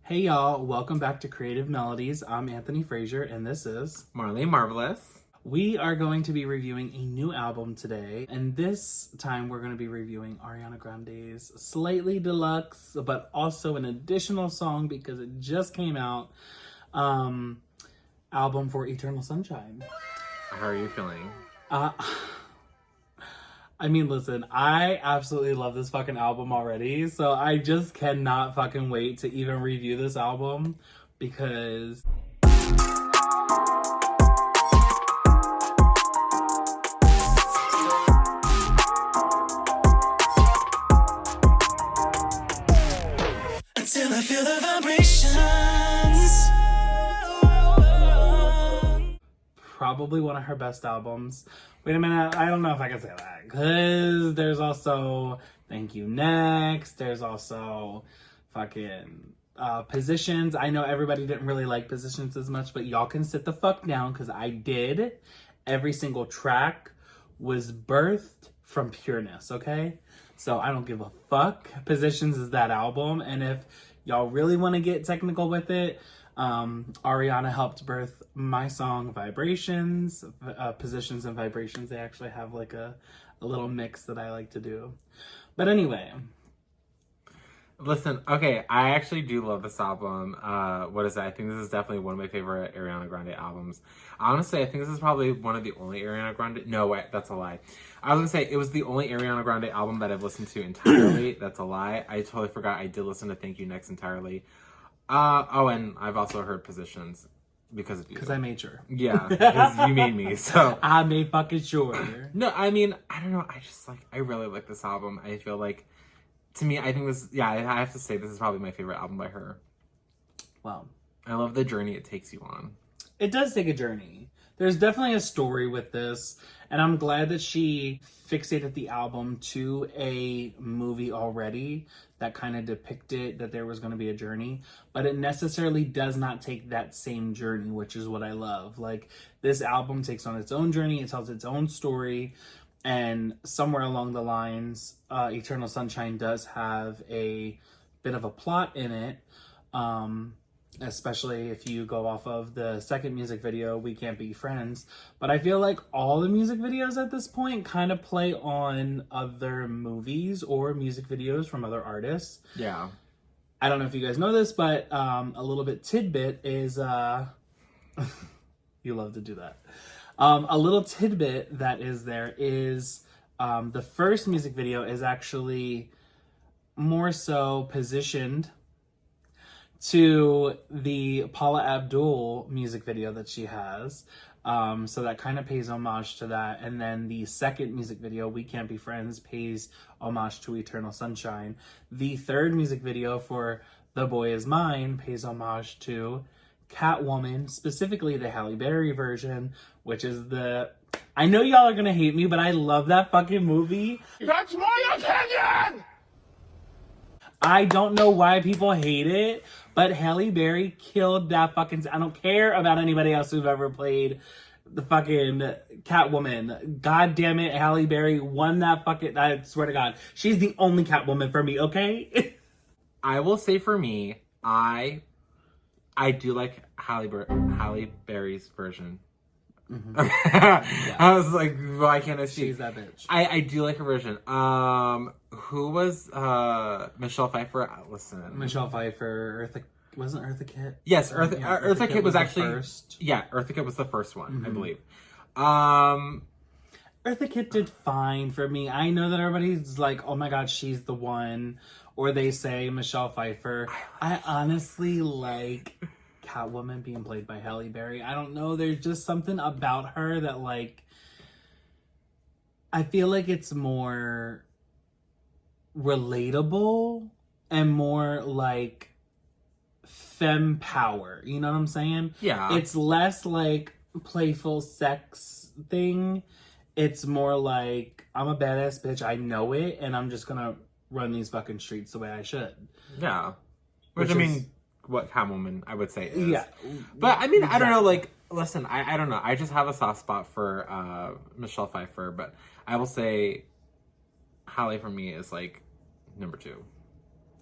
Hey y'all, welcome back to Creative Melodies. I'm Anthony Frazer and this is Marlene Marvelous. We are going to be reviewing a new album today, and this time we're going to be reviewing Ariana Grande's slightly deluxe, but also an additional song because it just came out, album for Eternal Sunshine. How are you feeling? I mean, listen, I absolutely love this fucking album already, so I just cannot fucking wait to even review this album because... Until I feel the vibrations. Probably one of her best albums. Wait a minute, I don't know if I can say that. Because there's also Thank You Next. There's also fucking Positions. I know everybody didn't really like Positions as much, but y'all can sit the fuck down because I did. Every single track was birthed from pureness, okay? So I don't give a fuck. Positions is that album. And if y'all really want to get technical with it, Ariana helped birth my song Vibrations, Positions and Vibrations. They actually have like a little mix that I like to do. But anyway. Listen, okay, I actually do love this album. What is it? I think this is definitely one of my favorite Ariana Grande albums. Honestly, I think this is probably one of the only Ariana Grande... No, wait, that's a lie. I was going to say, it was the only Ariana Grande album that I've listened to entirely. That's a lie. I totally forgot I did listen to Thank You Next entirely. And I've also heard Positions because of you. Because I made sure. Yeah, because you made me, so. I made fucking sure. No, I mean, I don't know. I really like this album. I feel like, to me, I think this, yeah, I have to say this is probably my favorite album by her. Wow. I love the journey it takes you on. It does take a journey. There's definitely a story with this, and I'm glad that she fixated the album to a movie already that kind of depicted that there was going to be a journey, but it necessarily does not take that same journey, which is what I love. Like, this album takes on its own journey, it tells its own story, and somewhere along the lines, Eternal Sunshine does have a bit of a plot in it, especially if you go off of the second music video, We Can't Be Friends. But I feel like all the music videos at this point kind of play on other movies or music videos from other artists. Yeah. I don't know if you guys know this, but a little bit tidbit is... you love to do that. A little tidbit that is there is the first music video is actually more so positioned to the Paula Abdul music video that she has. So that kind of pays homage to that. And then the second music video, We Can't Be Friends, pays homage to Eternal Sunshine. The third music video for The Boy Is Mine pays homage to Catwoman, specifically the Halle Berry version, which is the... I know y'all are gonna hate me, but I love that fucking movie. That's my opinion! I don't know why people hate it, but Halle Berry killed that fucking... I don't care about anybody else who've ever played the fucking Catwoman. God damn it, Halle Berry won that fucking... I swear to God. She's the only Catwoman for me, okay? I will say for me, I do like Halle Berry's version. Mm-hmm. Yeah. I was like, why can't I see? She's that bitch. I do like her version. Who was Michelle Pfeiffer? Listen, Michelle Pfeiffer, wasn't Eartha Kitt? Yes, Eartha Kitt was actually first. Yeah, Eartha Kitt was the first one, I believe. Eartha Kitt did fine for me. I know that everybody's like, oh my God, she's the one. Or they say Michelle Pfeiffer. I honestly like Catwoman being played by Halle Berry. I don't know. There's just something about her that, like, I feel like it's more relatable and more like femme power. You know what I'm saying? Yeah. It's less like playful sex thing. It's more like, I'm a badass bitch. I know it. And I'm just gonna run these fucking streets the way I should. Yeah. Which I mean, what Catwoman, I would say is. Yeah. But, I mean, exactly. I don't know, like, listen, I don't know. I just have a soft spot for Michelle Pfeiffer, but I will say Halle for me is, like, number 2.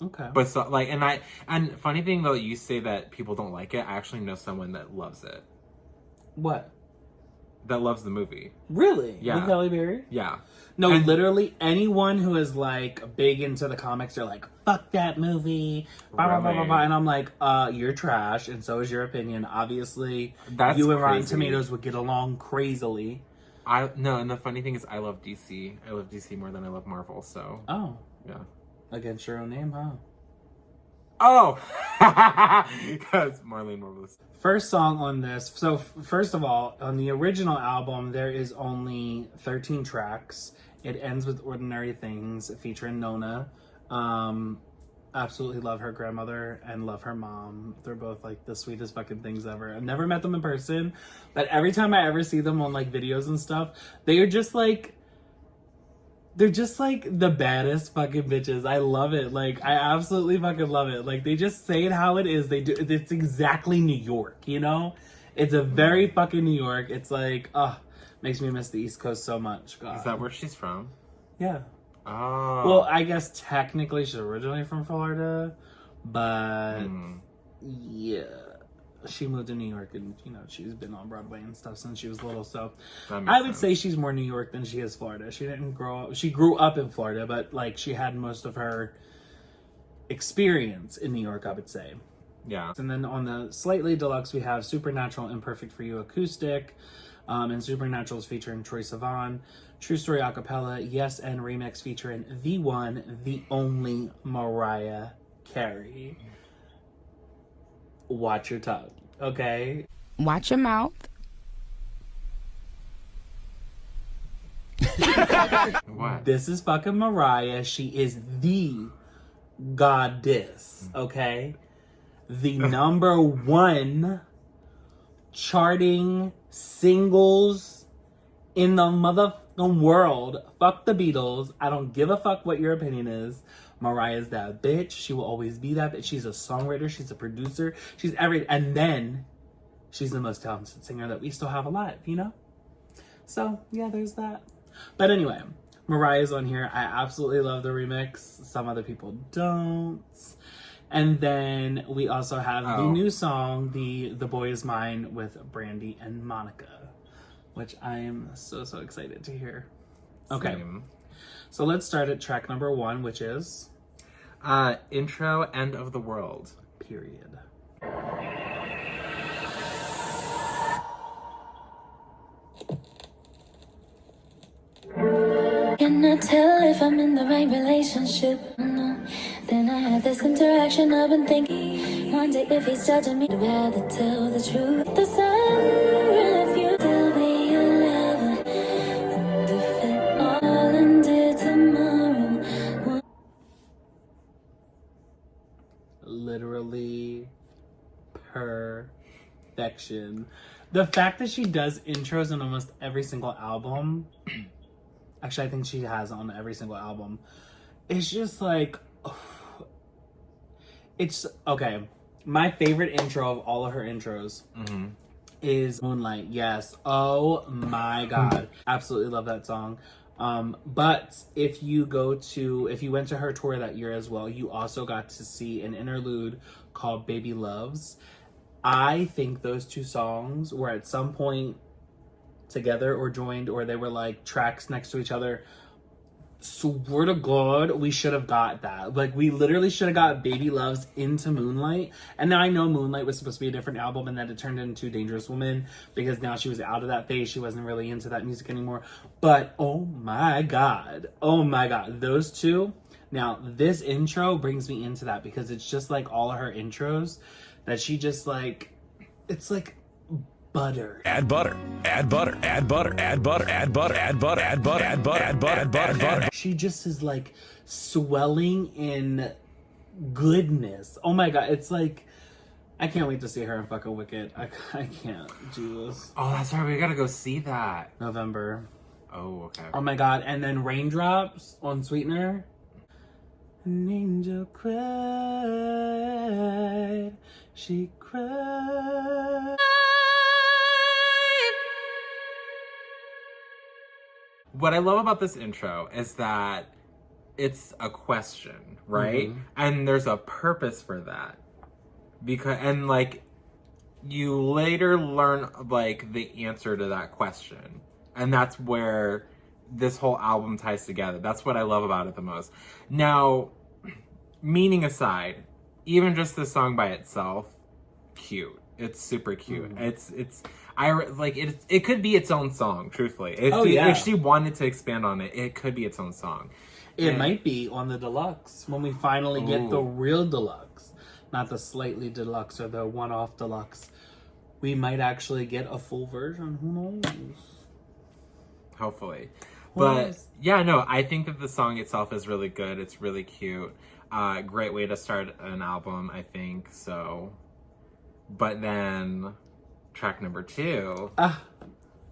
Okay. But so like, and funny thing though, you say that people don't like it. I actually know someone that loves it. What? That loves the movie. Really? Yeah. With Halle Berry? Yeah. No, And- literally anyone who is like big into the comics, they're like, fuck that movie. Blah, blah, blah, blah, Really? blah. And I'm like, you're trash, and so is your opinion. Obviously, That's you and Rotten crazy. Tomatoes would get along crazily. No, and the funny thing is, I love DC. I love DC more than I love Marvel. So Oh, yeah. against your own name, huh? Oh, because Marlene Marvelous. First song on this. So, first of all, on the original album, there is only 13 tracks. It ends with Ordinary Things, featuring Nona. Absolutely love her grandmother and love her mom. They're both like the sweetest fucking things ever. I've never met them in person, but every time I ever see them on like videos and stuff, they are just like, they're just like the baddest fucking bitches. I love it. Like, I absolutely fucking love it. Like, they just say it how it is. They do. It's exactly New York, you know? It's a very fucking New York. It's like, makes me miss the East Coast so much. God. Is that where she's from? Yeah. Oh. Well, I guess technically she's originally from Florida, but yeah. She moved to New York and, you know, she's been on Broadway and stuff since she was little. So I would say she's more New York than she is Florida. She didn't grow up. She grew up in Florida, but like she had most of her experience in New York, I would say. Yeah. And then on the slightly deluxe, we have Supernatural Imperfect for You acoustic. And Supernatural's featuring Troye Sivan. True Story acapella, Yes and Remix featuring the one, the only Mariah Carey. Watch your tongue, okay? Watch your mouth. What? This is fucking Mariah. She is the goddess, okay? The number one charting singles in the motherfucking world. Fuck the Beatles. I don't give a fuck what your opinion is. Mariah's that bitch. She will always be that bitch. She's a songwriter. She's a producer. She's everything. And then she's the most talented singer that we still have alive, you know? So, yeah, there's that. But anyway, Mariah's on here. I absolutely love the remix. Some other people don't. And then we also have the new song, The Boy Is Mine, with Brandy and Monica, which I am so excited to hear. Okay. Same. So let's start at track number 1, which is... Intro, End of the World. Period. Can I tell if I'm in the right relationship? No. Then I had this interaction, I've been thinking. One day if he's judging me, I'd rather tell the truth. The sun refused to be your lover. And if it all ended tomorrow. Literally perfection. The fact that she does intros on almost every single album, actually I think she has on every single album, it's just like, it's, okay, my favorite intro of all of her intros is Moonlight. Yes. Oh my God. Absolutely love that song. But if you went to her tour that year as well, you also got to see an interlude called Baby Loves. I think those two songs were at some point together or joined, or they were like tracks next to each other. Swear to God, we should have got that. Like, we literally should have got Baby Loves into Moonlight. And now I know Moonlight was supposed to be a different album and that it turned into Dangerous Woman because now she was out of that phase. She wasn't really into that music anymore. But oh my God, those two. Now, this intro brings me into that because it's just like all of her intros that she just like, it's like butter. Add butter, add butter, add butter, add butter, add butter, add butter, add butter, add butter, add butter, add butter, add butter. She just is like swelling in goodness. Oh my God, it's like, I can't wait to see her in fucking Wicked. I can't do this. Oh, that's right. We gotta go see that. November. Oh, okay. Oh my God, and then Raindrops on Sweetener. An angel cried, she cried. What I love about this intro is that it's a question, right? And there's a purpose for that. Because, and like, you later learn like the answer to that question. And that's where this whole album ties together. That's what I love about it the most. Now, meaning aside, even just the song by itself, cute. It's super cute. It could be its own song, truthfully. If she wanted to expand on it, it could be its own song. It might be on the deluxe when we finally get the real deluxe, not the slightly deluxe or the one-off deluxe. We might actually get a full version. Who knows? Hopefully. Who But knows? yeah, no, I think that the song itself is really good. It's really cute. Great way to start an album, I think. So, but then track number 2.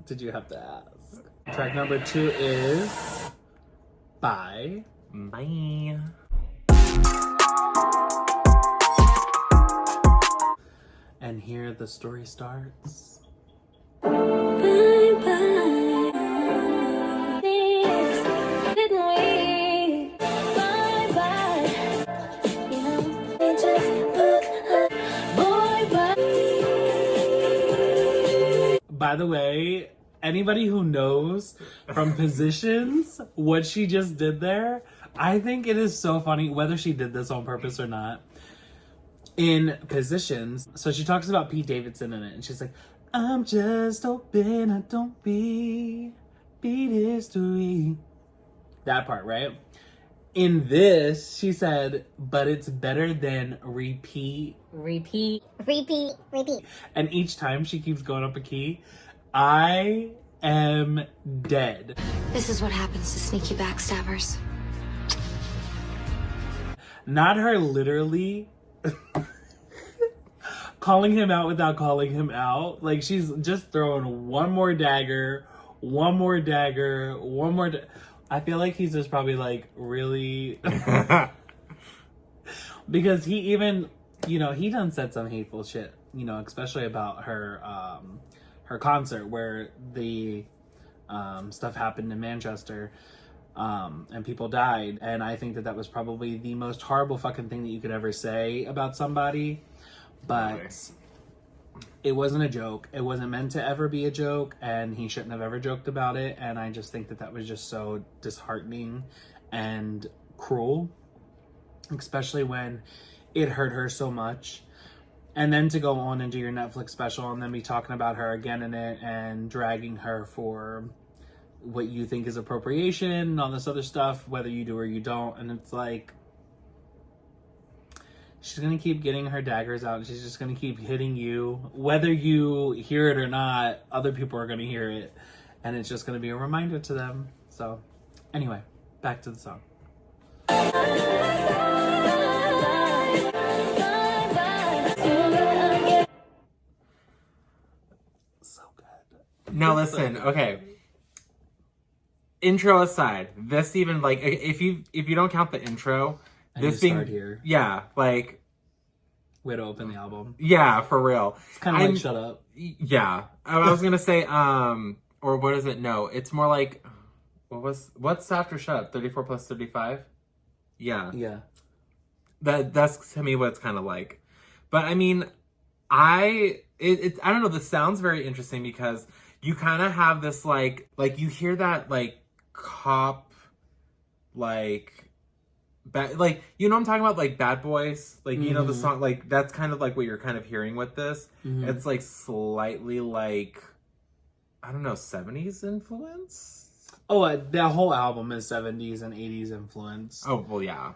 Did you have to ask? Track number 2 is Bye. Bye. And here the story starts. Bye bye. Didn't we? Bye bye. You know, we just put a boy by. By the way, anybody who knows from Positions what she just did there, I think it is so funny, whether she did this on purpose or not. In Positions, so she talks about Pete Davidson in it, and she's like, I'm just hoping I don't beat history. That part, right? In this, she said, but it's better than repeat. And each time she keeps going up a key, I am dead. This is what happens to sneaky backstabbers. Not her literally calling him out without calling him out. Like, she's just throwing one more dagger. I feel like he's just probably like, really? Because he even, he done said some hateful shit, especially about her concert where the stuff happened in Manchester. And people died. And I think that was probably the most horrible fucking thing that you could ever say about somebody. But it wasn't a joke. It wasn't meant to ever be a joke. And he shouldn't have ever joked about it. And I just think that was just so disheartening and cruel. Especially when it hurt her so much. And then to go on and do your Netflix special and then be talking about her again in it and dragging her for what you think is appropriation and all this other stuff, whether you do or you don't. And it's like, she's gonna keep getting her daggers out and she's just gonna keep hitting you. Whether you hear it or not, other people are gonna hear it. And it's just gonna be a reminder to them. So, anyway, back to the song. So good. Now listen, okay. Intro aside, this even like if you don't count the intro, And this you being start here. Yeah, like Way to open the album. yeah, for real. It's kind of like Shut Up. Yeah, I was gonna say or what is it? No, it's more like what's after Shut Up? 34 plus 35. Yeah, Yeah. that's to me what it's kind of like. But I mean, I don't know. This sounds very interesting because you kind of have this like you hear that like cop like what I'm talking about, like Bad Boys, like you know the song, like that's kind of like what you're kind of hearing with this. It's like slightly like, I don't know, 70s influence. Oh, that whole album is 70s and 80s influence. Oh well, yeah.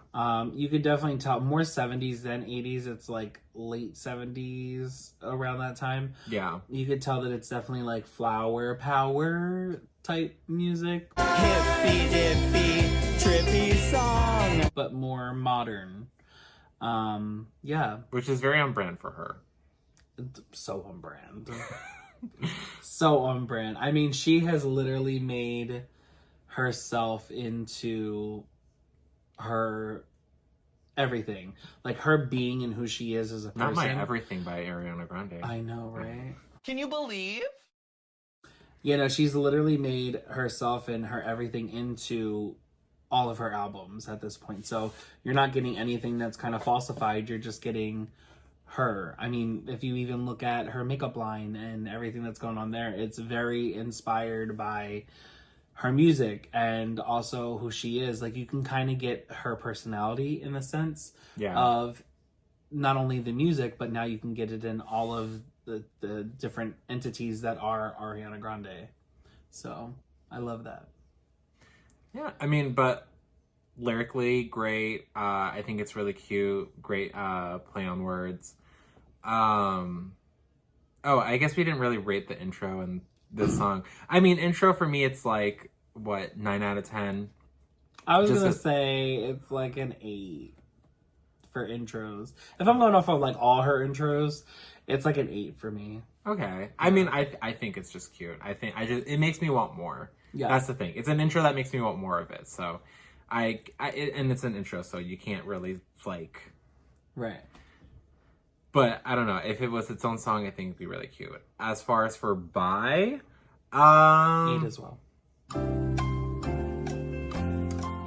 You could definitely tell more 70s than 80s. It's like late 70s around that time. Yeah. You could tell that it's definitely like flower power type music. Hippie, trippy song. But more modern. Yeah. Which is very on brand for her. So on brand. So on brand. I mean, she has literally made herself into her everything. Like her being and who she is as a person. Not My Everything by Ariana Grande. I know, right? Can you believe? She's literally made herself and her everything into all of her albums at this point. So you're not getting anything that's kind of falsified. You're just getting her. I mean, if you even look at her makeup line and everything that's going on there, it's very inspired by her music and also who she is. Like, you can kind of get her personality in the sense of not only the music, but now you can get it in all of the different entities that are Ariana Grande. So I love that. Yeah, I mean, but lyrically, great. I think it's really cute. Great play on words. Oh, I guess we didn't really rate the intro and this song. I mean, intro for me, it's like, what, 9 out of 10? I was going to say it's like an 8 for intros. If I'm going off of like all her intros, it's like an 8 for me. Okay. I mean, I think it's just cute. It makes me want more. Yeah. That's the thing. It's an intro that makes me want more of it. So and it's an intro, so you can't really like. Right. But I don't know. If it was its own song, I think it'd be really cute. As far as for Bye, 8 as well.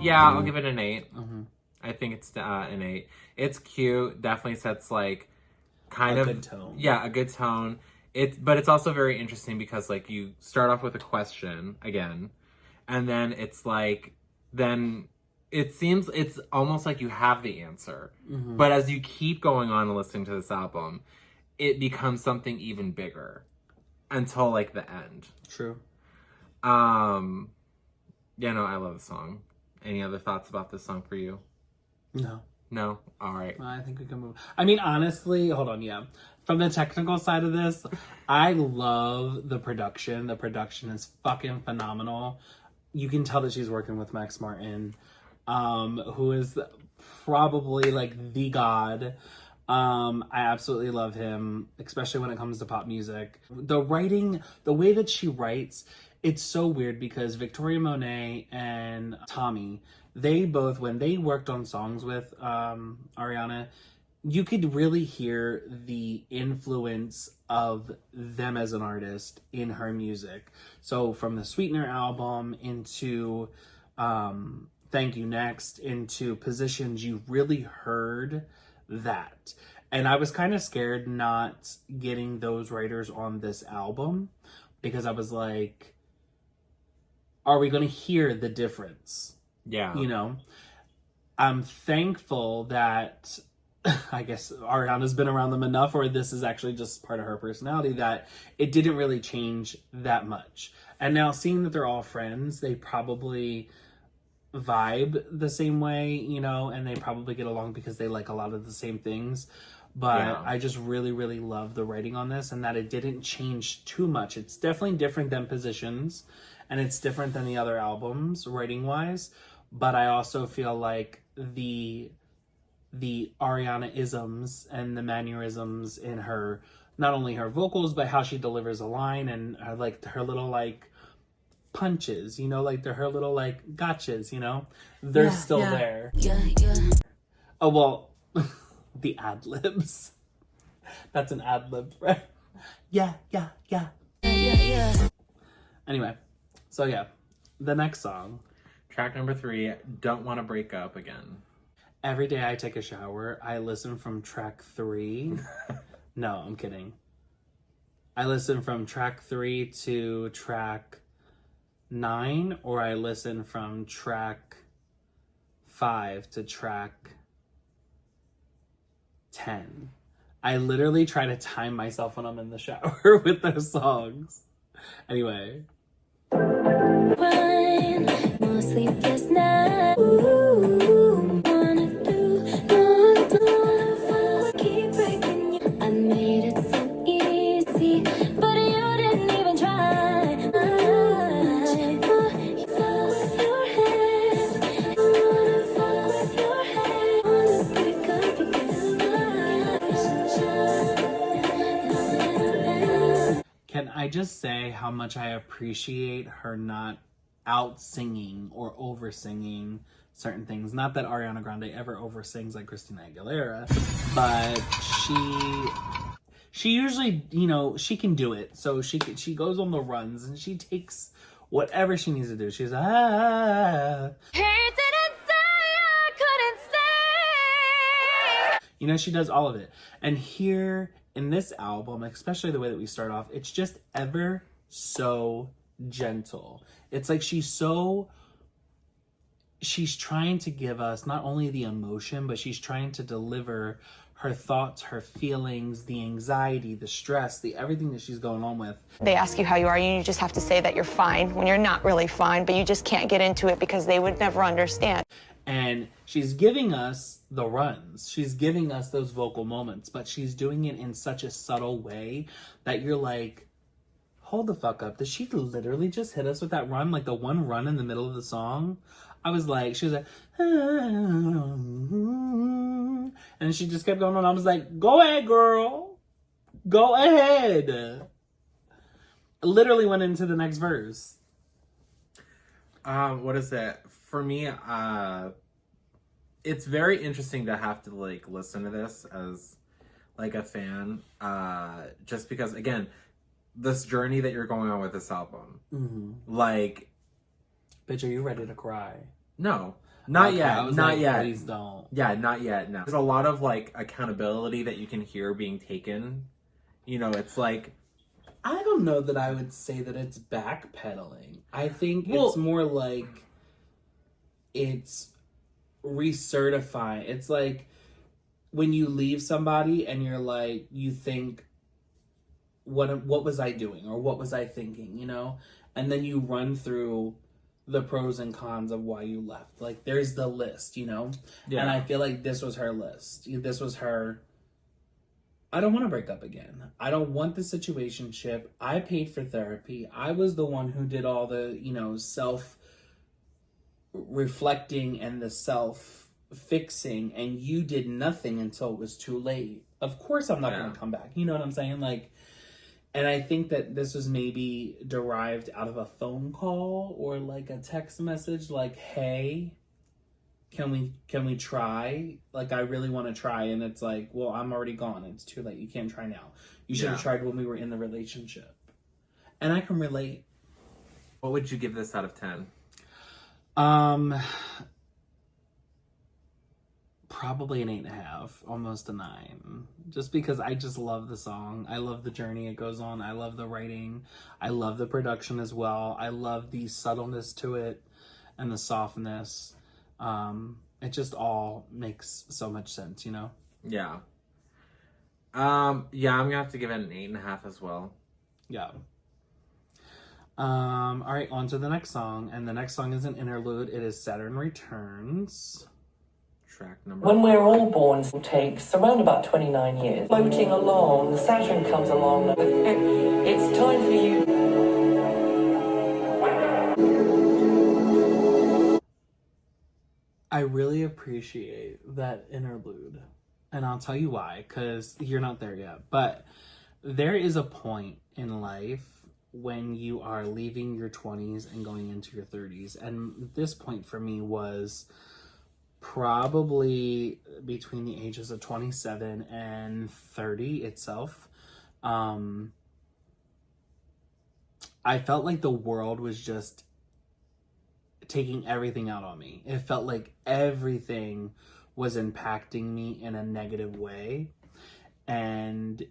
Yeah, I'll give it an 8. Mm-hmm. I think it's an 8. It's cute. Definitely sets like kind of a good tone. Yeah, a good tone. But it's also very interesting because like you start off with a question again, and then it's like it seems it's almost like you have the answer. Mm-hmm. But as you keep going on and listening to this album, it becomes something even bigger until like the end. True. Yeah, no, I love the song. Any other thoughts about this song for you? No. No? All right. I think we can move. I mean, honestly, hold on, yeah. From the technical side of this, I love the production. The production is fucking phenomenal. You can tell that she's working with Max Martin, who is probably like the god. I absolutely love him, especially when it comes to pop music. The writing, the way that she writes, it's so weird because Victoria Monet and Tommy, they both, when they worked on songs with Ariana, you could really hear the influence of them as an artist in her music. So from the Sweetener album into Thank You Next into Positions, you really heard that. And I was kind of scared not getting those writers on this album because I was like, are we going to hear the difference? Yeah. You know, I'm thankful that I guess Ariana's been around them enough, or this is actually just part of her personality, that it didn't really change that much. And now seeing that they're all friends, they probably vibe the same way, you know, and they probably get along because they like a lot of the same things. But yeah. I just really, really love the writing on this and that it didn't change too much. It's definitely different than Positions, and it's different than the other albums writing-wise. But I also feel like the Ariana-isms and the mannerisms in her, not only her vocals, but how she delivers a line and her little like punches, you know, like her little like gotchas, you know, they're still there. Yeah. Oh, well, the ad-libs. That's an ad-lib, right? Yeah. Anyway, so yeah, the next song. Track number 3, Don't Want to Break Up Again. Every day I take a shower, I listen from track 3. No, I'm kidding. I listen from track 3 to track 9, or I listen from track 5 to track 10. I literally try to time myself when I'm in the shower with those songs. Anyway. Run, more sleepless night. Ooh, wanna do, don't wanna keep breaking you. I made it so easy, but you didn't even try. You fuck with your head. You wanna fuck with your head. Wanna break up again. Can I just say how much I appreciate her not out singing or over singing certain things? Not that Ariana Grande ever over sings like Christina Aguilera, but she usually, you know, she can do it. So she goes on the runs and she takes whatever she needs to do. She's You know, she does all of it. And here in this album, especially the way that we start off, it's just ever so gentle. It's like she's trying to give us not only the emotion, but she's trying to deliver her thoughts, her feelings, the anxiety, the stress, the everything that she's going on with. They ask you how you are, and you just have to say that you're fine when you're not really fine, but you just can't get into it because they would never understand. And she's giving us the runs. She's giving us those vocal moments, but she's doing it in such a subtle way that you're like, hold the fuck up. Did she literally just hit us with that run? Like the one run in the middle of the song? I was like, she was like, and she just kept going on. I was like, go ahead, girl. Go ahead. Literally went into the next verse. What is it? For me, it's very interesting to have to like listen to this as like a fan. Just because, again, this journey that you're going on with this album. Mm-hmm. Like, bitch, are you ready to cry? No, not Okay, yet. I was Not like, yet. Please don't. Yeah, not yet. No. There's a lot of like accountability that you can hear being taken. You know, it's like, I don't know that I would say that it's backpedaling. I think it's more like it's recertifying. It's like when you leave somebody and you're like, you think, what was I doing? Or what was I thinking, you know? And then you run through the pros and cons of why you left. Like, there's the list, you know? Yeah. And I feel like this was her list. This was her, I don't want to break up again. I don't want the situationship. I paid for therapy. I was the one who did all the, you know, self-reflecting and the self-fixing, and you did nothing until it was too late. Of course I'm not going to come back. You know what I'm saying? Like, and I think that this was maybe derived out of a phone call or like a text message like, hey, can we try? Like, I really want to try. And it's like, well, I'm already gone. It's too late. You can't try now. You should have tried when we were in the relationship. And I can relate. What would you give this out of 10? Probably an 8.5, almost a 9. Just because I just love the song. I love the journey it goes on. I love the writing. I love the production as well. I love the subtleness to it and the softness. It just all makes so much sense, you know? Yeah. I'm gonna have to give it an 8.5 as well. Yeah. All right, on to the next song. And the next song is an interlude. It is Saturn Returns. Track number When we're all born, it takes around about 29 years. Floating along, Saturn comes along. It's time for you. I really appreciate that interlude. And I'll tell you why, because you're not there yet. But there is a point in life when you are leaving your 20s and going into your 30s. And this point for me was probably between the ages of 27 and 30 itself. I felt like the world was just taking everything out on me. It felt like everything was impacting me in a negative way. And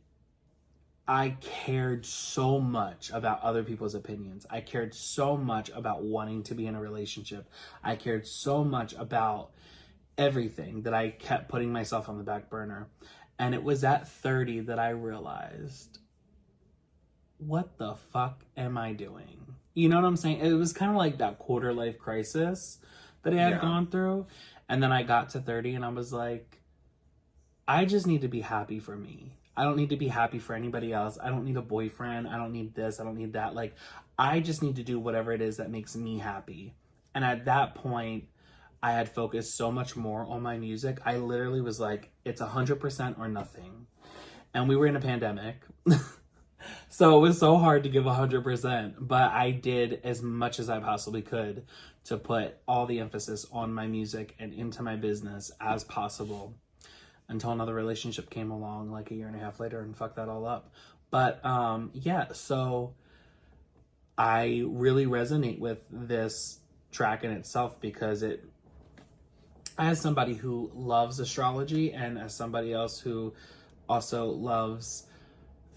I cared so much about other people's opinions. I cared so much about wanting to be in a relationship. I cared so much about everything that I kept putting myself on the back burner. And it was at 30 that I realized, what the fuck am I doing? You know what I'm saying? It was kind of like that quarter life crisis that I had gone through. And then I got to 30 and I was like, I just need to be happy for me. I don't need to be happy for anybody else. I don't need a boyfriend. I don't need this. I don't need that. Like, I just need to do whatever it is that makes me happy. And at that point, I had focused so much more on my music. I literally was like, it's 100% or nothing. And we were in a pandemic. So it was so hard to give 100%. But I did as much as I possibly could to put all the emphasis on my music and into my business as possible. Until another relationship came along like a year and a half later and fucked that all up. But so I really resonate with this track in itself because as somebody who loves astrology and as somebody else who also loves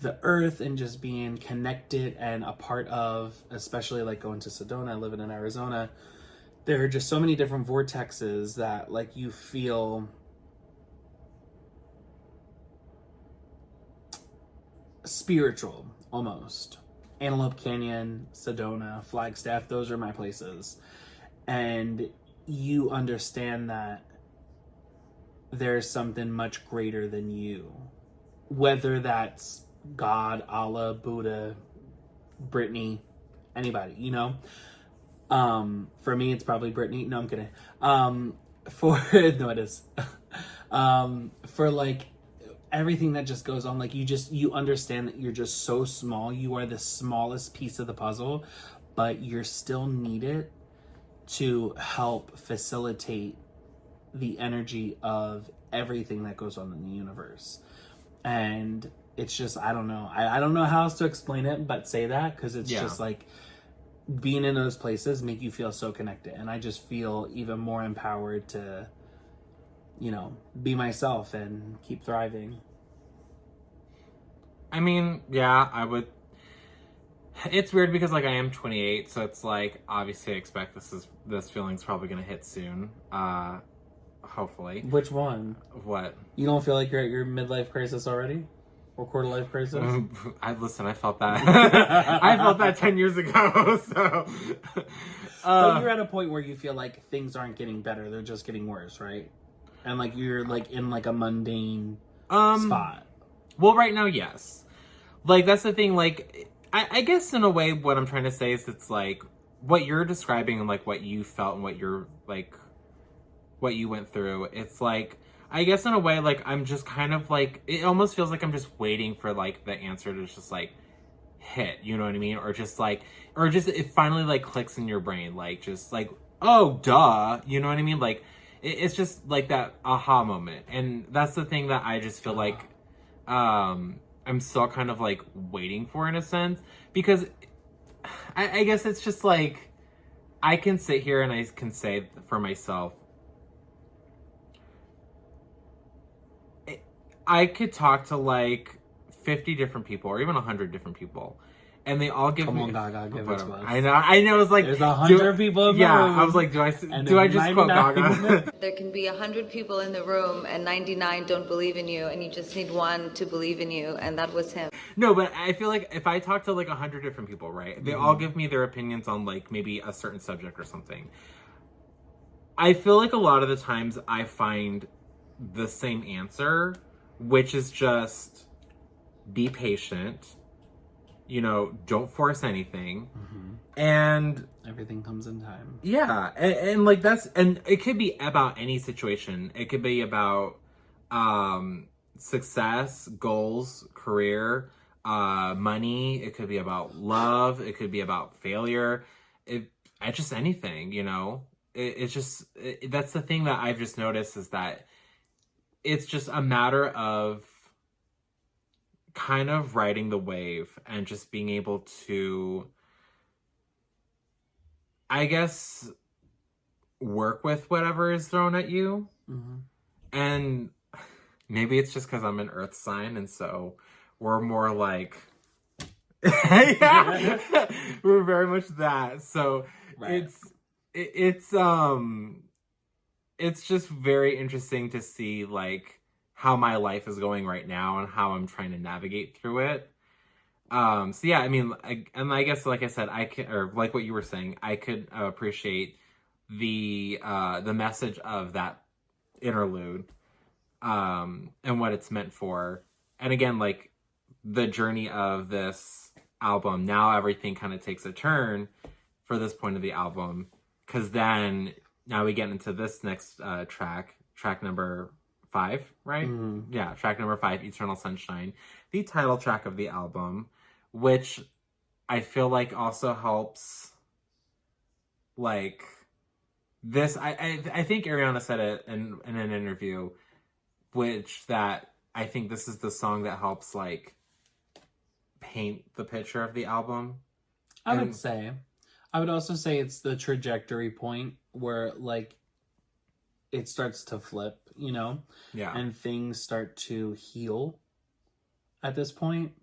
the earth and just being connected and a part of, especially like going to Sedona, living in Arizona, there are just so many different vortexes that like you feel spiritual almost. Antelope Canyon, Sedona, Flagstaff, those are my places. And you understand that there's something much greater than you. Whether that's God, Allah, Buddha, Britney, anybody, you know? For me, it's probably Britney. No, I'm kidding. No, it is. For like everything that just goes on, like you understand that you're just so small. You are the smallest piece of the puzzle, but you're still needed to help facilitate the energy of everything that goes on in the universe. And it's just, I don't know. I don't know how else to explain it, but say that, because it's just like being in those places make you feel so connected. And I just feel even more empowered to, you know, be myself and keep thriving. I mean, yeah, I would. It's weird because like I am 28, so it's like obviously I expect this feeling's probably gonna hit soon. Hopefully. Which one? What? You don't feel like you're at your midlife crisis already? Or quarter life crisis? I felt that. I felt that 10 years ago. So, but you're at a point where you feel like things aren't getting better; they're just getting worse, right? And like you're like in like a mundane spot. Well, right now, yes. Like that's the thing. Like, I guess in a way, what I'm trying to say is it's like what you're describing and like what you felt and what you're like, what you went through. It's like, I guess in a way, like I'm just kind of like, it almost feels like I'm just waiting for like the answer to just like hit, you know what I mean? Or just it finally like clicks in your brain, like just like, oh duh, you know what I mean? Like it's just like that aha moment. And that's the thing that I just feel like I'm still kind of like waiting for in a sense, because I guess it's just like I can sit here and I can say for myself, I could talk to like 50 different people or even 100 different people, and they all give me. Come on, Gaga, give it to us. I know. It's like there's 100 people in the room. I was like, do I just quote Gaga? There can be 100 people in the room, and 99 don't believe in you, and you just need one to believe in you, and that was him. No, but I feel like if I talk to like 100 different people, right? They all give me their opinions on like maybe a certain subject or something. I feel like a lot of the times I find the same answer, which is just be patient, you know, don't force anything, and everything comes in time. Yeah, and like that's, and it could be about any situation. It could be about success, goals, career, money. It could be about love. It could be about failure. It's just anything, you know. It's just that's the thing that I've just noticed is that it's just a matter of kind of riding the wave and just being able to, I guess, work with whatever is thrown at you. And maybe it's just because I'm an earth sign, and so we're more like, yeah, we're very much that. So it's just very interesting to see like how my life is going right now and how I'm trying to navigate through it. So yeah, I mean, I guess like I said, I can, or like what you were saying, I could appreciate the message of that interlude, and what it's meant for. And again, like the journey of this album, now everything kind of takes a turn for this point of the album, because then now we get into this next track number 5, right? Yeah, track number 5, Eternal Sunshine, the title track of the album, which I feel like also helps, like, this, I think Ariana said it in an interview, which that I think this is the song that helps, like, paint the picture of the album. I would say. I would also say it's the trajectory point where, like, it starts to flip, you know? Yeah. And things start to heal at this point.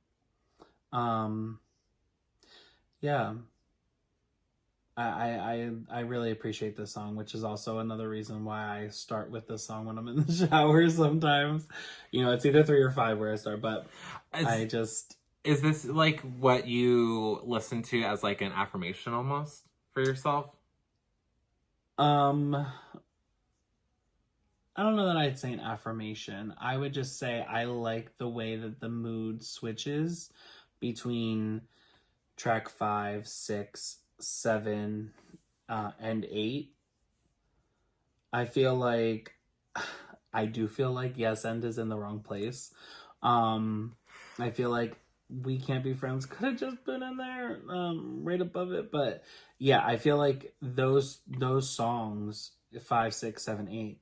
Yeah. I really appreciate this song, which is also another reason why I start with this song when I'm in the shower sometimes. You know, it's either 3 or 5 where I start, but Is this like what you listen to as like an affirmation almost for yourself? I don't know that I'd say an affirmation. I would just say I like the way that the mood switches between track 5, 6, 7, and 8. I do feel like Yes End is in the wrong place. I feel like We Can't Be Friends could have just been in there, right above it. But yeah, I feel like those songs, 5, 6, 7, 8,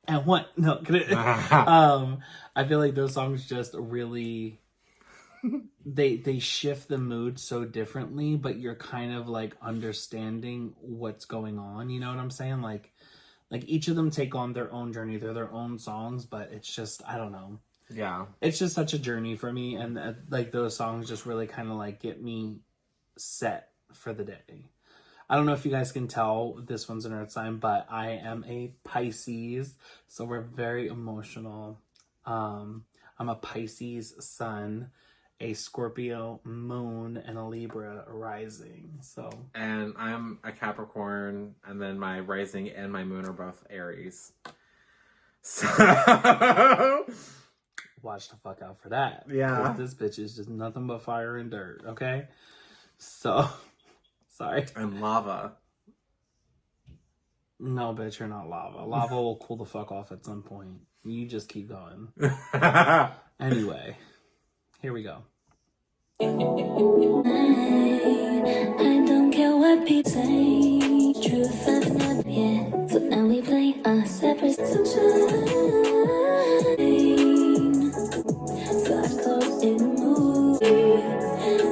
and what? No, I feel like those songs just really they shift the mood so differently, but you're kind of like understanding what's going on. You know what I'm saying? Like each of them take on their own journey. They're their own songs, but it's just, I don't know. Yeah. It's just such a journey for me, and like those songs just really kind of like get me set for the day. I don't know if you guys can tell this one's an earth sign, but I am a Pisces, so we're very emotional. I'm a Pisces sun, a Scorpio moon, and a Libra rising. So, and I'm a Capricorn, and then my rising and my moon are both Aries. So watch the fuck out for that. Yeah. This bitch is just nothing but fire and dirt, okay? So, sorry. And lava. No, bitch, you're not lava. Lava will cool the fuck off at some point. You just keep going. Anyway, here we go. I don't care what people say. Truth I've not yet. So now we play a separate sunshine. So I close in the movie.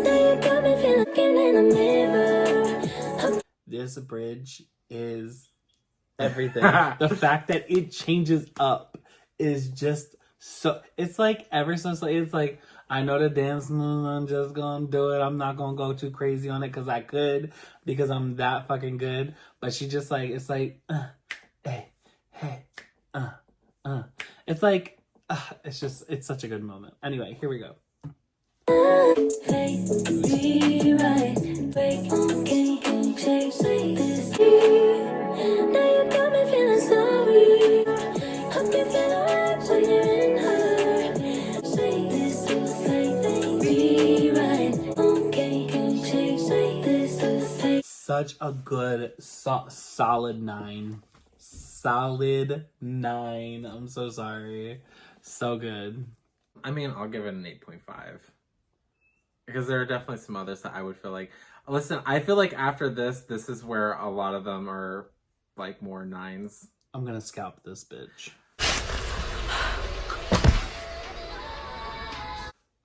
Now you got me feeling looking in the mirror. This bridge is everything. The fact that it changes up is just so, it's like ever so slightly, it's like, I know the dance move, I'm just gonna do it. I'm not gonna go too crazy on it because I could, because I'm that fucking good. But she just like, it's like, hey, it's like, it's just, it's such a good moment. Anyway, here we go. Such a good, solid 9. Solid 9. I'm so sorry. So good. I mean, I'll give it an 8.5. Because there are definitely some others that I would feel like... Listen, I feel like after this is where a lot of them are, like, more 9s. I'm gonna scalp this bitch.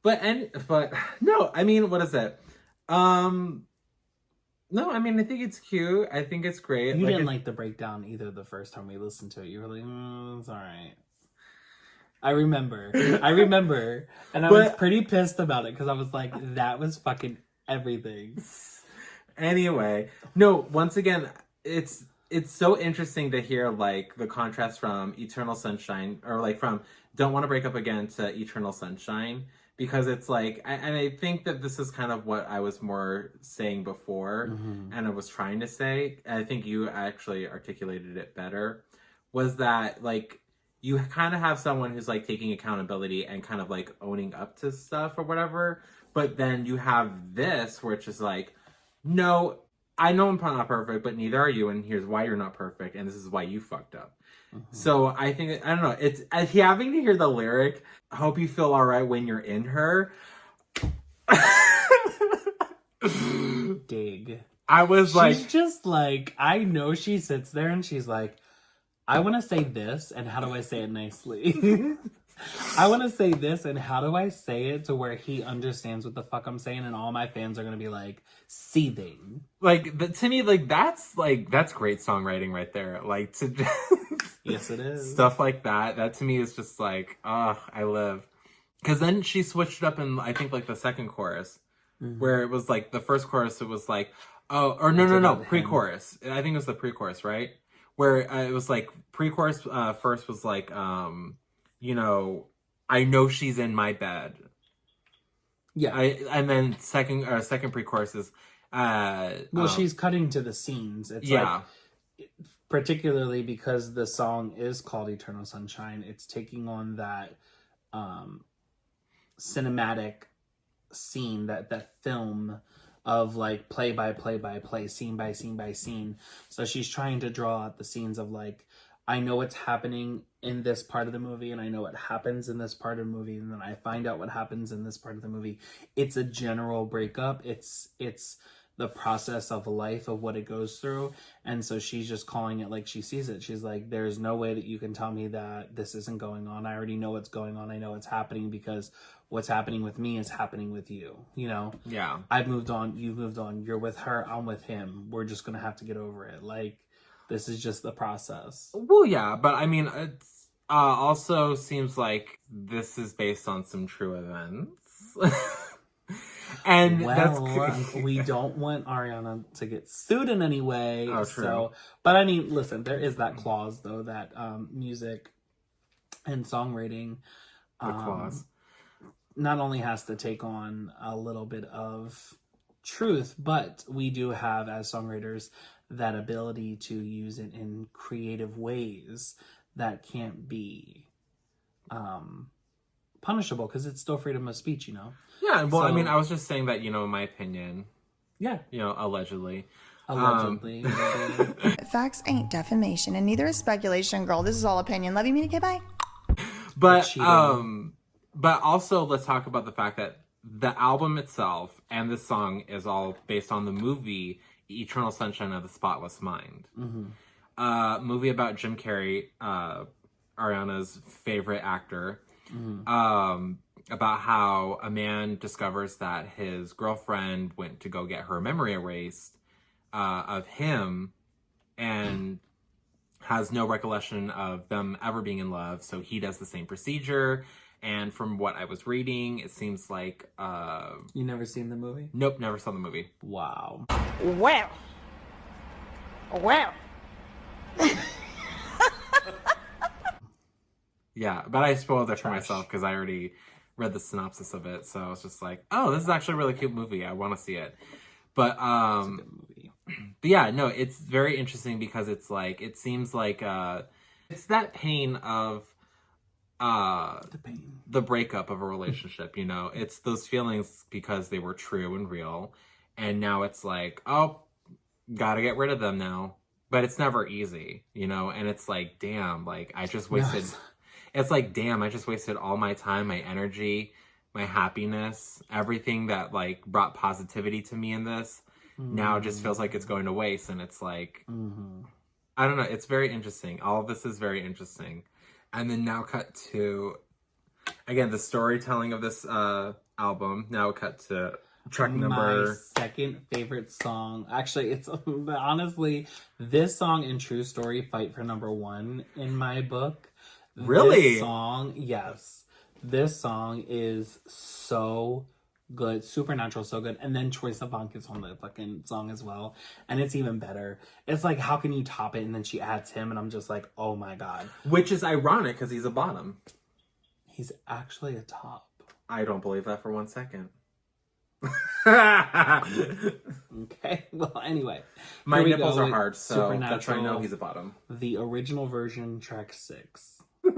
But no, I mean, what is it? No, I mean, I think it's cute. I think it's great. You didn't like the breakdown either the first time we listened to it. You were like, it's all right. I remember. And I was pretty pissed about it because I was like, that was fucking everything. Anyway, no, once again, it's so interesting to hear, like, the contrast from Eternal Sunshine, or, like, from Don't Want to Break Up Again to Eternal Sunshine. Because it's like, and I think that this is kind of what I was more saying before, and I was trying to say, and I think you actually articulated it better, was that, like, you kind of have someone who's, like, taking accountability and kind of, like, owning up to stuff or whatever, but then you have this, which is like, no, I know I'm not perfect, but neither are you, and here's why you're not perfect, and this is why you fucked up. So I think, I don't know, it's having to hear the lyric, hope you feel all right when you're in her. Dig. I was like... She's just like, I know she sits there and she's like, I want to say this, and how do I say it nicely? I want to say this, and how do I say it to where he understands what the fuck I'm saying, and all my fans are going to be like, seething. Like, to me, like, that's great songwriting right there. Like, to just... Yes, it is. Stuff like that. That to me is just like, I live. Because then she switched up in, I think, like the second chorus, where it was like the first chorus, it was like, no, pre-chorus. I think it was the pre-chorus, right? Where it was like pre-chorus first was like, you know, I know she's in my bed. Yeah. And then second pre-chorus is, she's cutting to the scenes. It's like, particularly because the song is called Eternal Sunshine, it's taking on that cinematic scene, that film of like play by play, scene by scene by scene. So she's trying to draw out the scenes of like, I know what's happening in this part of the movie, and I know what happens in this part of the movie, and then I find out what happens in this part of the movie. It's a general breakup. It's the process of life, of what it goes through. And so she's just calling it like she sees it. She's like, there's no way that you can tell me that this isn't going on. I already know what's going on. I know what's happening, because what's happening with me is happening with you, you know? Yeah. I've moved on. You've moved on. You're with her. I'm with him. We're just going to have to get over it. Like, this is just the process. Well, yeah, but I mean, it's also seems like this is based on some true events. And we don't want Ariana to get sued in any way. Oh, true. So, but I mean, listen, there is that clause though, that music and songwriting clause not only has to take on a little bit of truth, but we do have, as songwriters, that ability to use it in creative ways that can't be punishable, because it's still freedom of speech, you know? Yeah, well, I mean, I was just saying that, you know, in my opinion. Yeah. You know, allegedly. Allegedly. Facts ain't defamation, and neither is speculation, girl. This is all opinion. Love you, Mina K. Bye. But also, let's talk about the fact that the album itself and the song is all based on the movie Eternal Sunshine of the Spotless Mind. Mm-hmm. Movie about Jim Carrey, Ariana's favorite actor. About how a man discovers that his girlfriend went to go get her memory erased of him, and has no recollection of them ever being in love, so he does the same procedure. And from what I was reading, it seems like you never seen the movie? Nope, never saw the movie. Wow. Well. Yeah, but I spoiled it for myself because I already read the synopsis of it, so I was just like, oh, this is actually a really cute movie. I want to see it. But it's a good movie. But yeah, no, it's very interesting because it's like, it seems like it's that pain of the breakup of a relationship, you know? It's those feelings because they were true and real, and now it's like, oh, gotta get rid of them now. But it's never easy, you know? And it's like, damn, like, I just wasted... It's like, damn, I just wasted all my time, my energy, my happiness, everything that, like, brought positivity to me in this. Now it just feels like it's going to waste. And it's like, I don't know. It's very interesting. All of this is very interesting. And then now cut to, again, the storytelling of this album. Now cut to track number... My second favorite song. Actually, it's honestly, this song and True Story fight for number one in my book. Really? This song, yes. This song is so good. Supernatural, so good. And then Troye Sivan gets on the fucking song as well. And it's even better. It's like, how can you top it? And then she adds him, and I'm just like, oh my God. Which is ironic, because he's a bottom. He's actually a top. I don't believe that for 1 second. Okay, well, anyway. My nipples are hard, so that's why I know he's a bottom. The original version, track 6. Don't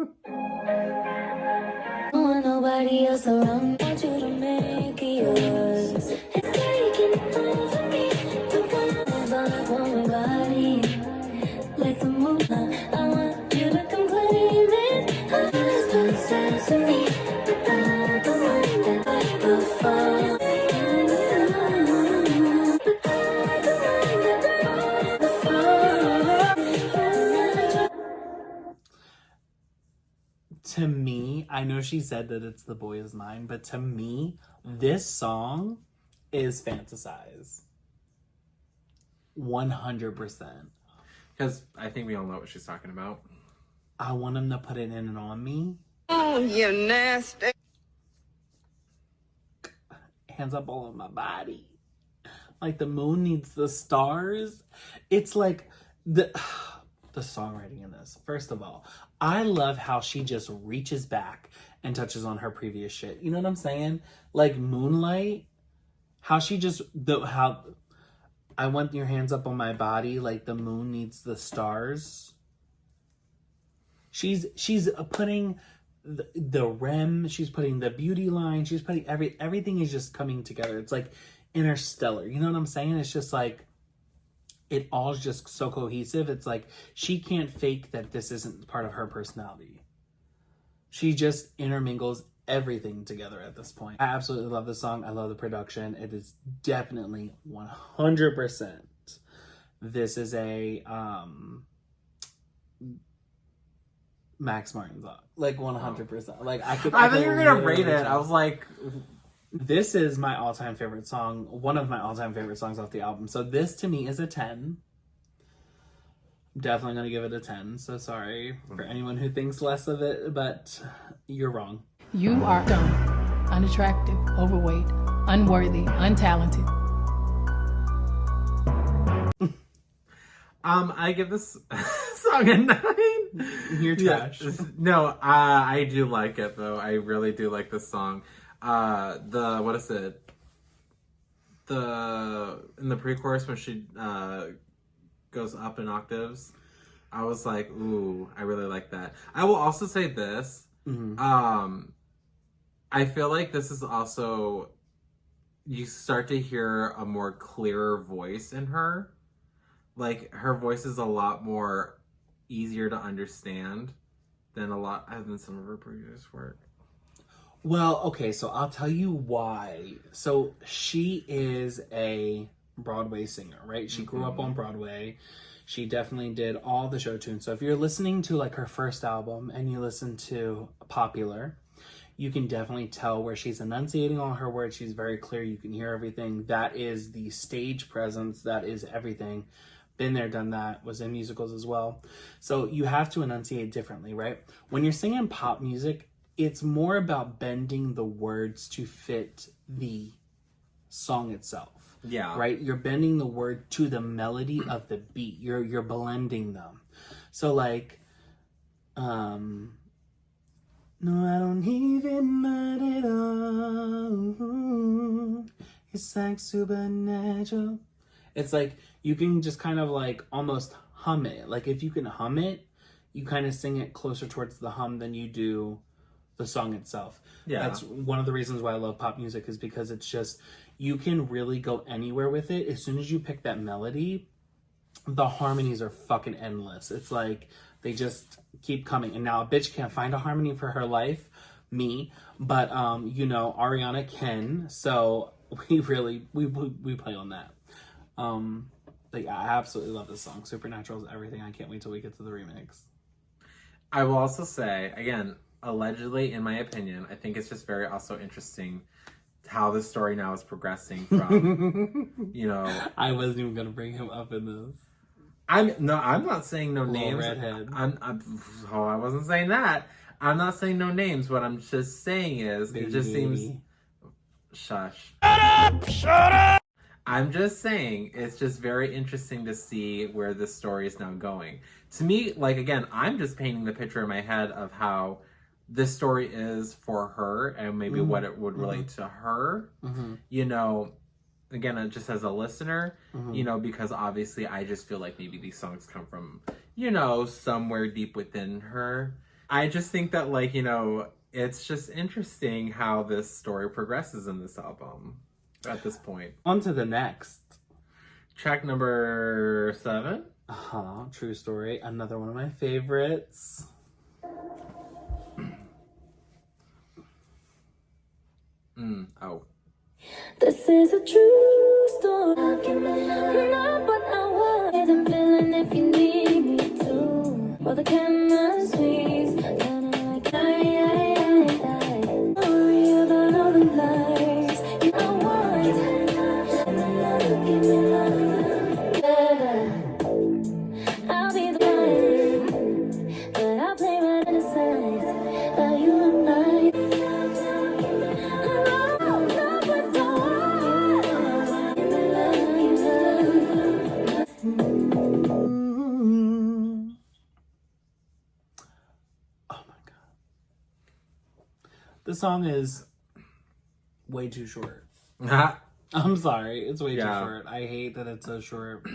want nobody else around. Want you to make it yours. It's taking over me. The ones on the one body, like the moon. I want you to come claim it. I just put sense in me, without the mind that I could fall. To me, I know she said that it's The Boy Is Mine, but to me, this song is Fantasize. 100%. Because I think we all know what she's talking about. I want him to put it in and on me. Oh, you nasty. Hands up all over my body. Like the moon needs the stars. It's like the songwriting in this. First of all, I love how she just reaches back and touches on her previous shit. You know what I'm saying? Like Moonlight, how she just how I want your hands up on my body, like the moon needs the stars. She's putting the REM, she's putting the beauty line, she's putting everything is just coming together. It's like interstellar. You know what I'm saying? It's just like it all is just so cohesive. It's like she can't fake that this isn't part of her personality. She just intermingles everything together at this point. I absolutely love the song. I love the production. It is definitely 100%. This is a Max Martin song. Like 100%. Like I thought you were gonna rate it. I was like, this is my all-time favorite song. One of my all-time favorite songs off the album. So this to me is a 10. I'm definitely gonna give it a 10. So sorry for anyone who thinks less of it, but you're wrong. You are dumb, unattractive, overweight, unworthy, untalented. I give this song a 9. You're trash. Yeah. No, I do like it though. I really do like this song. What is it? In the pre-chorus when she goes up in octaves, I was like, ooh, I really like that. I will also say this. Mm-hmm. I feel like this is also, you start to hear a more clearer voice in her. Like her voice is a lot more easier to understand than some of her previous work. Well, okay, so I'll tell you why. So she is a Broadway singer, right? She grew up on Broadway. She definitely did all the show tunes. So if you're listening to like her first album and you listen to Popular, you can definitely tell where she's enunciating all her words. She's very clear. You can hear everything. That is the stage presence. That is everything. Been there, done that. Was in musicals as well. So you have to enunciate differently, right? When you're singing pop music, it's more about bending the words to fit the song itself. Yeah. Right? You're bending the word to the melody of the beat. You're blending them. So like, no, I don't even mind at all. It's like supernatural. It's like you can just kind of like almost hum it. Like if you can hum it, you kind of sing it closer towards the hum than you do the song itself. Yeah. That's one of the reasons why I love pop music, is because it's just, you can really go anywhere with it. As soon as you pick that melody, the harmonies are fucking endless. It's like they just keep coming. And now a bitch can't find a harmony for her life, me, but Ariana can. So we play on that. But yeah, I absolutely love this song. Supernatural is everything. I can't wait till we get to the remix. I will also say, again, allegedly, in my opinion, I think it's just very also interesting how the story now is progressing from, I wasn't even going to bring him up in this. I'm not saying no names. Redhead. I wasn't saying that. I'm not saying no names. What I'm just saying is, Baby, it just baby. seems... Shush. Shut up! I'm just saying, it's just very interesting to see where this story is now going. To me, like, again, I'm just painting the picture in my head of how this story is for her and maybe what it would relate to her. Again, just as a listener, because obviously I just feel like maybe these songs come from, somewhere deep within her. I just think that, like, it's just interesting how this story progresses in this album at this point. On to the next. Track number 7. True Story. Another one of my favorites. This is a true story. Not what I want. I'm feeling if you need me to. While the camera swings, kinda like Sorry about all the lies. You know what? Give me love. I'll be the one, but I'll play The song is way too short. I'm sorry, it's way too short. I hate that it's so short.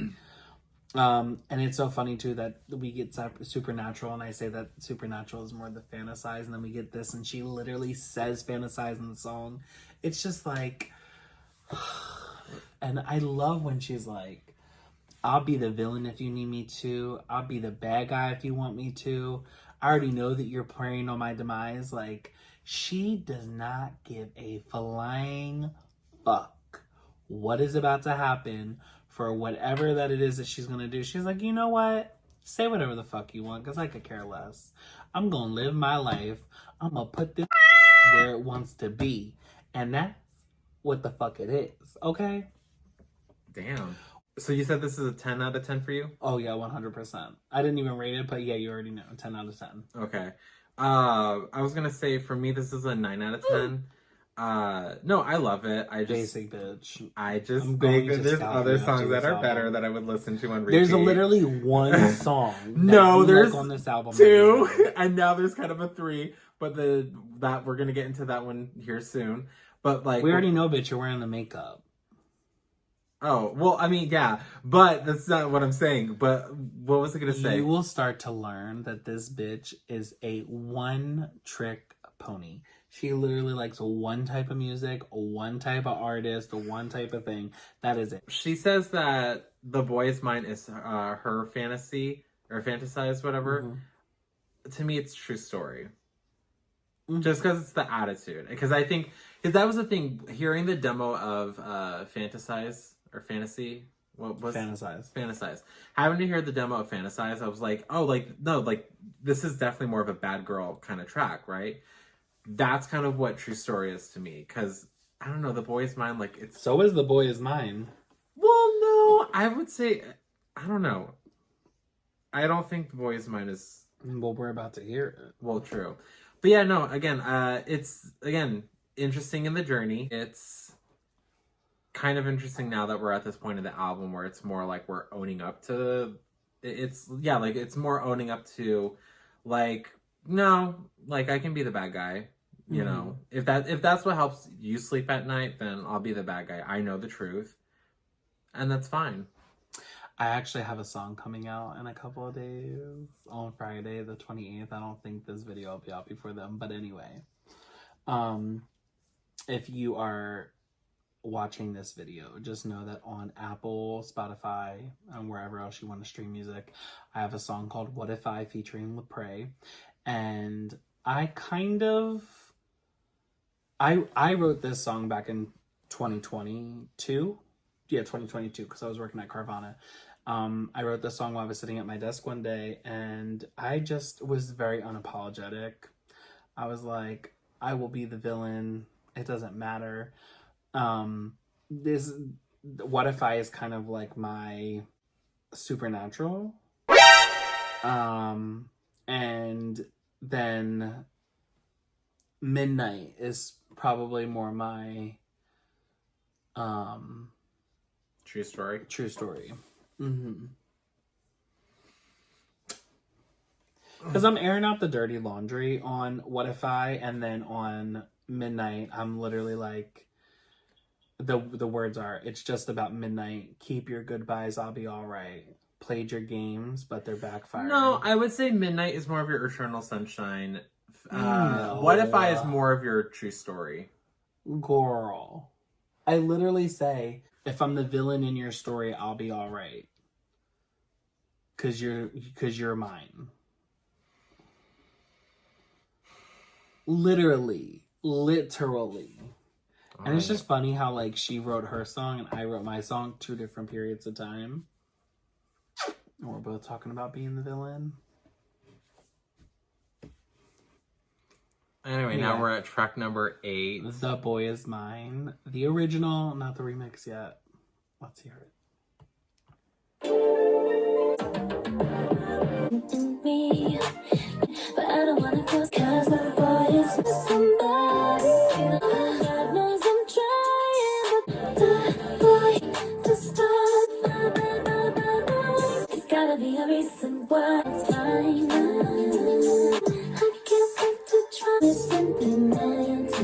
And it's so funny too that we get Supernatural, and I say that Supernatural is more the fantasize, and then we get this, and she literally says fantasize in the song. It's just like, and I love when she's like, I'll be the villain if you need me to. I'll be the bad guy if you want me to. I already know that you're preying on my demise. Like, she does not give a flying fuck what is about to happen for whatever that it is that she's going to do. She's like, you know what? Say whatever the fuck you want, because I could care less. I'm going to live my life. I'm going to put this where it wants to be. And that's what the fuck it is, okay? Damn. So you said this is a 10 out of 10 for you? Oh, yeah, 100%. I didn't even rate it, but yeah, you already know. 10 out of 10. Okay. I was going to say, for me, this is a 9 out of 10. No, I love it. Basic bitch. I just think that there's other songs that are better that I would listen to on repeat. There's literally one song. No, there's on this album. 2, and now there's kind of a 3. But that we're gonna get into that one here soon. But like, we already know, bitch. You're wearing the makeup. Oh, well, I mean, yeah, but that's not what I'm saying. But what was I gonna say? You will start to learn that this bitch is a one-trick pony. She literally likes one type of music, one type of artist, one type of thing. That is it. She says that The Boy Is Mine is her fantasy, or fantasize, whatever. Mm-hmm. To me, it's true story. Mm-hmm. Just because it's the attitude. Because I think, because that was the thing, hearing the demo of Fantasize, or Fantasy, what was Fantasize. Having to hear the demo of Fantasize, I was like, oh, like, no, like, this is definitely more of a bad girl kind of track, right? That's kind of what True Story is to me, because, I don't know, The Boy Is Mine, like, it's... So is The Boy Is Mine. Well, no, I would say, I don't know. I don't think The Boy Is Mine is... Well, we're about to hear it. Well, true. But yeah, no, again, it's, again, interesting in the journey. It's kind of interesting now that we're at this point of the album where it's more like we're owning up to... It's, yeah, like, it's more owning up to, like, no, like, I can be the bad guy. You know, if that's what helps you sleep at night, then I'll be the bad guy. I know the truth, and that's fine. I actually have a song coming out in a couple of days on Friday, the 28th. I don't think this video will be out before then, but anyway, if you are watching this video, just know that on Apple, Spotify, and wherever else you want to stream music, I have a song called "What If I" featuring Lecrae, and I wrote this song back in 2022. Yeah, 2022, because I was working at Carvana. I wrote this song while I was sitting at my desk one day, and I just was very unapologetic. I was like, I will be the villain. It doesn't matter. This What If I is kind of like my Supernatural. And then Midnight is probably more my True Story. Mm-hmm. Because I'm airing out the dirty laundry on What If I, and then on Midnight, I'm literally like, the words are, it's just about midnight. Keep your goodbyes, I'll be all right. Played your games, but they're backfiring. No, I would say Midnight is more of your Eternal Sunshine. No. What If I is more of your True Story. Girl. I literally say, if I'm the villain in your story, I'll be all right. Cause you're mine. Literally. And it's just funny how, like, she wrote her song and I wrote my song 2 different periods of time. And we're both talking about being the villain. Anyway, now we're at track number 8. The Boy Is Mine. The original, not the remix yet. Let's hear it. Me, but I don't wanna cause the boy is somebody. God knows I'm trying, but the boy just does. It's gotta be a reason why it's fine. I can't wait to try this something else.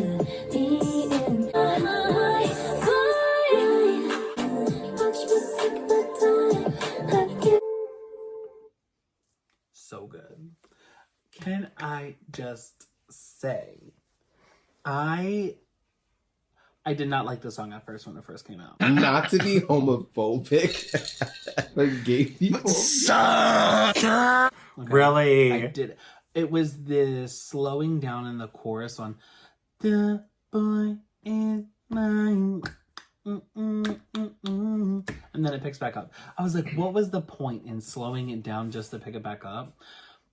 just say, I did not like the song at first when it first came out. Not to be homophobic, but gay people Okay. Really? I did. It was the slowing down in the chorus on "The boy is mine." And then it picks back up. I was like, what was the point in slowing it down just to pick it back up?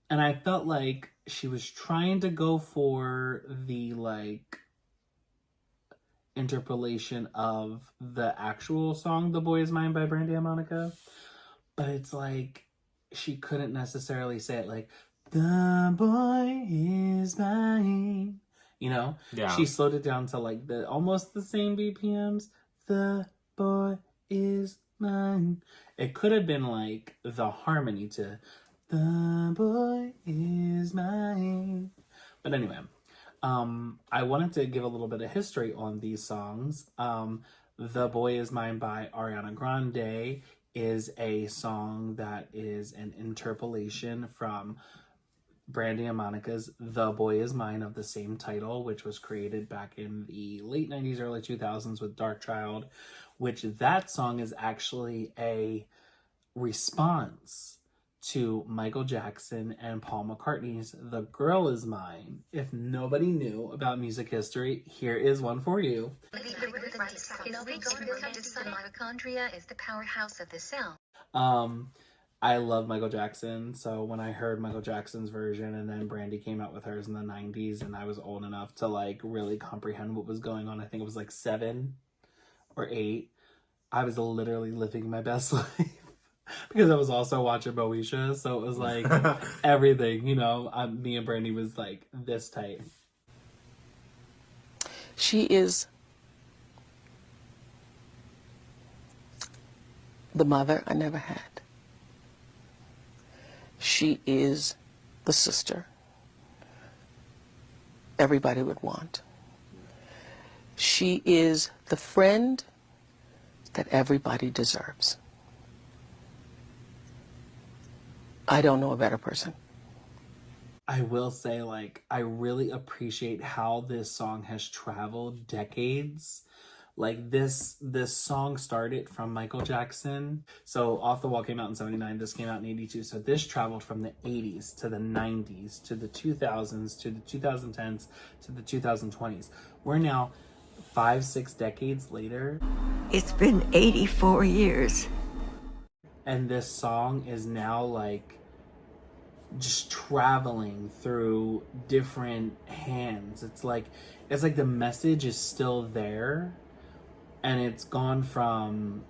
And I felt like she was trying to go for the like interpolation of the actual song "The Boy Is Mine" by Brandy and Monica, but it's like she couldn't necessarily say it like "The boy is mine," you know? Yeah. She slowed it down to like the almost the same BPMs. The boy is mine. It could have been like the harmony to "The boy is mine." But anyway, I wanted to give a little bit of history on these songs. "The Boy Is Mine" by Ariana Grande is a song that is an interpolation from Brandy and Monica's "The Boy Is Mine" of the same title, which was created back in the late 90s, early 2000s with Dark Child, which that song is actually a response to Michael Jackson and Paul McCartney's "The Girl Is Mine." If nobody knew about music history, here is one for you. Mitochondria is the powerhouse of the cell. I love Michael Jackson, so when I heard Michael Jackson's version and then Brandy came out with hers in the 90s and I was old enough to like really comprehend what was going on, I think it was like 7 or 8, I was literally living my best life because I was also watching Moesha, so it was like everything, you know, me and Brandy was like this tight. She is the mother I never had. She is the sister everybody would want. She is the friend that everybody deserves. I don't know a better person. I will say, like, I really appreciate how this song has traveled decades. Like, this song started from Michael Jackson. So Off the Wall came out in 79. This came out in 82. So this traveled from the 80s to the 90s to the 2000s to the 2010s to the 2020s. We're now 5-6 decades later. It's been 84 years. And this song is now, like, just traveling through different hands. It's like the message is still there, and it's gone from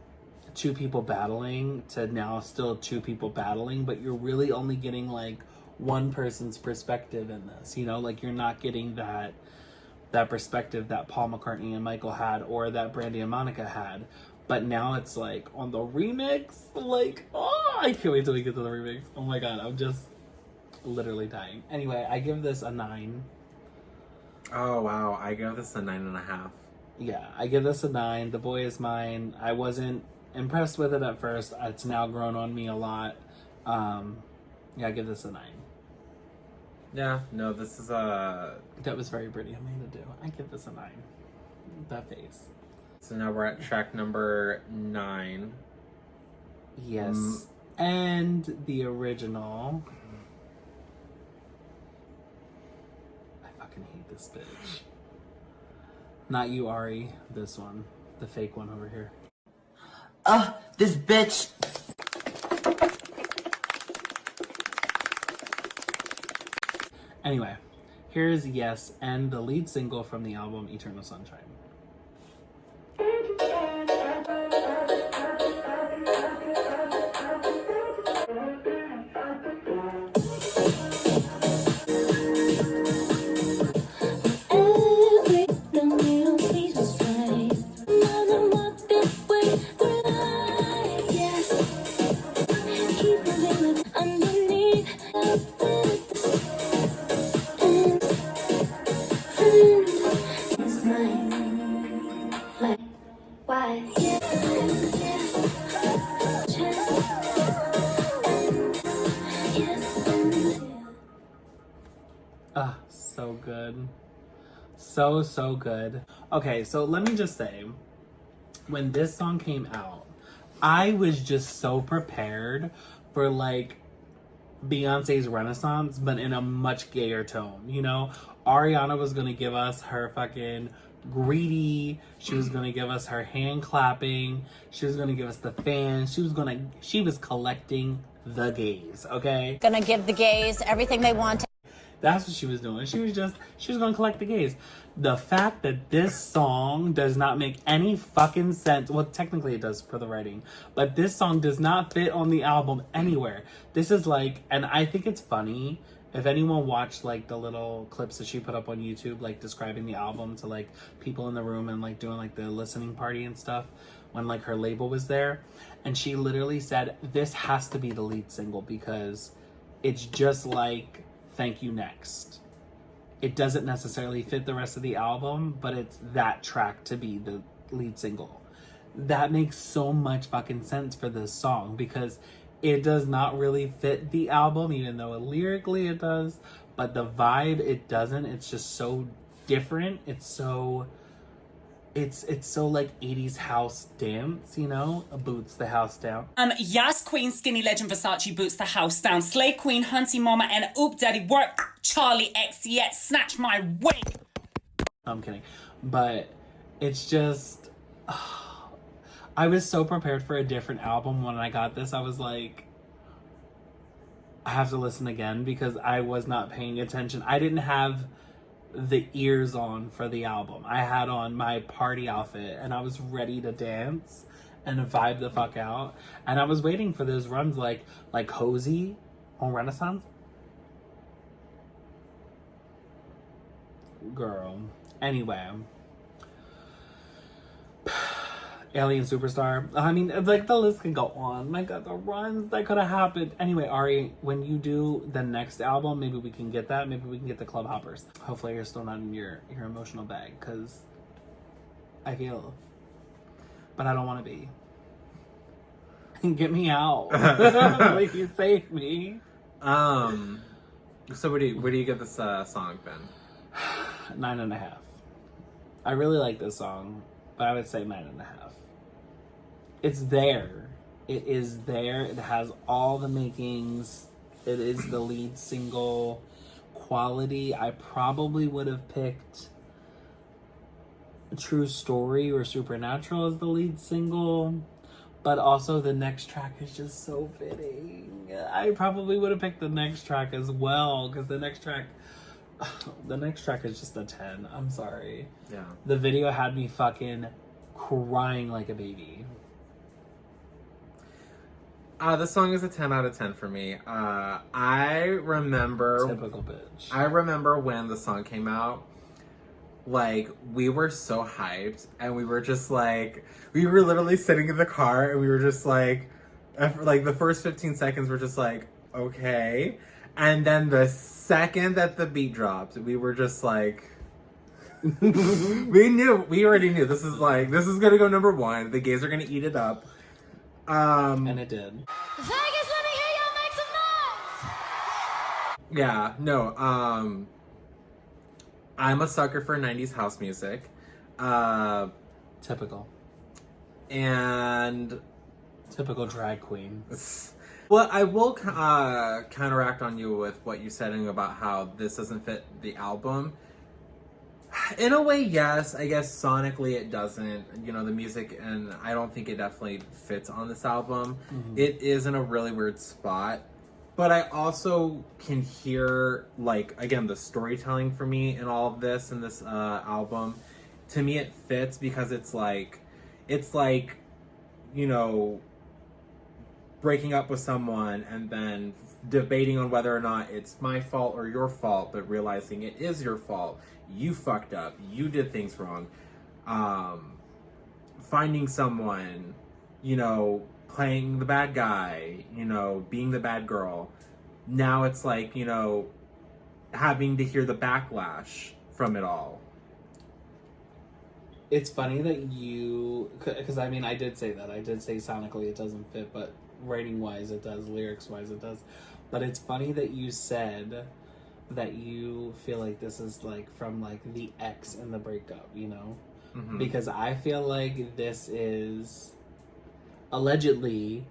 2 people battling to now still 2 people battling, but you're really only getting like one person's perspective in this, you know, like you're not getting that perspective that Paul McCartney and Michael had or that Brandy and Monica had. But now it's like on the remix, like, oh, I can't wait till we get to the remix. Oh my god, I'm just literally dying. Anyway, I give this a 9. Oh wow, I give this a 9.5. Yeah, I give this a 9. The Boy Is Mine. I wasn't impressed with it at first. It's now grown on me a lot. Yeah, I give this a 9. Yeah, no, this is a... That was very pretty of me to do. I give this a 9. That face. So now we're at track number 9. Yes. And the original. I fucking hate this bitch. Not you, Ari. This one. The fake one over here. This bitch. Anyway, here's Yes and the lead single from the album Eternal Sunshine. So, so good. Okay, so let me just say, when this song came out, I was just so prepared for like Beyonce's Renaissance, but in a much gayer tone, you know? Ariana was gonna give us her fucking greedy, she was gonna give us her hand clapping, she was gonna give us the fans, she was collecting the gays, okay? Gonna give the gays everything they want. That's what she was doing. She was gonna collect the gays. The fact that this song does not make any fucking sense. Well, technically it does for the writing, but this song does not fit on the album anywhere. This is like, and I think it's funny, if anyone watched like the little clips that she put up on YouTube, like describing the album to like people in the room and like doing like the listening party and stuff, when like her label was there, and she literally said, this has to be the lead single because it's just like Thank You Next. It doesn't necessarily fit the rest of the album, but it's that track to be the lead single. That makes so much fucking sense for this song because it does not really fit the album, even though lyrically it does, but the vibe, it doesn't. It's just so different. It's so like 80s house dance, you know? Boots the house down. Yas Queen, Skinny Legend, Versace boots the house down. Slay Queen, Hunty Mama, and Oop Daddy work. Charlie XCX, snatch my wig. I'm kidding. But it's just... I was so prepared for a different album when I got this. I was like, I have to listen again because I was not paying attention. I didn't have the ears on for the album. I had on my party outfit and I was ready to dance and vibe the fuck out. And I was waiting for those runs like Cozy on Renaissance. Girl. Anyway. Alien Superstar. I mean, like, the list can go on. My God, the runs that could have happened. Anyway, Ari, when you do the next album, maybe we can get that. Maybe we can get the Club Hoppers. Hopefully you're still not in your emotional bag, because I feel... But I don't want to be. Get me out. Please save me. So where do you get this song, Ben? 9.5. I really like this song, but I would say 9.5. It's there. It is there. It has all the makings. It is the lead single quality. I probably would have picked True Story or Supernatural as the lead single, but also the next track is just so fitting. I probably would have picked the next track as well, because the next track is just a 10. I'm sorry. Yeah. The video had me fucking crying like a baby. This song is a 10 out of 10 for me. I remember... Typical bitch. I remember when the song came out, like, we were so hyped, and we were just like... We were literally sitting in the car, and we were just like... After, like, the first 15 seconds were just like, okay. And then the second that the beat dropped, we were just like... we already knew. This is gonna go number 1. The gays are gonna eat it up. And it did. Vegas, let me hear y'all make some noise! Yeah, no, I'm a sucker for 90s house music. Typical. And... Typical drag queen. Well, I will counteract on you with what you're saying about how this doesn't fit the album. In a way, yes. I guess sonically it doesn't. You know, the music, and I don't think it definitely fits on this album. Mm-hmm. It is in a really weird spot. But I also can hear, like, again, the storytelling for me in all of this, in this album. To me, it fits because it's like, you know, breaking up with someone and then debating on whether or not it's my fault or your fault, but realizing it is your fault. You fucked up. You did things wrong. Finding someone, you know, playing the bad guy, you know, being the bad girl. Now it's like, you know, having to hear the backlash from it all. It's funny that you... Because, I mean, I did say that. I did say sonically it doesn't fit, but writing-wise it does. Lyrics-wise it does. But it's funny that you said that you feel like this is like from like the ex in the breakup, you know? Mm-hmm. Because I feel like this is allegedly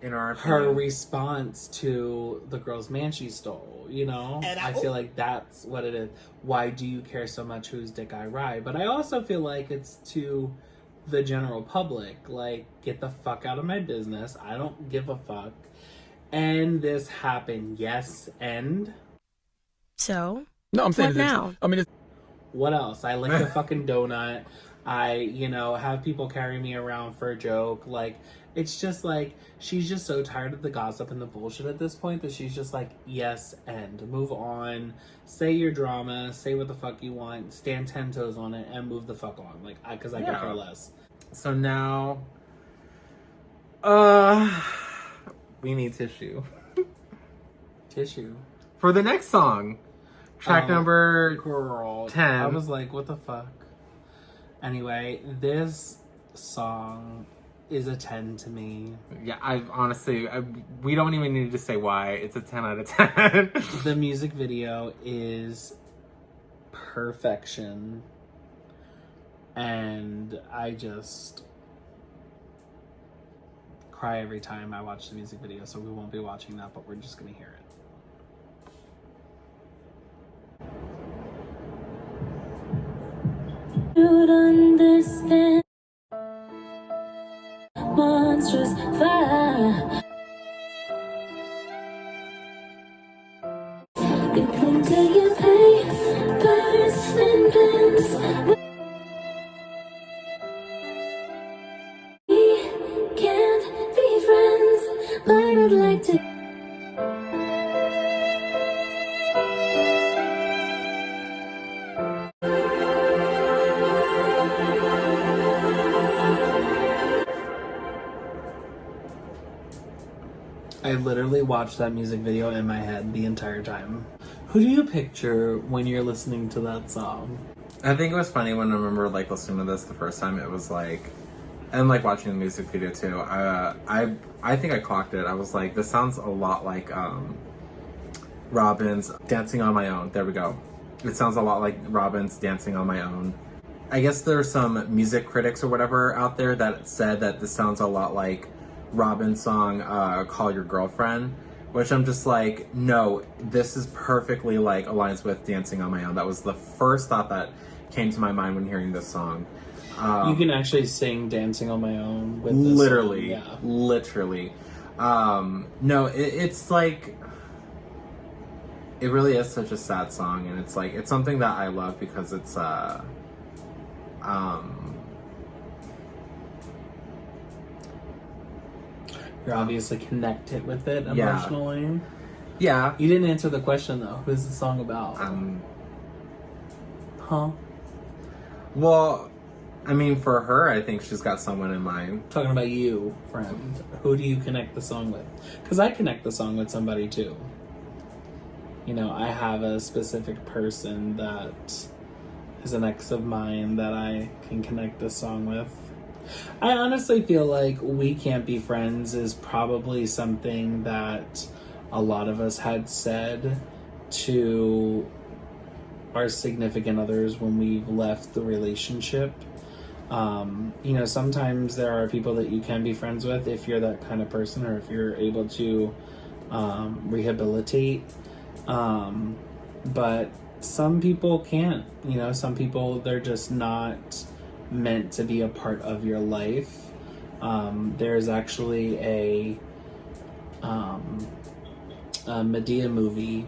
in our her opinion, response to the girl's man she stole, you know? I feel like that's what it is. Why do you care so much whose dick I ride? But I also feel like it's to the general public, like, get the fuck out of my business. I don't give a fuck. And this happened. Yes, and So? No, I'm saying what now? I mean, it's... What else? I lick a fucking donut. I, you know, have people carry me around for a joke. Like, it's just like, she's just so tired of the gossip and the bullshit at this point that she's just like, yes, and move on. Say your drama. Say what the fuck you want. Stand 10 toes on it and move the fuck on. Like, because I could care less. So now, we need tissue. Tissue. For the next song. Track number 10. I was like, what the fuck? Anyway, this song is a 10 to me. Yeah, we don't even need to say why. It's a 10 out of 10. The music video is perfection. And I just cry every time I watch the music video, so we won't be watching that, but we're just gonna hear it. You'd understand monstrous fire. You cling to your papers and pens. We can't be friends, but I'd like to. I literally watched that music video in my head the entire time. Who do you picture when you're listening to that song? I think it was funny when I remember like listening to this the first time. It was like, and like watching the music video too. I think I clocked it. I was like, this sounds a lot like Robin's Dancing on My Own. There we go. It sounds a lot like Robin's Dancing on My Own. I guess there are some music critics or whatever out there that said that this sounds a lot like Robin's song Call Your Girlfriend, which I'm just like, no, this is perfectly like aligns with Dancing on My Own. That was the first thought that came to my mind when hearing this song. You can actually sing Dancing on My Own with this literally song. Yeah. Literally. No, it's like, it really is such a sad song, and it's like, it's something that I love because it's you're obviously connected with it emotionally. Yeah. You didn't answer the question though. Who's the song about? Huh? Well, I mean, for her, I think she's got someone in mind. Talking about you, friend. Who do you connect the song with? Because I connect the song with somebody too. You know, I have a specific person that is an ex of mine that I can connect this song with. I honestly feel like We Can't Be Friends is probably something that a lot of us had said to our significant others when we've left the relationship. You know, sometimes there are people that you can be friends with if you're that kind of person, or if you're able to rehabilitate. But some people can't, you know, some people, they're just not meant to be a part of your life. There's actually a Medea movie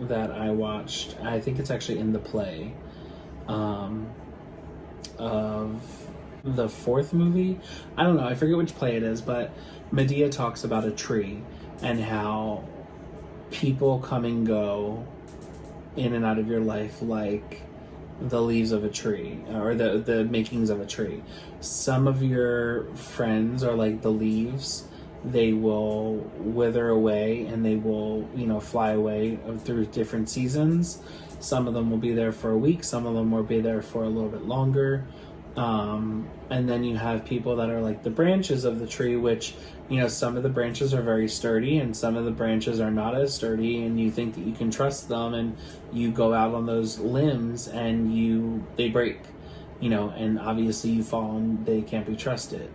that I watched. I think it's actually in the play of the fourth movie. I don't know, I forget which play it is, but Medea talks about a tree and how people come and go in and out of your life like the leaves of a tree, or the makings of a tree. Some of your friends are like the leaves. They will wither away and they will, you know, fly away through different seasons. Some of them will be there for a week. Some of them will be there for a little bit longer. And then you have people that are like the branches of the tree, which, you know, some of the branches are very sturdy and some of the branches are not as sturdy, and you think that you can trust them, and you go out on those limbs and they break, you know, and obviously you fall and they can't be trusted.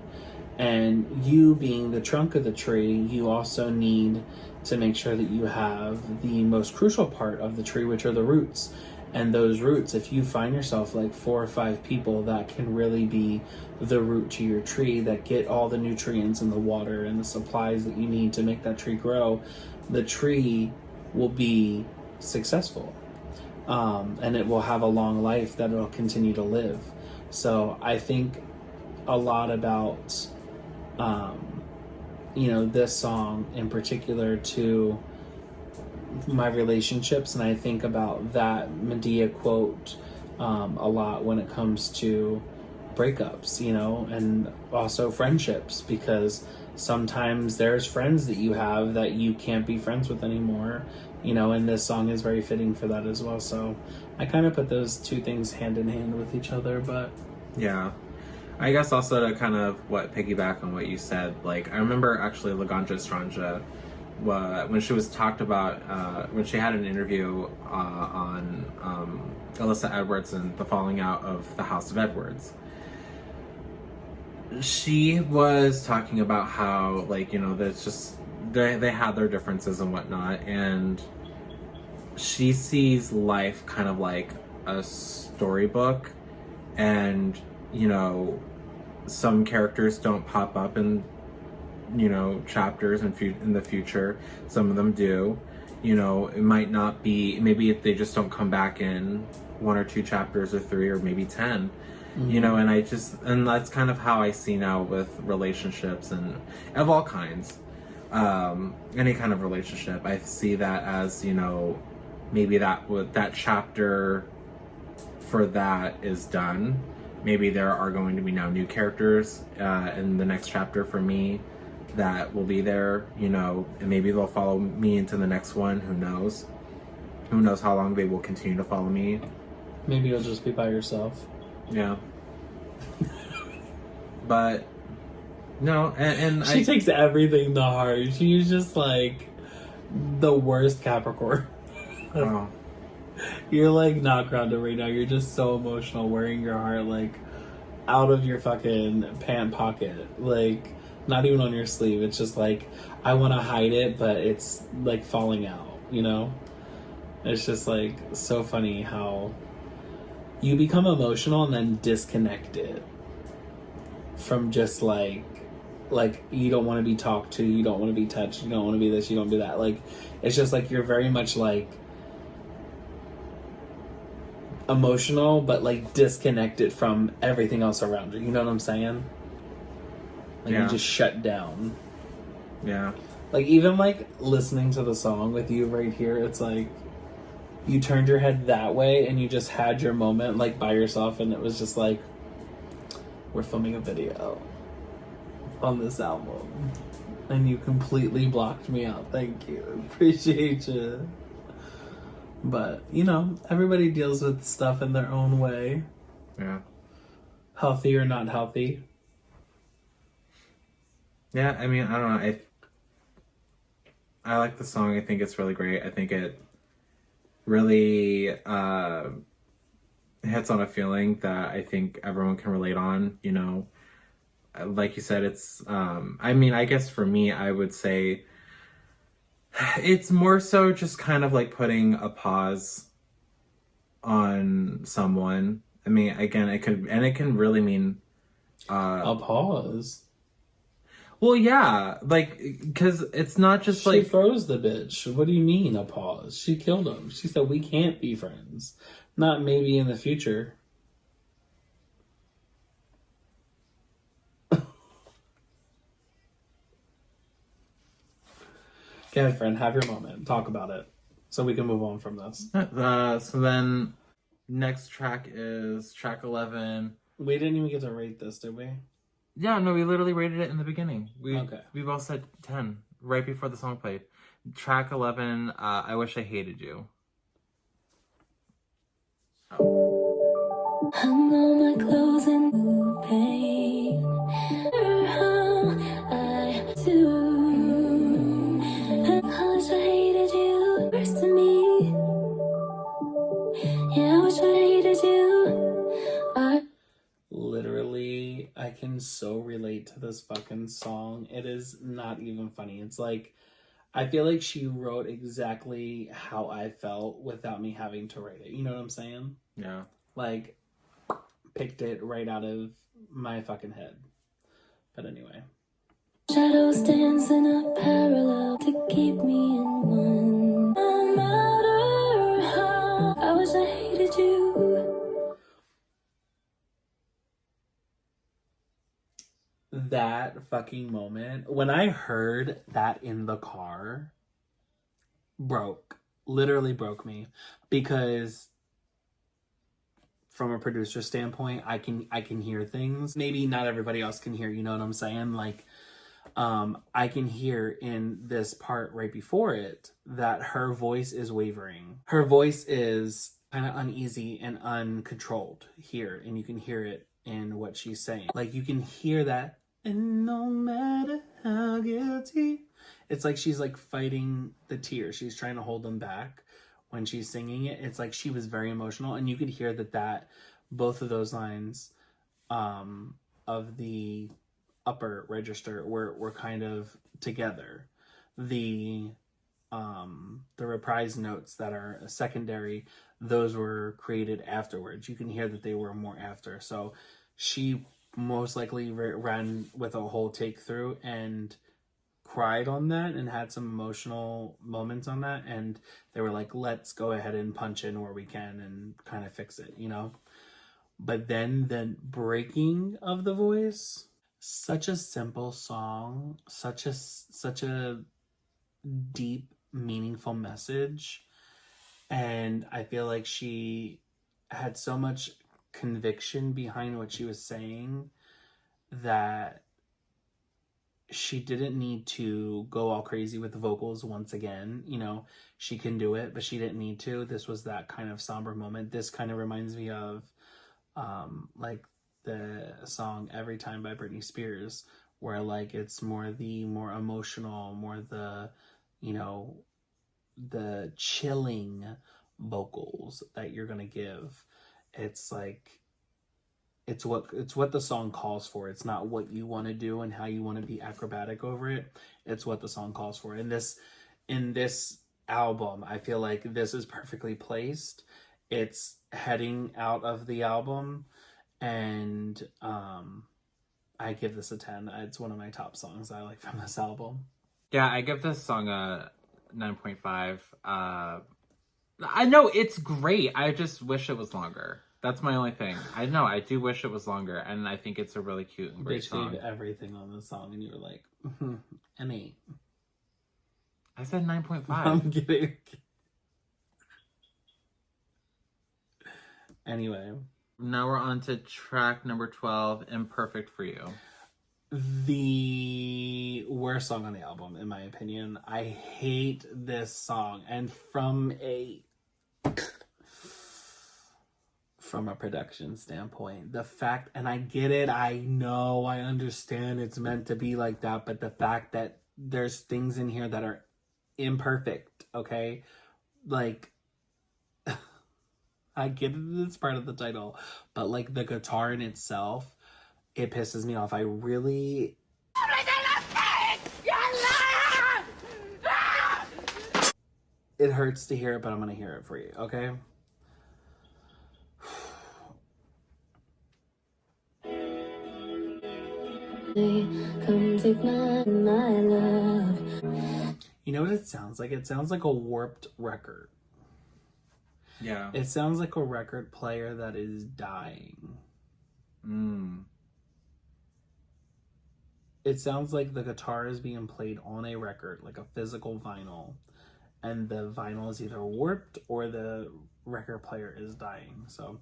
And you being the trunk of the tree, you also need to make sure that you have the most crucial part of the tree, which are the roots. And those roots, if you find yourself like 4 or 5 people that can really be the root to your tree, that get all the nutrients and the water and the supplies that you need to make that tree grow, the tree will be successful. And it will have a long life that it'll continue to live. So I think a lot about, you know, this song in particular to my relationships, and I think about that Medea quote a lot when it comes to breakups, you know, and also friendships, because sometimes there's friends that you have that you can't be friends with anymore, you know, and this song is very fitting for that as well. So I kind of put those two things hand in hand with each other. But yeah, I guess also to kind of piggyback on what you said, like I remember actually Laganja Estranja, when she was talked about, when she had an interview on Alyssa Edwards and the falling out of the House of Edwards. She was talking about how, like, you know, there's just, they had their differences and whatnot, and she sees life kind of like a storybook, and, you know, some characters don't pop up in, you know, chapters in the future. Some of them do. You know, it might not be, maybe if they just don't come back in 1 or 2 chapters or 3 or maybe 10. Mm-hmm. You know, and that's kind of how I see now with relationships and of all kinds. Any kind of relationship, I see that as, you know, maybe that chapter for that is done. Maybe there are going to be now new characters in the next chapter for me that will be there, you know, and maybe they'll follow me into the next one. Who knows? Who knows how long they will continue to follow me? Maybe you'll just be by yourself. Yeah. But no, and she takes everything to heart. She's just like the worst Capricorn. Oh. You're like not grounded right now. You're just so emotional, wearing your heart like out of your fucking pant pocket, like not even on your sleeve. It's just like I want to hide it, but it's like falling out, you know? It's just like so funny how you become emotional and then disconnected from just like you don't want to be talked to, you don't want to be touched, you don't want to be this, you don't do that. Like it's just like you're very much like emotional, but like disconnected from everything else around you. You know what I'm saying? Like you just shut down. Yeah. Like even like listening to the song with you right here, it's like you turned your head that way and you just had your moment like by yourself, and it was just like, we're filming a video on this album and you completely blocked me out. Thank you. Appreciate you. But, you know, everybody deals with stuff in their own way. Yeah. Healthy or not healthy. Yeah, I mean, I don't know. I like the song. I think it's really great. I think it really hits on a feeling that I think everyone can relate on, you know. Like you said, it's, I mean, I guess for me, I would say it's more so just kind of like putting a pause on someone. I mean, again, it can really mean a pause. Well, yeah, like, because it's not just she like... She froze the bitch. What do you mean, a pause? She killed him. She said, we can't be friends. Not maybe in the future. Go ahead, friend. Have your moment. Talk about it. So we can move on from this. So then, next track is track 11. We didn't even get to rate this, did we? Yeah, no, we literally rated it in the beginning. We both said 10 right before the song played. Track 11, I Wish I Hated You. Oh. Hung on my clothes in the pain. How I do. Hush, I hated you. First to me. Yeah, I wish I hated you. Literally, I can so relate to this fucking song. It is not even funny. It's like, I feel like she wrote exactly how I felt without me having to write it. You know what I'm saying? Yeah. Like, picked it right out of my fucking head. But anyway. Shadows dancing up parallel to keep me in one. No matter how, I wish I hated you. That fucking moment, when I heard that in the car, literally broke me, because from a producer standpoint, I can hear things. Maybe not everybody else can hear, you know what I'm saying? Like, I can hear in this part right before it that her voice is wavering. Her voice is kind of uneasy and uncontrolled here, and you can hear it in what she's saying. Like, you can hear that, and no matter how guilty, it's like she's like fighting the tears. She's trying to hold them back when she's singing it. It's like she was very emotional, and you could hear that both of those lines of the upper register were kind of together. The reprise notes that are secondary, those were created afterwards. You can hear that they were more after. So she most likely ran with a whole take through and cried on that and had some emotional moments on that, and they were like, let's go ahead and punch in where we can and kind of fix it, you know? But then the breaking of the voice, such a simple song, such a deep, meaningful message, and I feel like she had so much conviction behind what she was saying that she didn't need to go all crazy with the vocals once again. You know, she can do it, but she didn't need to. This was that kind of somber moment. This kind of reminds me of like the song Every Time by Britney Spears, where like it's more emotional, more the, you know, the chilling vocals that you're gonna give. It's like, it's what the song calls for. It's not what you want to do and how you want to be acrobatic over it. It's what the song calls for. In this album, I feel like this is perfectly placed. It's heading out of the album, and I give this a 10. It's one of my top songs I like from this album. Yeah, I give this song a 9.5. I know it's great. I just wish it was longer. That's my only thing. I know, I do wish it was longer, and I think it's a really cute and great song. They gave everything on this song, and you were like, an 8. I said 9.5. I'm kidding. Anyway. Now we're on to track number 12, Imperfect for You. The worst song on the album, in my opinion. I hate this song, and from a production standpoint, the fact, and I get it, I know, I understand it's meant to be like that, but the fact that there's things in here that are imperfect, okay? Like, I get it, it's part of the title, but like the guitar in itself, it pisses me off. I really... It hurts to hear it, but I'm gonna hear it for you, okay? Come take my love. You know what it sounds like? It sounds like a warped record. Yeah. It sounds like a record player that is dying. It sounds like the guitar is being played on a record, like a physical vinyl, and the vinyl is either warped or the record player is dying. So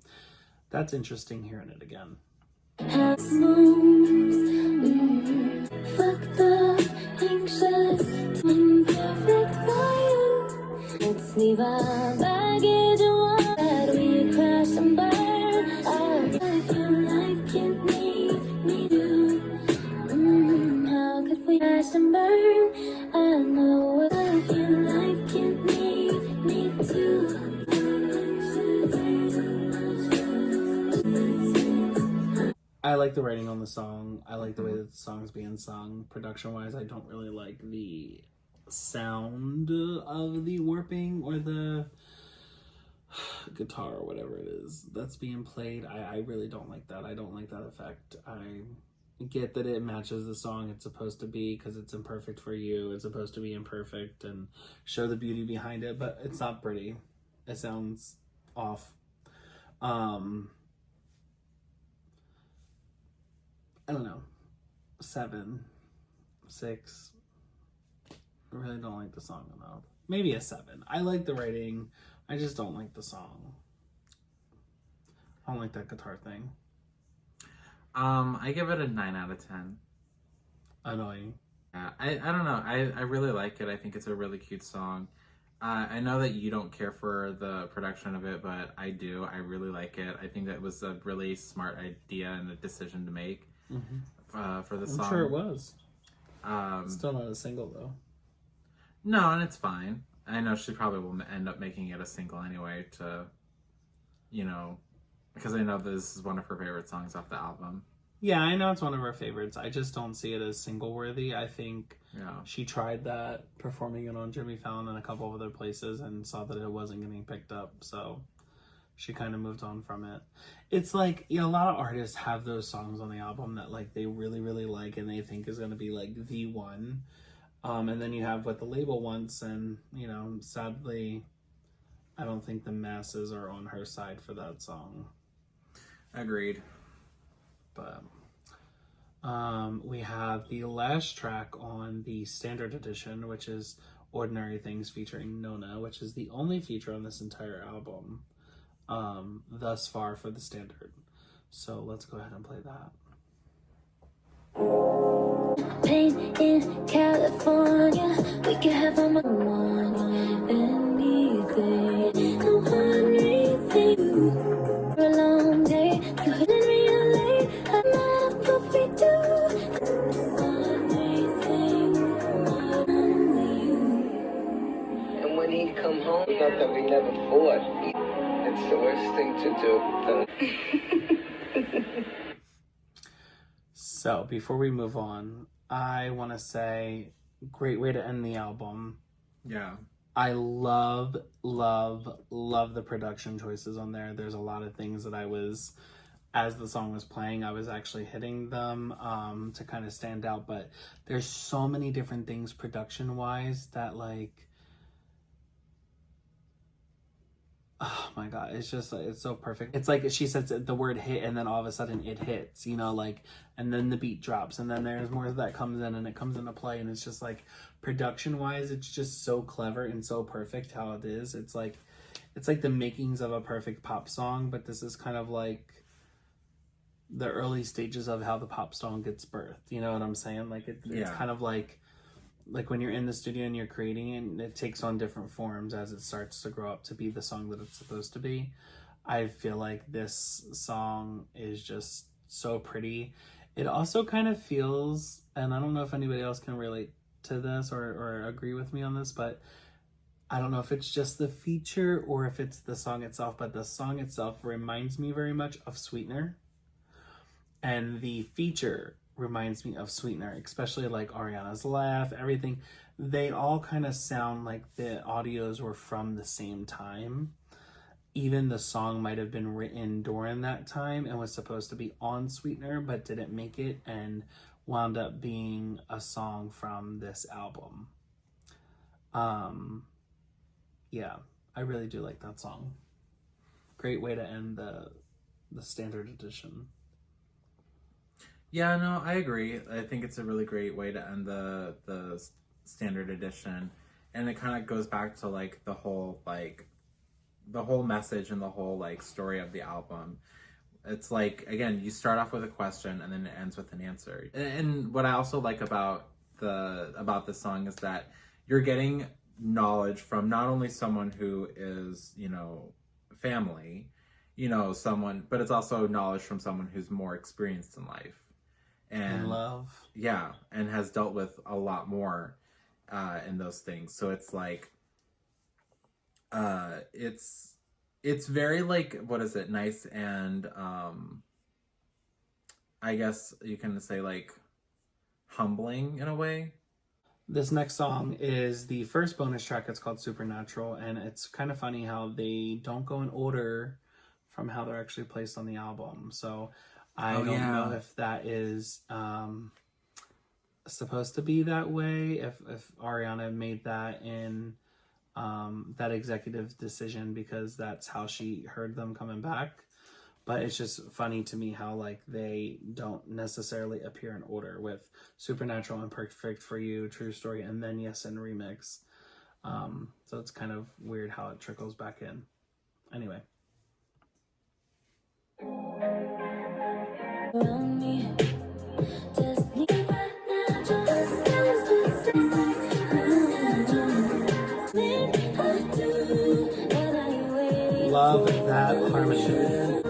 that's interesting hearing it again. Fucked up, anxious, imperfect for you. Let's leave our baggage and we crash and burn. I like the writing on the song. I like the way that the song's being sung. Production-wise, I don't really like the sound of the warping or the guitar or whatever it is that's being played. I really don't like that. I don't like that effect. I get that it matches the song it's supposed to be because it's imperfect for you. It's supposed to be imperfect and show the beauty behind it, but it's not pretty. It sounds off. I don't know. 7, 6. I really don't like the song enough. Maybe a 7. I like the writing. I just don't like the song. I don't like that guitar thing. I give it a 9 out of 10. Annoying. Yeah, I don't know. I really like it. I think it's a really cute song. I know that you don't care for the production of it, but I do. I really like it. I think that was a really smart idea and a decision to make for the song. I'm sure it was. Still not a single, though. No, and it's fine. I know she probably will end up making it a single anyway to, because I know this is one of her favorite songs off the album. Yeah, I know it's one of her favorites. I just don't see it as single worthy. I think she tried that, performing it on Jimmy Fallon and a couple of other places, and saw that it wasn't getting picked up, so she kind of moved on from it. It's like, a lot of artists have those songs on the album that like they really, really like and they think is going to be like the one. And then you have what the label wants, and, sadly, I don't think the masses are on her side for that song. Agreed. But we have the last track on the standard edition, which is Ordinary Things featuring Nona, which is the only feature on this entire album thus far for the standard. So let's go ahead and play that. Pain in California, we can have a want anything, no anything. For a long day, you couldn't relate. I'm not what we do. And when he'd come home, not that we never fought. It's the worst thing to do. So before we move on, I want to say, great way to end the album. Yeah. I love the production choices on there. There's a lot of things that as the song was playing, I was actually hitting them to kind of stand out. But there's so many different things production-wise that like, oh my God, it's just, it's so perfect. It's like she says the word hit and then all of a sudden it hits, and then the beat drops and then there's more that comes in and it comes into play, and it's just like production-wise, it's just so clever and so perfect how it is. It's like the makings of a perfect pop song, but this is kind of like the early stages of how the pop song gets birthed. You know what I'm saying? Like it's kind of like when you're in the studio and you're creating it, and it takes on different forms as it starts to grow up to be the song that it's supposed to be. I feel like this song is just so pretty. It also kind of feels, and I don't know if anybody else can relate to this or agree with me on this, but I don't know if it's just the feature or if it's the song itself, but the song itself reminds me very much of Sweetener. And the feature reminds me of Sweetener, especially like Ariana's laugh, everything. They all kind of sound like the audios were from the same time. Even the song might have been written during that time and was supposed to be on Sweetener, but didn't make it and wound up being a song from this album. Yeah, I really do like that song. Great way to end the standard edition. Yeah, no, I agree. I think it's a really great way to end the standard edition, and it kind of goes back to like the whole message and the whole like story of the album. It's like, again, you start off with a question and then it ends with an answer. And what I also like about this song is that you're getting knowledge from not only someone who is, family, someone, but it's also knowledge from someone who's more experienced in life. And love. Yeah, and has dealt with a lot more in those things. So it's like, it's very like, what is it, nice and I guess you can say, like, humbling in a way. This next song is the first bonus track. It's called Supernatural, and it's kind of funny how they don't go in order from how they're actually placed on the album. So I don't know if that is supposed to be that way, if Ariana made that in that executive decision because that's how she heard them coming back. But it's just funny to me how, like, they don't necessarily appear in order with Supernatural and Perfect for You, True Story, and then Yes and Remix. So it's kind of weird how it trickles back in. Anyway. Love that harmony.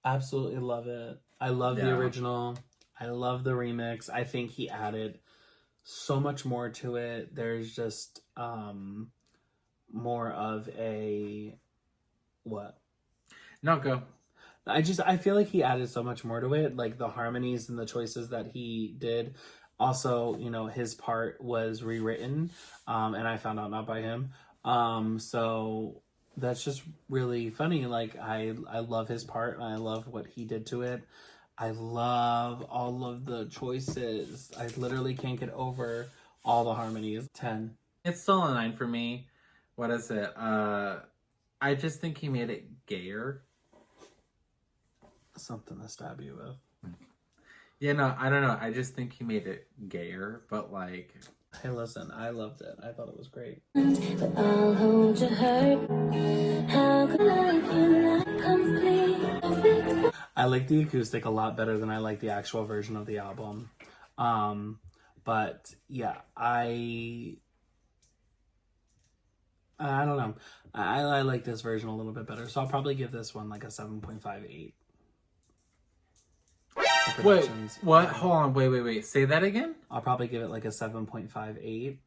Absolutely love it. I love the original. I love the remix. I think he added so much more to it. There's just more of a what? No, go. I feel like he added so much more to it, like the harmonies and the choices that he did. Also, you know, his part was rewritten, and I found out not by him. So that's just really funny. Like, I love his part, and I love what he did to it. I love all of the choices. I literally can't get over all the harmonies. 10. It's still a 9 for me. What is it? I just think he made it gayer. Something to stab you with. Yeah, no, I don't know. I just think he made it gayer, but like... Hey, listen, I loved it. I thought it was great. But I'll hold your hurt. How could I feel like complete? I like the acoustic a lot better than I like the actual version of the album. But yeah, I don't know. I like this version a little bit better. So I'll probably give this one like a 7.58. Wait, what? Hold on, wait. Say that again? I'll probably give it like a 7.58.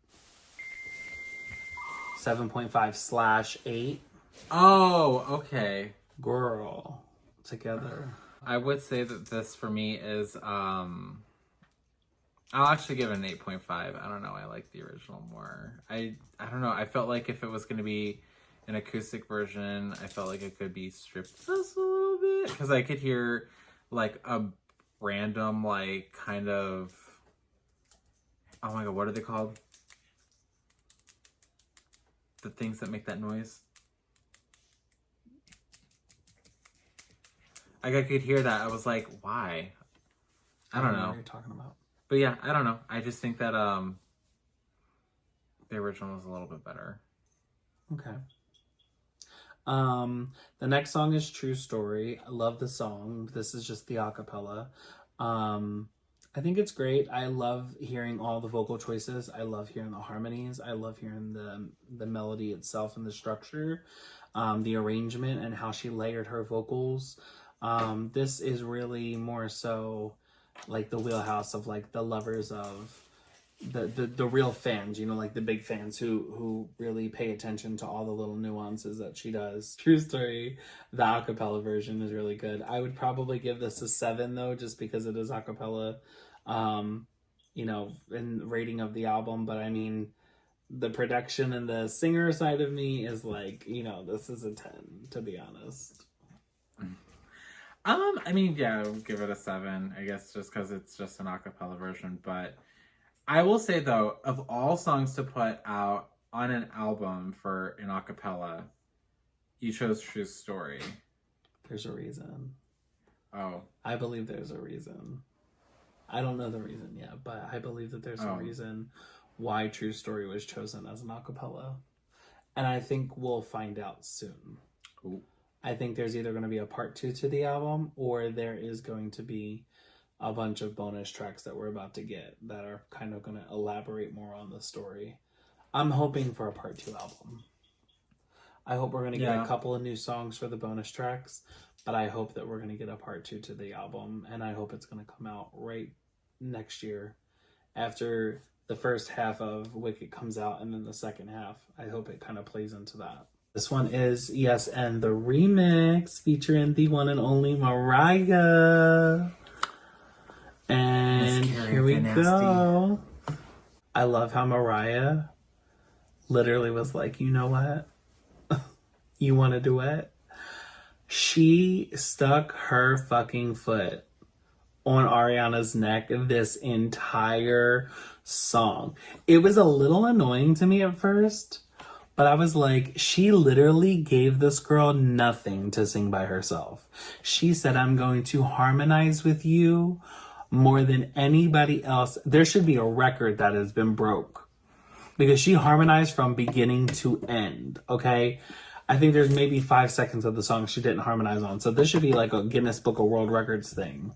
7.5/8. Oh, okay. Girl, together. I would say that this for me is, I'll actually give it an 8.5. I don't know, I like the original more. I don't know, I felt like if it was going to be an acoustic version, I felt like it could be stripped just a little bit. Because I could hear like a random, like, kind of, oh my god, what are they called? The things that make that noise? Like, I could hear that. I was like, why? I don't know What you're talking about. But yeah, I don't know. I just think that the original was a little bit better. Okay. The next song is True Story. I love the song. This is just the acapella. I think it's great. I love hearing all the vocal choices. I love hearing the harmonies. I love hearing the melody itself and the structure, the arrangement and how she layered her vocals. This is really more so like the wheelhouse of like the lovers of the real fans, you know, like the big fans who really pay attention to all the little nuances that she does. True Story, the acapella version is really good. I would probably give this a 7 though, just because it is acapella, you know, in rating of the album. But I mean, the production and the singer side of me is like, you know, this is a 10, to be honest. I mean, yeah, I would give it a 7, I guess, just because it's just an acapella version. But I will say, though, of all songs to put out on an album for an acapella, you chose True Story. There's a reason. Oh. I believe there's a reason. I don't know the reason yet, but I believe that there's a reason why True Story was chosen as an acapella. And I think we'll find out soon. Ooh. I think there's either going to be a part 2 to the album, or there is going to be a bunch of bonus tracks that we're about to get that are kind of going to elaborate more on the story. I'm hoping for a part 2 album. I hope we're going to get a couple of new songs for the bonus tracks, but I hope that we're going to get a part 2 to the album, and I hope it's going to come out right next year after the first half of Wicked comes out, and then the second half, I hope it kind of plays into that. This one is Yes and the Remix, featuring the one and only Mariah. And here we go. I love how Mariah literally was like, you know what? You want a duet? She stuck her fucking foot on Ariana's neck this entire song. It was a little annoying to me at first, but I was like, she literally gave this girl nothing to sing by herself. She said, I'm going to harmonize with you more than anybody else. There should be a record that has been broke because she harmonized from beginning to end, okay? I think there's maybe 5 seconds of the song she didn't harmonize on. So this should be like a Guinness Book of World Records thing.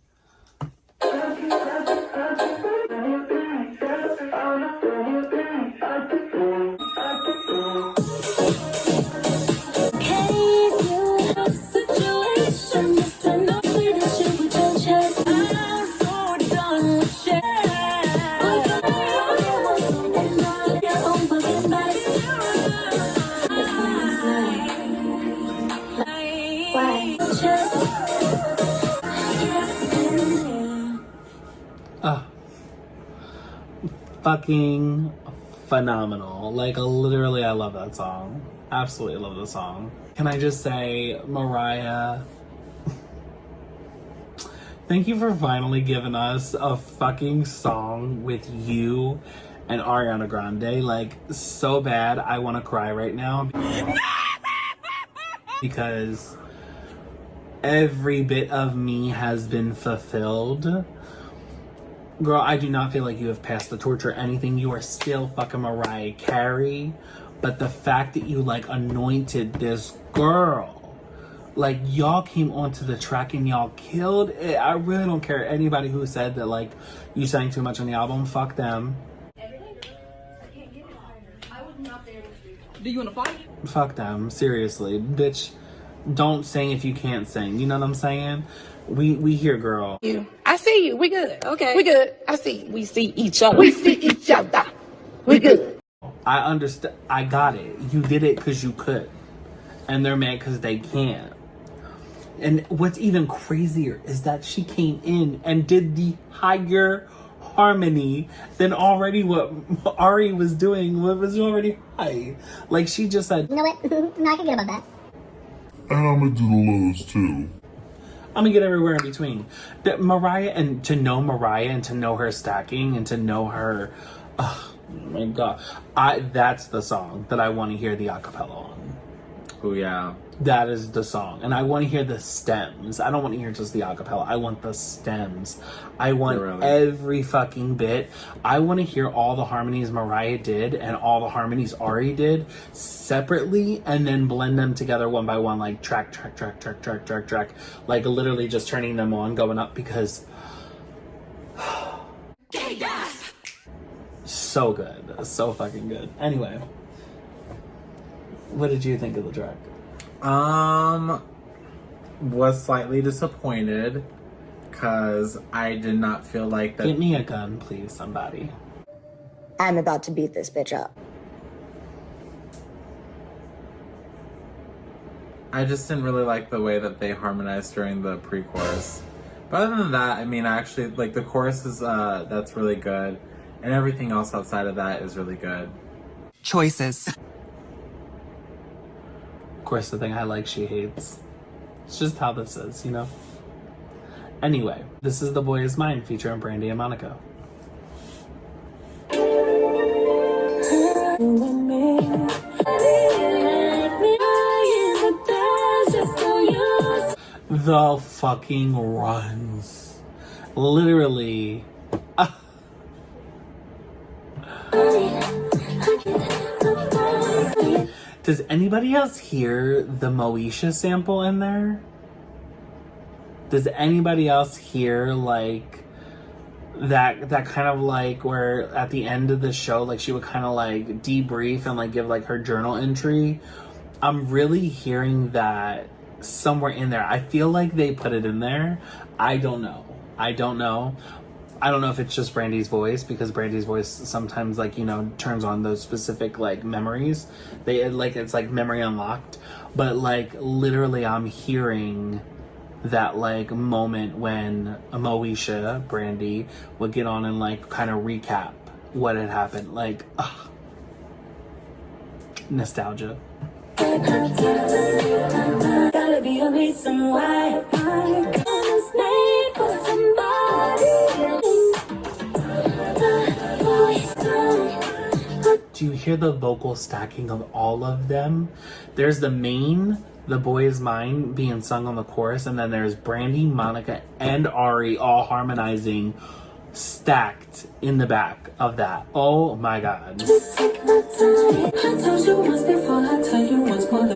Fucking phenomenal. Like, literally, I love that song. Absolutely love the song. Can I just say, Mariah, thank you for finally giving us a fucking song with you and Ariana Grande. Like, so bad, I want to cry right now. Because every bit of me has been fulfilled. Girl, I do not feel like you have passed the torch or anything. You are still fucking Mariah Carey. But the fact that you, like, anointed this girl. Like, y'all came onto the track and y'all killed it. I really don't care anybody who said that, like, you sang too much on the album. Fuck them. Do you want to fight? Fuck them. Seriously. Bitch, don't sing if you can't sing. You know what I'm saying? We here, girl. I see you. We good. Okay. We good. I see you. We see each other. We see each other. We good. I understand. I got it. You did it because you could. And they're mad because they can't. And what's even crazier is that she came in and did the higher harmony than already what Ari was doing. What was already high. Like, she just said, you know what? No, I can get about that. And I'm gonna do the lows too. I'm gonna get everywhere in between. That Mariah, and to know Mariah and to know her stacking and to know her, oh my god, that's the song that I want to hear the acapella on. Oh yeah, that is the song, and I want to hear the stems. I don't want to hear just the acapella. I want the stems. I want every fucking bit. I want to hear all the harmonies Mariah did and all the harmonies Ari did separately, and then blend them together one by one, like track, like literally just turning them on, going up, because so good, so fucking good. Anyway, what did you think of the track? Was slightly disappointed because I did not feel like that. Get me a gun, please, somebody. I'm about to beat this bitch up. I just didn't really like the way that they harmonized during the pre-chorus. But other than that, I mean, I actually, like, the chorus is, that's really good. And everything else outside of that is really good. Choices. Of course, the thing I like, she hates. It's just how this is, you know? Anyway, this is The Boy Is Mine featuring Brandy and Monica. The fucking runs. Literally. Does anybody else hear the Moesha sample in there? Does anybody else hear, like, that kind of, like, where at the end of the show, like, she would kind of, like, debrief and, like, give, like, her journal entry? I'm really hearing that somewhere in there. I feel like they put it in there. I don't know. I don't know if it's just Brandy's voice, because Brandy's voice sometimes, like, you know, turns on those specific, like, memories. It's like memory unlocked. But, like, literally I'm hearing that, like, moment when Moesha, Brandy, would get on and, like, kind of recap what had happened. Like, ugh. Nostalgia. Gotta be a reason why I was made for somebody. Do you hear the vocal stacking of all of them? There's the main, The Boy Is Mine, being sung on the chorus, and then there's Brandy, Monica, and Ari all harmonizing, stacked in the back of that. Oh my god. I told you once before, I tell you once more.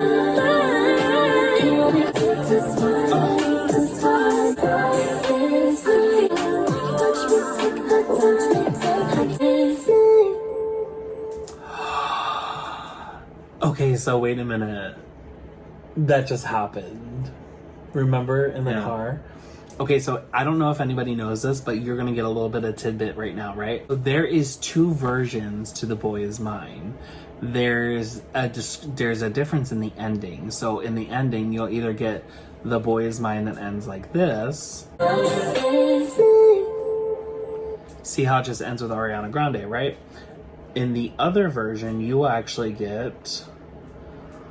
Okay, so wait a minute. That just happened. Remember in the car? Okay, so I don't know if anybody knows this, but you're gonna get a little bit of tidbit right now, right? There is two versions to The Boy Is Mine. There's a difference in the ending. So in the ending, you'll either get The Boy Is Mine that ends like this. See how it just ends with Ariana Grande, right? In the other version, you will actually get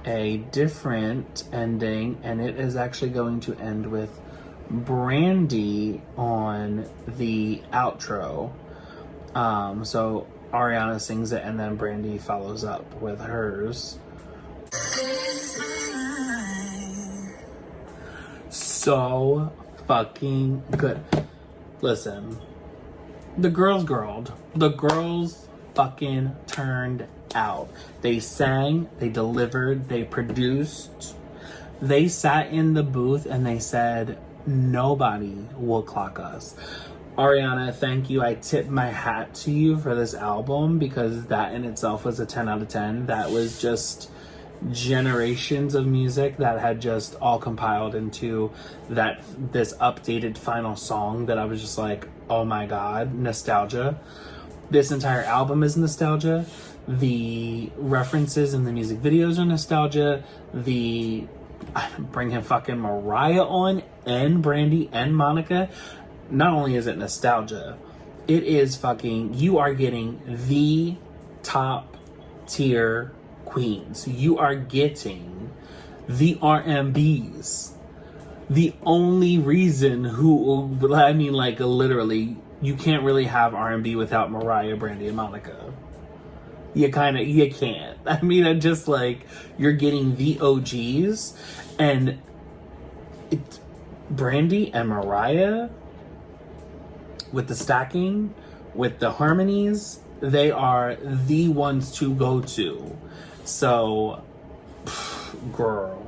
a different ending, and it is actually going to end with Brandy on the outro. So Ariana sings it, and then Brandy follows up with hers. So fucking good. Listen, the girls girled. The girls fucking turned out. They sang, they delivered, they produced. They sat in the booth and they said, nobody will clock us. Ariana, thank you. I tip my hat to you for this album, because that in itself was a 10 out of 10. That was just generations of music that had just all compiled into this updated final song that I was just like, oh my god, nostalgia. This entire album is nostalgia. The references in the music videos are nostalgia. Bring him fucking Mariah on, and Brandy and Monica. Not only is it nostalgia, it is fucking, you are getting the top tier queens. You are getting the R&Bs. The only reason literally, you can't really have R&B without Mariah, Brandy, and Monica. You can't. I mean, I'm just like, you're getting the OGs, and Brandy and Mariah, with the stacking, with the harmonies, they are the ones to go to. So, girl,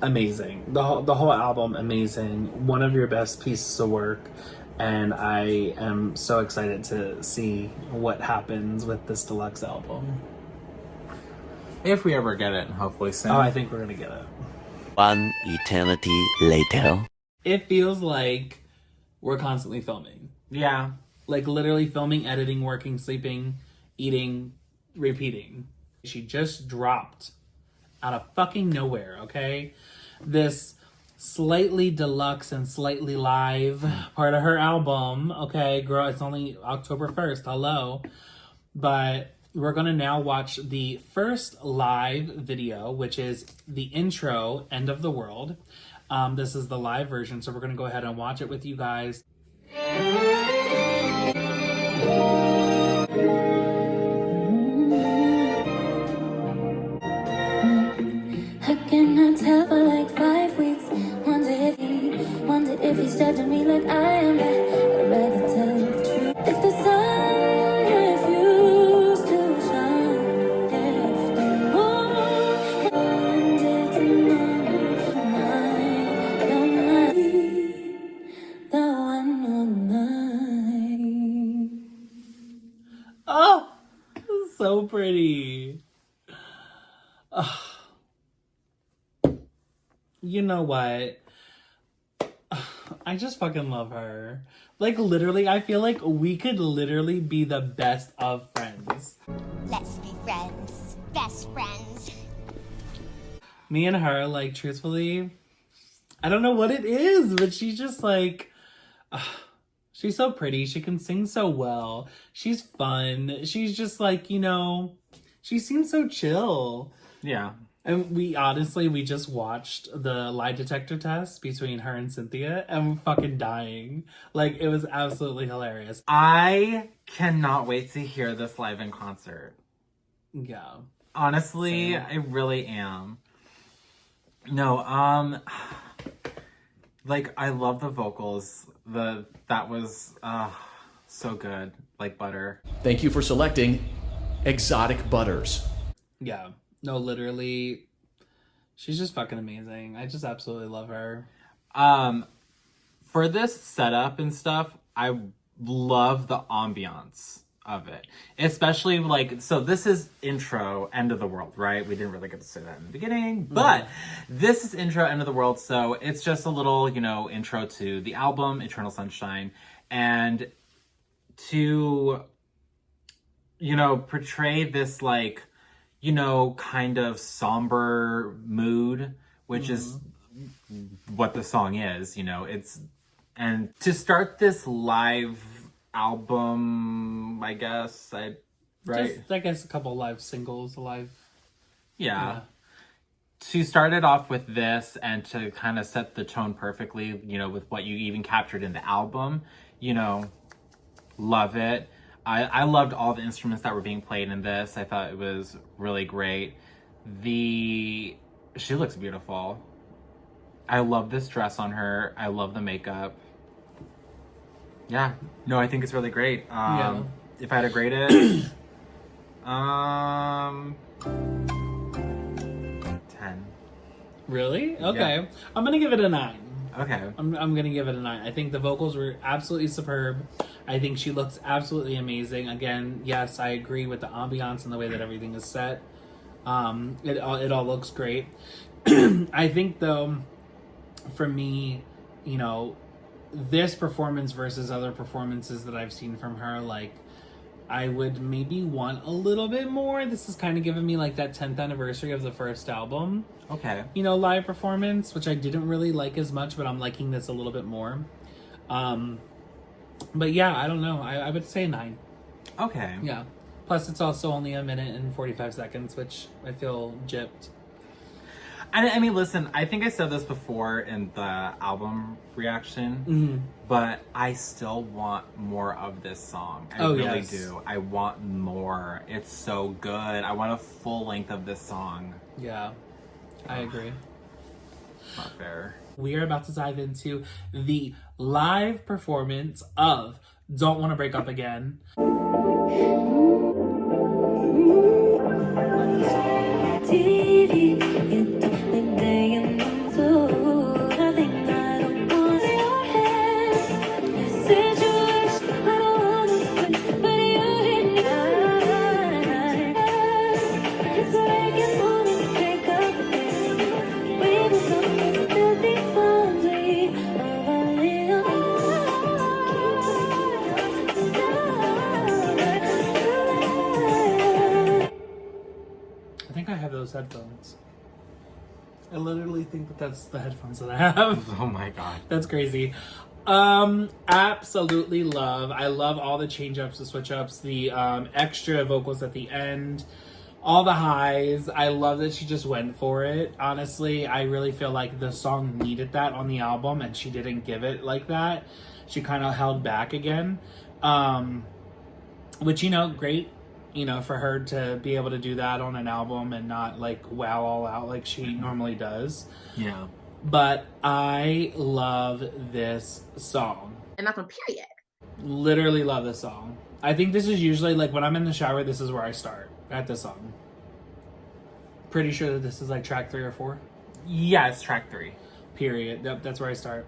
amazing. The whole album, amazing. One of your best pieces of work. And I am so excited to see what happens with this deluxe album. If we ever get it, hopefully soon. Oh, I think we're gonna get it. One eternity later. It feels like we're constantly filming. Yeah. Like literally filming, editing, working, sleeping, eating, repeating. She just dropped out of fucking nowhere, okay? This slightly deluxe and slightly live part of her album. Okay, girl, it's only October 1st. Hello. But we're going to now watch the first live video, which is the intro, End of the World. This is the live version, so we're going to go ahead and watch it with you guys. I cannot tell for like 5 weeks. Wonder if he's judging me like I am. I'd rather tell the truth. If the sun refused to shine, if the moon wanted to the one on mine. Oh, so pretty. You know what? I just fucking love her. Like, literally, I feel like we could literally be the best of friends. Let's be friends. Best friends. Me and her, like, truthfully, I don't know what it is, but she's just like, she's so pretty. She can sing so well. She's fun. She's just like, you know, she seems so chill. Yeah. And we just watched the lie detector test between her and Cynthia, and we're fucking dying. Like, it was absolutely hilarious. I cannot wait to hear this live in concert. Yeah. Honestly, Same. I really am. No, like, I love the vocals. That was so good. Like butter. Thank you for selecting Exotic Butters. Yeah. No, literally, she's just fucking amazing. I just absolutely love her. For this setup and stuff, I love the ambiance of it. Especially, like, so this is intro, End of the World, right? We didn't really get to say that in the beginning, but this is intro, End of the World, so it's just a little, you know, intro to the album, Eternal Sunshine, and to, you know, portray this, like, you know, kind of somber mood, which is what the song is, you know, and to start this live album, I guess, right? Just, I guess, a couple live singles, Yeah. To start it off with this and to kind of set the tone perfectly, you know, with what you even captured in the album, you know, love it. I loved all the instruments that were being played in this. I thought it was really great. She looks beautiful. I love this dress on her. I love the makeup. Yeah. No, I think it's really great. Yeah. If I had to grade it, 10. Really? Okay. Yeah. I'm gonna give it a 9. Okay. I'm gonna give it a 9. I think the vocals were absolutely superb. I think she looks absolutely amazing. Again, yes, I agree with the ambiance and the way that everything is set. It all looks great. I think, though, for me, you know, this performance versus other performances that I've seen from her, like, I would maybe want a little bit more. This is kind of giving me like that 10th anniversary of the first album. Okay. You know, live performance, which I didn't really like as much, but I'm liking this a little bit more. But yeah, I don't know. I would say 9. Okay. Yeah. Plus, it's also only 1 minute and 45 seconds, which I feel gypped. I mean, listen, I think I said this before in the album reaction, but I still want more of this song. I really do. I want more. It's so good. I want a full length of this song. Yeah, I agree. It's not fair. We are about to dive into the live performance of Don't Want to Break Up Again. I think I have those headphones. I literally think that that's the headphones that I have. Oh my god. That's crazy. Absolutely love. I love all the change ups, the switch ups, the extra vocals at the end, all the highs. I love that she just went for it. Honestly, I really feel like the song needed that on the album and she didn't give it like that. She kind of held back again. Which, you know, great, you know, for her to be able to do that on an album and not like wow all out like she normally does. Yeah. But I love this song. And that's on period. Literally love this song. I think this is usually like when I'm in the shower, this is where I start at this song. Pretty sure that this is like track 3 or 4. Yeah, it's track 3. Period. Yep, that's where I start.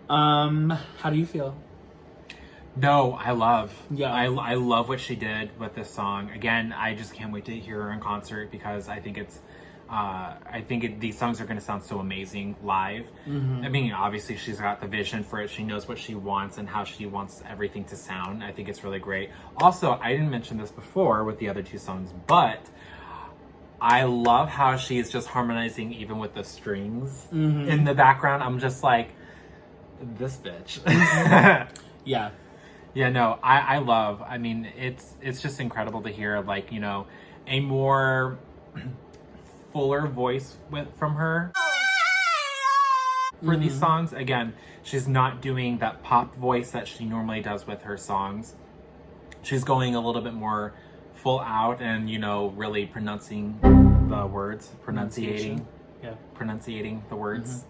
How do you feel? No, I love. Yeah. I love what she did with this song. Again, I just can't wait to hear her in concert because I think it's I think these songs are going to sound so amazing live. I mean, obviously she's got the vision for it. She knows what she wants and how she wants everything to sound. I think it's really great. Also, I didn't mention this before with the other two songs, but I love how she's just harmonizing even with the strings in the background. I'm just like, this bitch. Yeah. Yeah, no, I mean, it's just incredible to hear, like, you know, a more fuller voice from her for these songs. Again, she's not doing that pop voice that she normally does with her songs. She's going a little bit more full out and, you know, really pronunciating the words, pronunciating the words.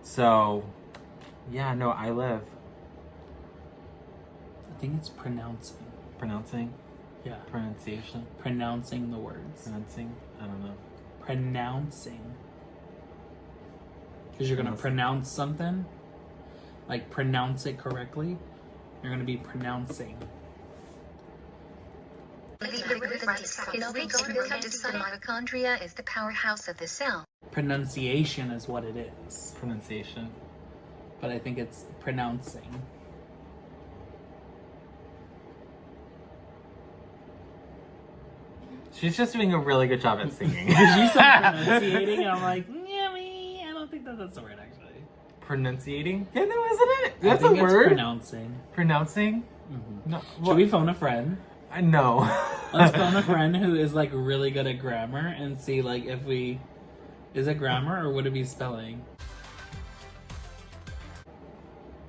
So, yeah, no, I live. I think it's pronouncing. Pronouncing? Yeah. Pronunciation? Pronouncing the words. Pronouncing? I don't know. Pronouncing. Because you're going to pronounce something. Like, pronounce it correctly. You're going to be pronouncing. Mitochondria is the powerhouse of the cell. Pronunciation is what it is. Pronunciation. But I think it's pronouncing. She's just doing a really good job at singing. She said pronunciating, and I'm like, yeah, I don't think that's the word, actually. Pronunciating? Yeah, no, isn't it? That's a word. Pronouncing. Pronouncing? No. Should we phone a friend? I know. Let's phone a friend who is like really good at grammar and see like if we... Is it grammar or would it be spelling?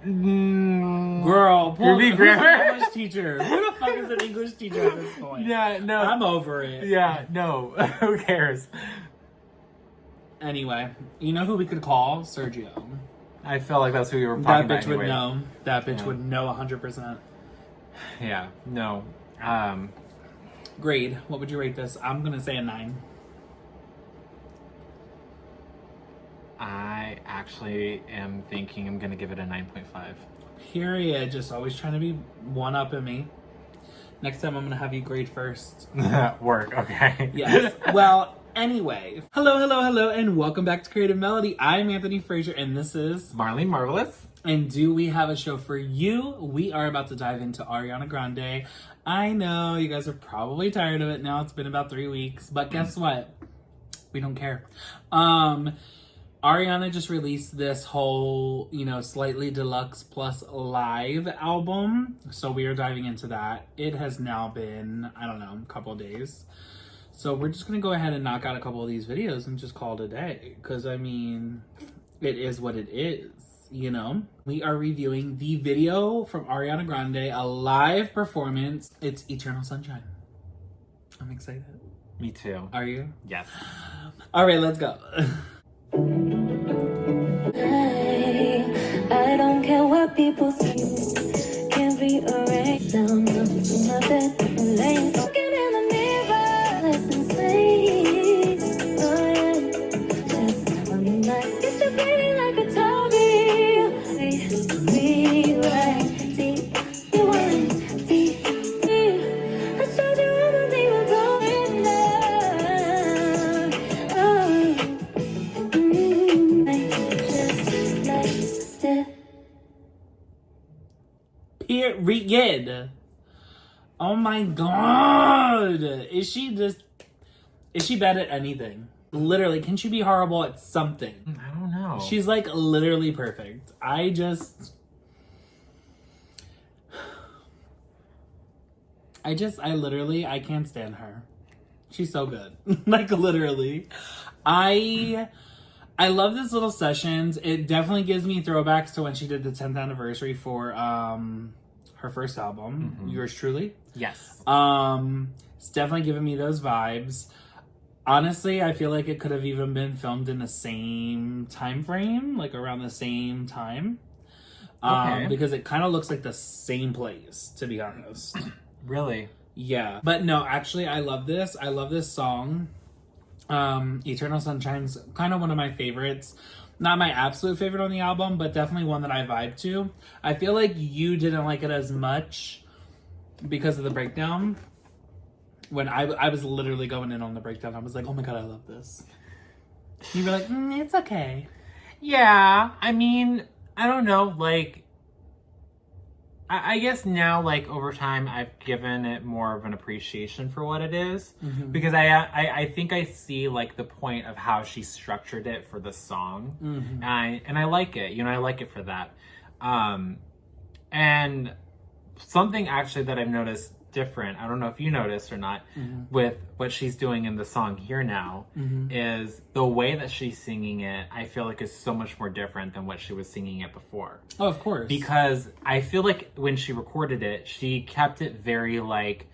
Girl, Could be grammar. English teacher. Who the fuck is an English teacher at this point? Yeah, no. I'm over it. Yeah, no. Who cares? Anyway, you know who we could call? Sergio. I feel like that's who you were talking about. That bitch anyway. would know. That bitch would know 100%. Yeah, no. Grade. What would you rate this? I'm gonna say a 9. I actually am thinking I'm gonna give it a 9.5. Period. Just always trying to be one up in me. Next time I'm gonna have you grade first. Work, okay. Yes. Well, anyway. Hello, and welcome back to Creative Melody. I'm Anthony Frazer, and this is Marlene Marvelous. And do we have a show for you? We are about to dive into Ariana Grande. I know you guys are probably tired of it now. It's been about 3 weeks, but guess what? We don't care. Ariana just released this whole, you know, slightly deluxe plus live album. So we are diving into that. It has now been, I don't know, a couple of days. So we're just going to go ahead and knock out a couple of these videos and just call it a day. Because, I mean, it is what it is, you know? We are reviewing the video from Ariana Grande, a live performance. It's Eternal Sunshine. I'm excited. Me too. Are you? Yes. All right, let's go. I don't care what people say. Can't rearrange down nothing late. Looking in the mirror, listen, say, oh yeah. Just I'm not get you bleeding like a Toby. Rewrite, see, you want, see. I showed you everything I told you now. Period. Oh my god. Is she bad at anything? Literally, can she be horrible at something? I don't know. She's like literally perfect. I can't stand her. She's so good. Like literally. I love these little sessions. It definitely gives me throwbacks to when she did the 10th anniversary for her first album, Yours Truly. Yes. It's definitely giving me those vibes. Honestly, I feel like it could have even been filmed in the same time frame, like around the same time. Okay. Because it kind of looks like the same place, to be honest. Really? Yeah. But no, actually, I love this. I love this song. Eternal Sunshine's kind of one of my favorites. Not my absolute favorite on the album, but definitely one that I vibe to. I feel like you didn't like it as much because of the breakdown. when I was literally going in on the breakdown. I was like, oh my God, I love this. You were like, it's okay. Yeah, I mean, I don't know, like, I guess now, like, over time, I've given it more of an appreciation for what it is. Mm-hmm. Because I think I see, like, the point of how she structured it for the song. Mm-hmm. And I like it. You know, I like it for that. And something, actually, that I've noticed different, I don't know if you noticed or not, with what she's doing in the song Here Now, is the way that she's singing it, I feel like is so much more different than what she was singing it before. Oh, of course. Because I feel like when she recorded it, she kept it very like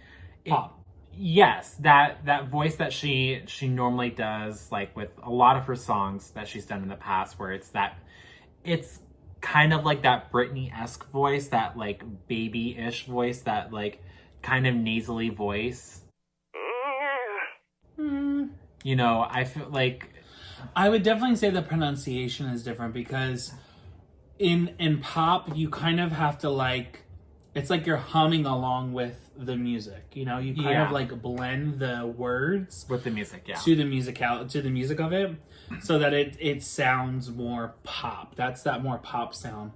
pop. Yes, that voice that she normally does, like with a lot of her songs that she's done in the past, where it's kind of like that Britney-esque voice, that like baby-ish voice, that like kind of nasally voice. You know, I feel like I would definitely say the pronunciation is different, because in pop you kind of have to like, it's like you're humming along with the music, you know, you kind of like blend the words with the music, to the music of it, so that it sounds more pop. That's that more pop sound.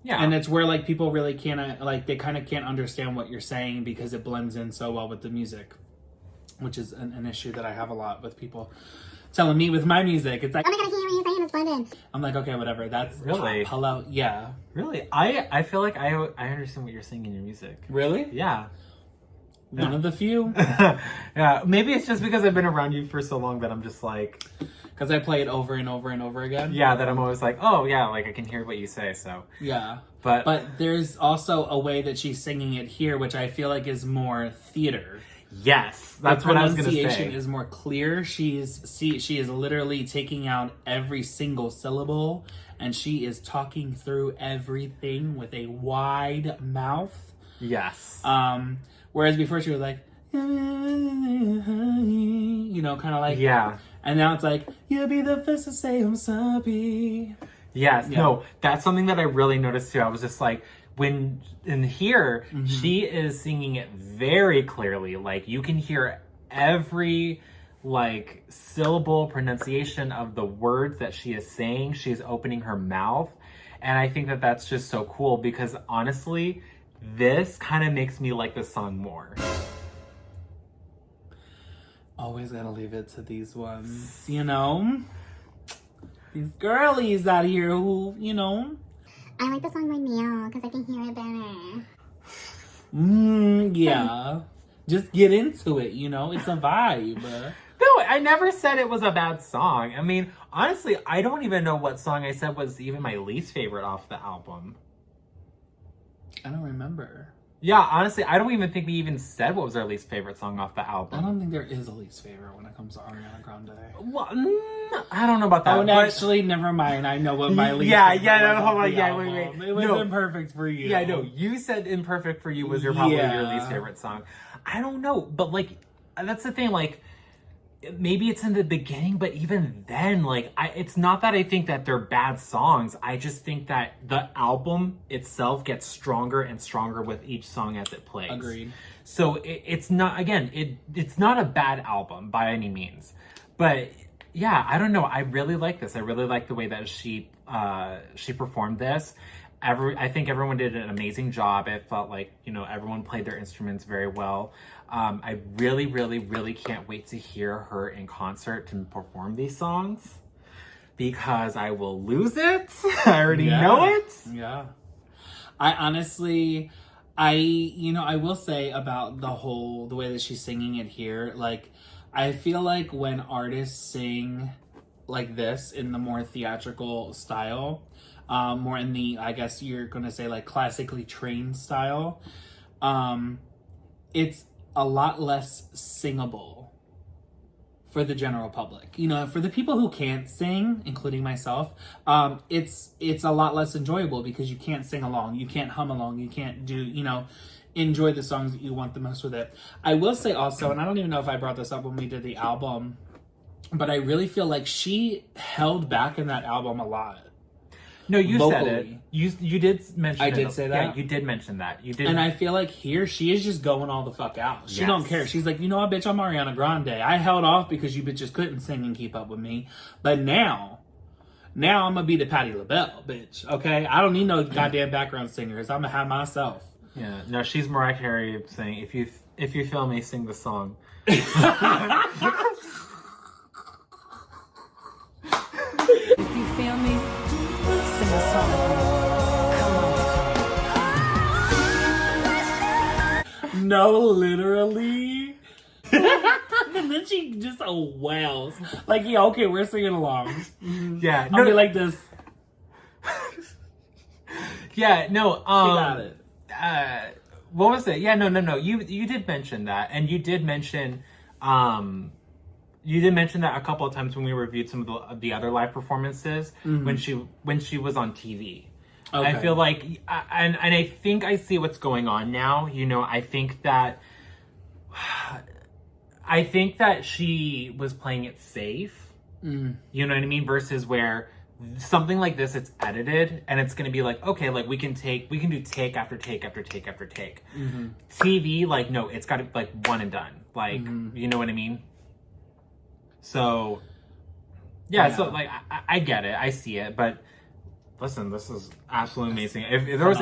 Yeah. And it's where like people really can't, like, they kind of can't understand what you're saying because it blends in so well with the music, which is an issue that I have a lot with people telling me with my music. It's like, oh my God, I can't hear what you're saying, it's blended. I'm like, okay, whatever. That's really pop. Hello. Yeah. Really? I feel like I understand what you're saying in your music. Really? Yeah. One of the few. Yeah. Maybe it's just because I've been around you for so long that I'm just like, because I play it over and over and over again. Yeah, that I'm always like, oh yeah, like I can hear what you say, so. Yeah. But there's also a way that she's singing it here, which I feel like is more theater. Yes, that's what I was going to say. The pronunciation is more clear. She is literally taking out every single syllable, and she is talking through everything with a wide mouth. Yes. Whereas before she was like, you know, kind of like, yeah. And now it's like, you'll be the first to say I'm sorry. Yes, yeah. No, that's something that I really noticed too. I was just like, when in here, she is singing it very clearly. Like, you can hear every like syllable pronunciation of the words that she is saying. She's opening her mouth. And I think that that's just so cool, because honestly, this kind of makes me like the song more. Always gotta leave it to these ones, you know? These girlies out here who, you know. I like the song by M.E.L.O.D.I because I can hear it better. Yeah. Just get into it, you know? It's a vibe. No, I never said it was a bad song. I mean, honestly, I don't even know what song I said was even my least favorite off the album. I don't remember. Yeah, honestly, I don't even think we even said what was our least favorite song off the album. I don't think there is a least favorite when it comes to Ariana Grande. Well, I don't know about that. Oh, no, actually, never mind. I know what my least favorite was. Hold on. Yeah, wait. It was Imperfect for You. Yeah, no, you said Imperfect for You was probably your least favorite song. I don't know, but like, that's the thing, like, maybe it's in the beginning, but even then, like, it's not that I think that they're bad songs. I just think that the album itself gets stronger and stronger with each song as it plays. Agreed. So it's not, again, it's not a bad album by any means. But yeah, I don't know. I really like this. I really like the way that she performed this. I think everyone did an amazing job. It felt like, you know, everyone played their instruments very well. I really, really, really can't wait to hear her in concert to perform these songs, because I will lose it. I already know it. Yeah. I honestly, I will say about the way that she's singing it here, like, I feel like when artists sing like this in the more theatrical style, more in the, I guess you're going to say, like, classically trained style, it's a lot less singable for the general public. You know, for the people who can't sing, including myself, it's a lot less enjoyable, because you can't sing along, you can't hum along, you can't do, you know, enjoy the songs that you want the most with it. I will say also, and I don't even know if I brought this up when we did the album, but I really feel like she held back in that album a lot. No, you vocally. said it. You did mention it. I did say that? Yeah, you did mention that. You did. And I feel like here, she is just going all the fuck out. She don't care. She's like, you know what, bitch, I'm Ariana Grande. I held off because you bitches couldn't sing and keep up with me. But now I'm gonna be the Patti LaBelle, bitch. Okay? I don't need no goddamn background singers. I'm gonna have myself. Yeah. No, she's Mariah Carey saying, if you feel me, sing the song. If you feel me, sing a song. No, literally. And then she just wails. Like, yeah, okay, we're singing along. Yeah. I'll be like this. Yeah, no, She got it. What was it? Yeah, no. You did mention that. And you did mention that a couple of times when we reviewed some of the other live performances when she was on TV. Okay. I feel like, and I think I see what's going on now. You know, I think that she was playing it safe. You know what I mean? Versus where something like this, it's edited and it's going to be like, okay, like we can do take after take after take after take. TV, like, no, it's got to like one and done. Like, you know what I mean? So, yeah. So like, I get it. I see it, but listen, this is absolutely amazing. If there was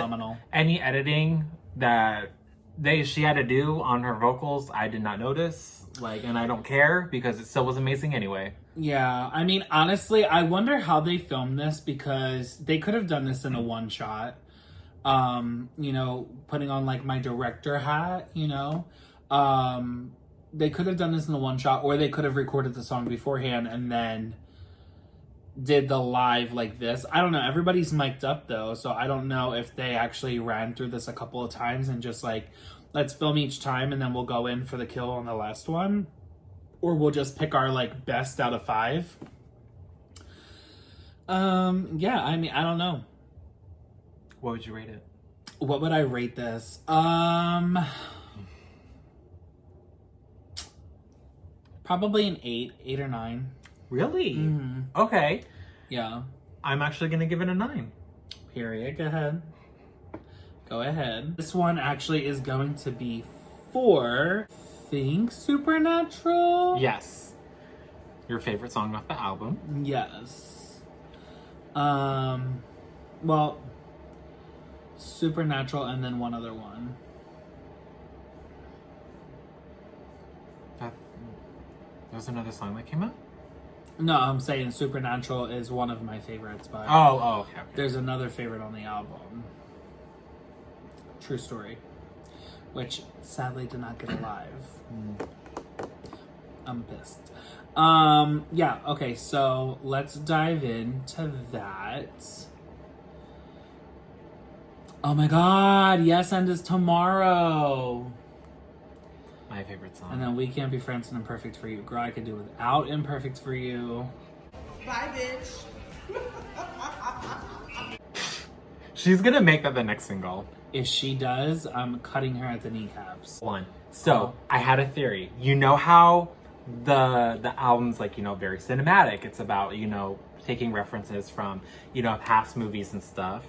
any editing that she had to do on her vocals, I did not notice. Like, and I don't care because it still was amazing anyway. Yeah, I mean, honestly, I wonder how they filmed this because they could have done this in a one shot. You know, putting on like my director hat, you know. They could have done this in the one shot, or they could have recorded the song beforehand and then did the live like this. I don't know. Everybody's mic'd up though, so I don't know if they actually ran through this a couple of times and just like, let's film each time and then we'll go in for the kill on the last one. Or we'll just pick our like best out of 5. Yeah, I mean, I don't know. What would you rate it? What would I rate this? Probably an 8 or 9. Really? Okay. Yeah. I'm actually gonna give it a 9. Period. Go ahead. Go ahead. This one actually is going to be for Think Supernatural? Yes. Your favorite song off the album? Yes. Well, Supernatural and then one other one. There's another song that came out? No, I'm saying Supernatural is one of my favorites. But okay. There's another favorite on the album. True Story. Which sadly did not get a live. I'm pissed. Yeah, okay, so let's dive into that. Oh my god, Yes End is tomorrow. My favorite song. And then We Can't Be Friends and Imperfect for You. Girl, I could do without Imperfect for You. Bye, bitch. She's gonna make that the next single. If she does, I'm cutting her at the kneecaps. So, I had a theory. You know how the album's like, you know, very cinematic. It's about, you know, taking references from, you know, past movies and stuff.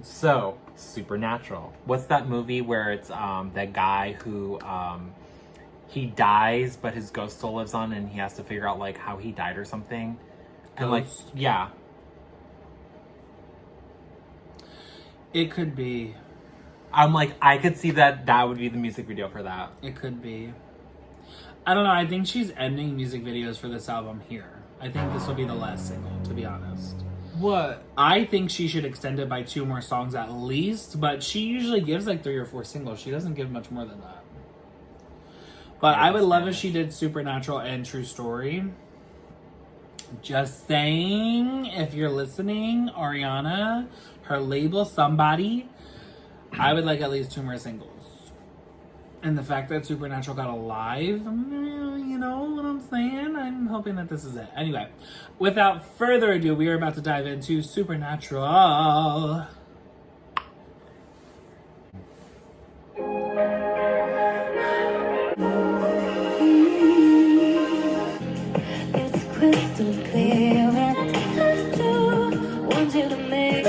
So, Supernatural. What's that movie where it's that guy who he dies but his ghost still lives on and he has to figure out like how he died or something? And like, yeah. It could be. I'm like, I could see that would be the music video for that. It could be. I don't know. I think she's ending music videos for this album here. I think this will be the last single, to be honest. What? I think she should extend it by 2 more songs at least, but she usually gives like 3 or 4 singles. She doesn't give much more than that. But I would love if she did Supernatural and True Story. Just saying, if you're listening, Ariana, her label, somebody, I would like at least 2 more singles. And the fact that Supernatural got a live, you know what I'm saying? I'm hoping that this is it. Anyway, without further ado, we are about to dive into Supernatural. It's crystal clear, and I do want you to make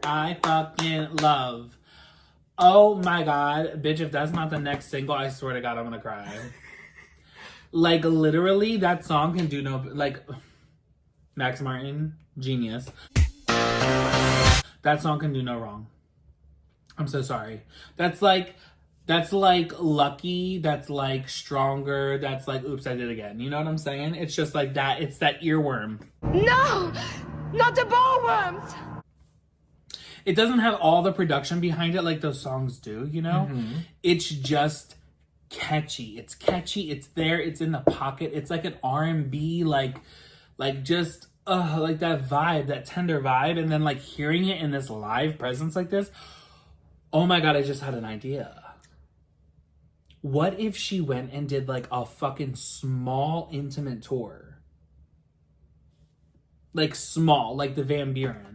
I fucking love. Oh my god, bitch, if that's not the next single, I swear to god I'm gonna cry. Like, literally, that song can do no... Like, Max Martin, genius. That song can do no wrong. I'm so sorry. That's like Lucky, that's like Stronger, that's like Oops, I Did It Again. You know what I'm saying? It's just like that. It's that earworm. No! Not the ballworms! It doesn't have all the production behind it like those songs do, you know? Mm-hmm. It's just catchy. It's catchy. It's there. It's in the pocket. It's like an R&B, like just, like that vibe, that tender vibe. And then like hearing it in this live presence like this, oh my god, I just had an idea. What if she went and did like a fucking small intimate tour? Like small, like the Van Buren.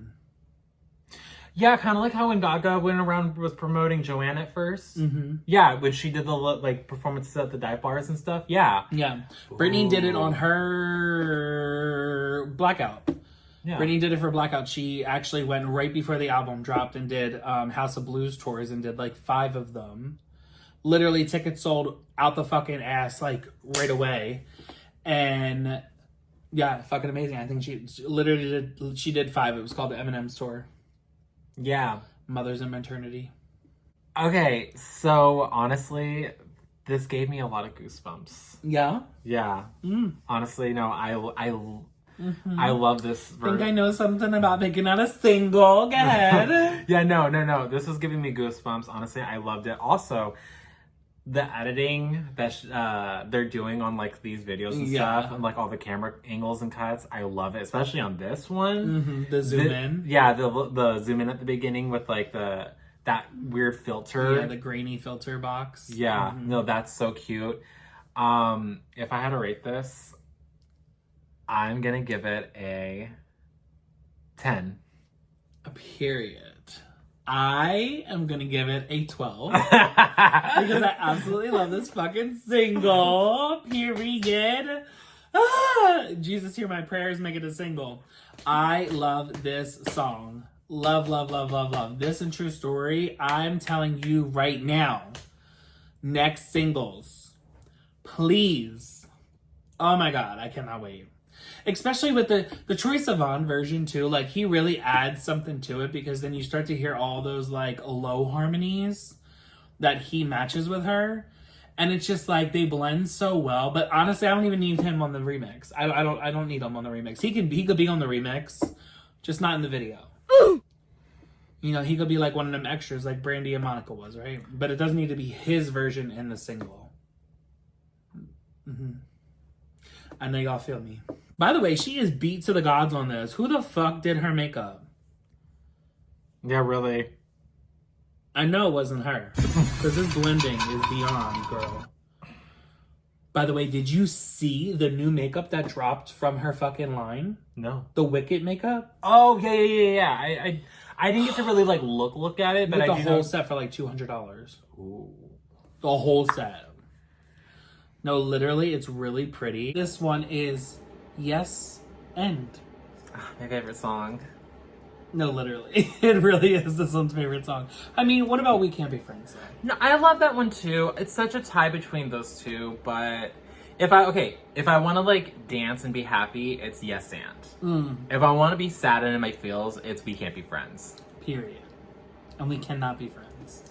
Yeah, kind of like how when Gaga went around was promoting Joanne at first. Mm-hmm. Yeah, when she did the like performances at the dive bars and stuff. Yeah. Yeah. Britney did it on her Blackout. Yeah. Britney did it for Blackout. She actually went right before the album dropped and did House of Blues tours and did like 5 of them. Literally tickets sold out the fucking ass like right away. And yeah, fucking amazing. I think she did 5. It was called the Eminem's tour. Yeah. Mothers and Maternity. Okay, so honestly, this gave me a lot of goosebumps. Yeah? Yeah. Mm. Honestly, no, I love this. I think I know something about picking out a single. Go ahead. Yeah, no. This was giving me goosebumps. Honestly, I loved it. Also, the editing that they're doing on like these videos and stuff, and like all the camera angles and cuts, I love it. Especially on this one, the zoom in. Yeah, the zoom in at the beginning with like that weird filter. Yeah, the grainy filter box. Yeah, no, that's so cute. If I had to rate this, I'm gonna give it a 10. A period. I am gonna give it a 12 because I absolutely love this fucking single. Period. Jesus, hear my prayers, make it a single. I love this song. Love, love, love, love, love. This and True Story, I'm telling you right now. Next singles. Please. Oh my god, I cannot wait. Especially with the Troye Sivan version too, like he really adds something to it because then you start to hear all those like low harmonies that he matches with her, and it's just like they blend so well. But honestly, I don't even need him on the remix. I don't need him on the remix. He could be on the remix, just not in the video. Ooh. You know, he could be like one of them extras like Brandy and Monica was, right? But it doesn't need to be his version in the single. I know y'all feel me. By the way, she is beat to the gods on this. Who the fuck did her makeup? Yeah, really. I know it wasn't her. Because this blending is beyond, girl. By the way, did you see the new makeup that dropped from her fucking line? No. The Wicked makeup? Oh, yeah. I didn't get to really like look at it, but With I the do whole know... set for like $200. Ooh. The whole set. No, literally, it's really pretty. This one is Yes End. My favorite song. No, literally. It really is this one's favorite song. I mean, what about We Can't Be Friends though? No, I love that one too. It's such a tie between those two, but if I want to like dance and be happy, it's Yes And. If I want to be sad and in my feels, it's We Can't Be Friends. Period. And we cannot be friends.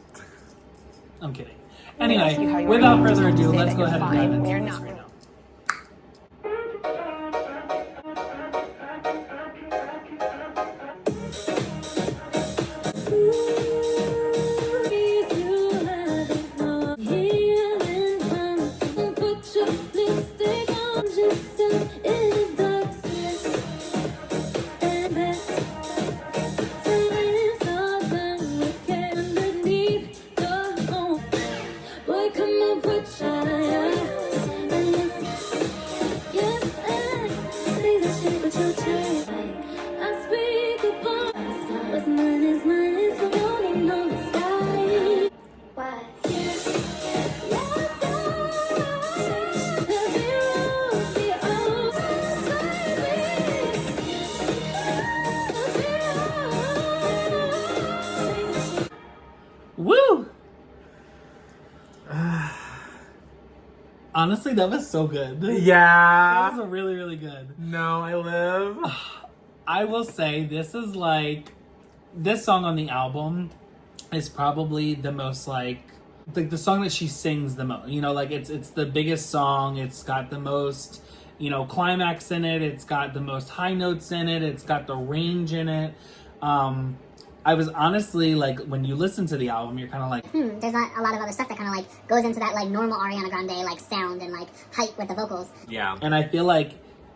I'm kidding. Anyway, without further ado, let's go ahead and dive into this right now. Boy, come on, put your Honestly, that was so good. Yeah. That was really, really good. No, I live. I will say this is like, this song on the album is probably the most like the song that she sings the most. You know, like it's the biggest song. It's got the most, you know, climax in it. It's got the most high notes in it. It's got the range in it. I was honestly like, when you listen to the album, you're kind of like, there's not a lot of other stuff that kind of like goes into that like normal Ariana Grande like sound and like height with the vocals. Yeah. And I feel like,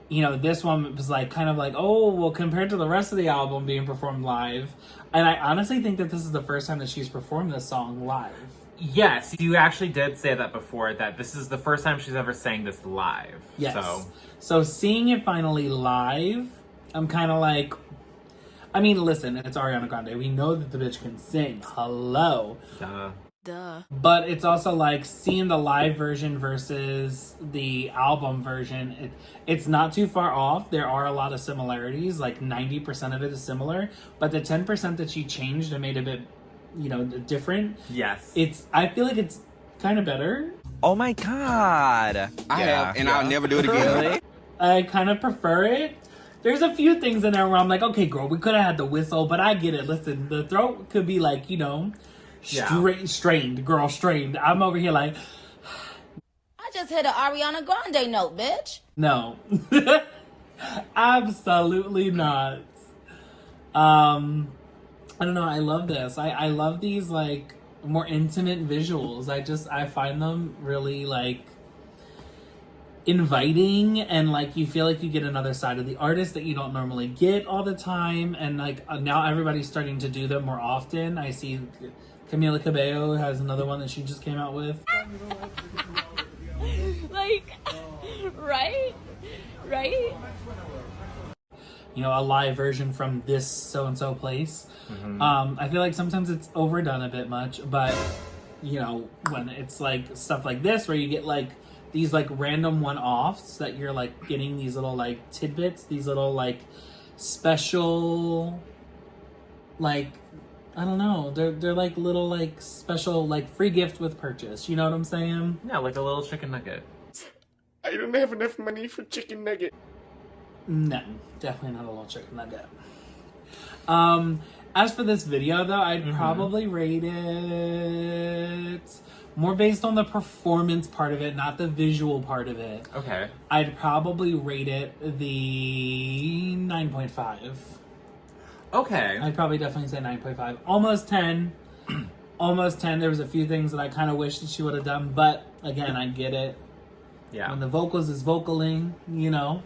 you know, this one was like kind of like, oh, well, compared to the rest of the album being performed live. And I honestly think that this is the first time that she's performed this song live. Yes, you actually did say that before, that this is the first time she's ever sang this live. Yes. So seeing it finally live, I'm kind of like, I mean, listen, it's Ariana Grande. We know that the bitch can sing. Hello. Duh. But it's also like seeing the live version versus the album version. It's not too far off. There are a lot of similarities. Like 90% of it is similar. But the 10% that she changed and made a bit, you know, different. Yes. I feel like it's kind of better. Oh my God. I have, and I'll never do it again. Really? I kind of prefer it. There's a few things in there where I'm like, okay, girl, we could have had the whistle, but I get it. Listen, the throat could be like, you know, strained, girl, strained. I'm over here like, I just hit an Ariana Grande note, bitch. no. Absolutely not. I don't know. I love this. I love these like more intimate visuals. I find them really like inviting, and like you feel like you get another side of the artist that you don't normally get all the time. And like now everybody's starting to do them more often. I see Camila Cabello has another one that she just came out with. Like, right? You know, a live version from this so-and-so place. I feel like sometimes it's overdone a bit much, but you know, when it's like stuff like this where you get like these like random one-offs that you're like getting these little like tidbits, these little like special, like, I don't know, they're like little like special like free gift with purchase. You know what I'm saying? Yeah, like a little chicken nugget. I don't have enough money for chicken nugget. No, definitely not a little chicken nugget. As for this video though, I'd probably rate it more based on the performance part of it, not the visual part of it. Okay. I'd probably rate it the 9.5. Okay. I'd probably definitely say 9.5. Almost 10. Almost 10. There was a few things that I kind of wish that she would have done, but again, I get it. Yeah. When the vocals is vocaling, you know.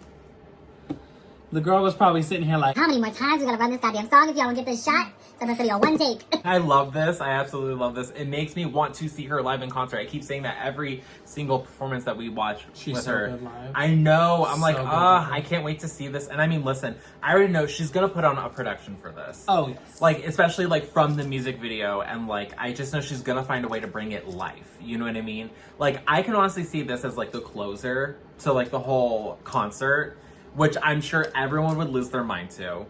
The girl was probably sitting here like, how many more times we gotta run this goddamn song if y'all don't get this shot? So this video one take. I love this. I absolutely love this. It makes me want to see her live in concert. I keep saying that every single performance that we watch She's with so her. good live. I know. I'm So like, good I can't wait to see this. And I mean, listen, I already know she's gonna put on a production for this. Oh yes. Like, especially like from the music video, and like I just know she's gonna find a way to bring it life. You know what I mean? Like, I can honestly see this as like the closer to like the whole concert, which I'm sure everyone would lose their mind to.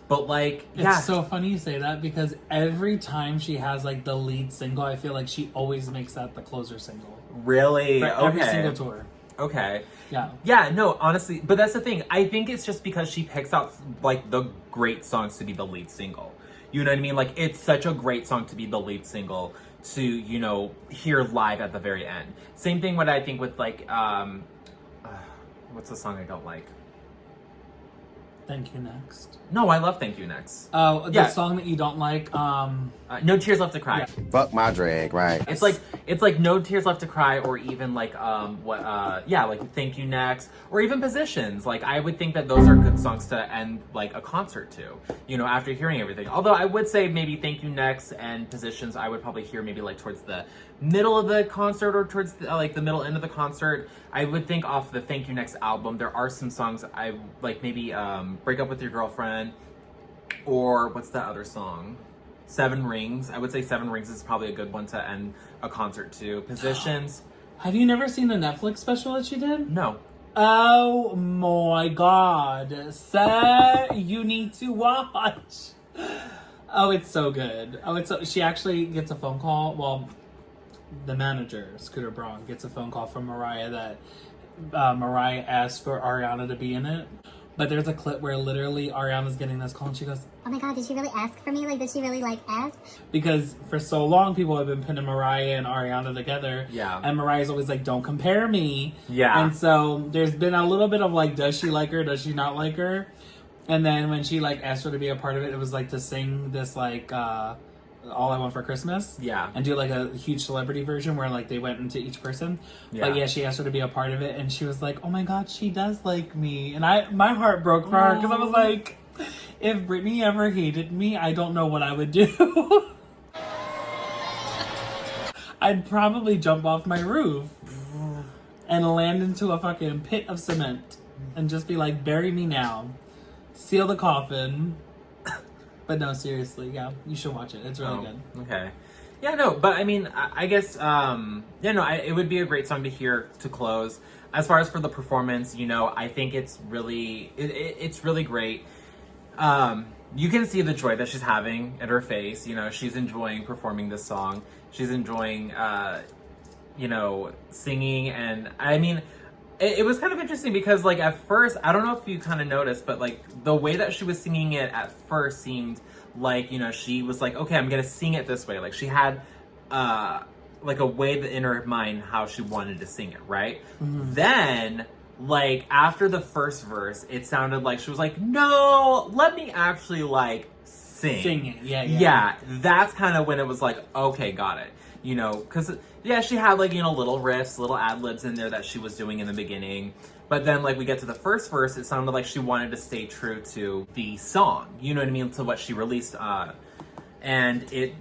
But like, yeah. It's so funny you say that because every time she has like the lead single, I feel like she always makes that the closer single. Really? For Okay. every single tour. Okay. Yeah. Yeah, no, honestly, but that's the thing. I think it's just because she picks out like the great songs to be the lead single. You know what I mean? Like, it's such a great song to be the lead single to, you know, hear live at the very end. Same thing what I think with like, what's the song I don't like? Thank You Next. No, I love Thank You Next. Oh, the song that you don't like, No Tears Left to Cry. Yeah. Fuck my drag, right? It's like No Tears Left to Cry, or even like like Thank You Next, or even Positions. Like, I would think that those are good songs to end like a concert to, you know, after hearing everything. Although I would say maybe Thank You Next and Positions I would probably hear maybe like towards the middle of the concert, or towards the, like the middle end of the concert. I would think off the Thank You Next album there are some songs I like, maybe Break Up With Your Girlfriend, or what's that other song? Seven Rings. I would say Seven Rings is probably a good one to end a concert to. Positions. Have you never seen the Netflix special that she did? No. Oh my god. Sir, you need to watch. Oh, it's so good. She actually gets a phone call. Well, the manager, Scooter Braun, gets a phone call from Mariah that Mariah asked for Ariana to be in it. But there's a clip where literally Ariana's getting this call and she goes, oh my god, did she really ask for me? Like, did she really, like, ask? Because for so long, people have been putting Mariah and Ariana together. Yeah. And Mariah's always like, don't compare me. Yeah. And so there's been a little bit of like, does she like her? Does she not like her? And then when she like asked her to be a part of it was like to sing this like, All I Want for Christmas. Yeah. And do like a huge celebrity version where like they went into each person. Yeah. But yeah, she asked her to be a part of it and she was like, oh my god, she does like me. And my heart broke for her because I was like, if Britney ever hated me, I don't know what I would do. I'd probably jump off my roof and land into a fucking pit of cement and just be like, bury me now. Seal the coffin. But no, seriously, yeah, you should watch it. It's really good. Okay. Yeah, no, but I mean, I guess, it would be a great song to hear to close. As far as for the performance, you know, I think it's really, it's really great. You can see the joy that she's having in her face. You know, she's enjoying performing this song. She's enjoying, singing. And I mean, it was kind of interesting because, like, at first, I don't know if you kind of noticed, but, like, the way that she was singing it at first seemed like, you know, she was like, okay, I'm going to sing it this way. Like, she had, like, a way in her mind how she wanted to sing it, right? Mm-hmm. Then, like, after the first verse, it sounded like she was like, no, let me actually, like, sing. Sing it, yeah. Yeah, that's kind of when it was like, okay, got it. You know, because, yeah, she had, like, you know, little riffs, little ad-libs in there that she was doing in the beginning. But then, like, we get to the first verse, it sounded like she wanted to stay true to the song. You know what I mean? To what she released. And it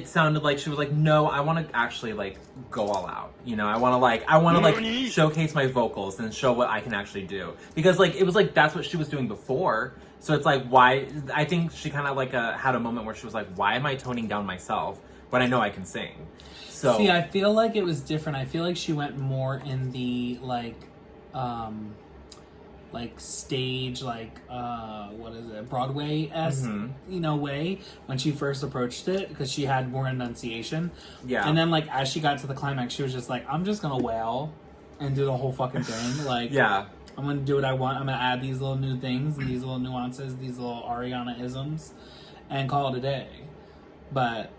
sounded like she was like, no, I want to actually, like, go all out. You know, I want to showcase my vocals and show what I can actually do. Because, like, it was like, that's what she was doing before. So it's like, why? I think she kind of, like, had a moment where she was like, why am I toning down myself? But I know I can sing. So see, I feel like it was different. I feel like she went more in the stage, what is it, Broadway-esque, you know, way when she first approached it because she had more enunciation. Yeah. And then, like, as she got to the climax, she was just like, I'm just gonna wail and do the whole fucking thing. Like, yeah. I'm gonna do what I want. I'm gonna add these little new things and these little nuances, these little Ariana-isms, and call it a day. But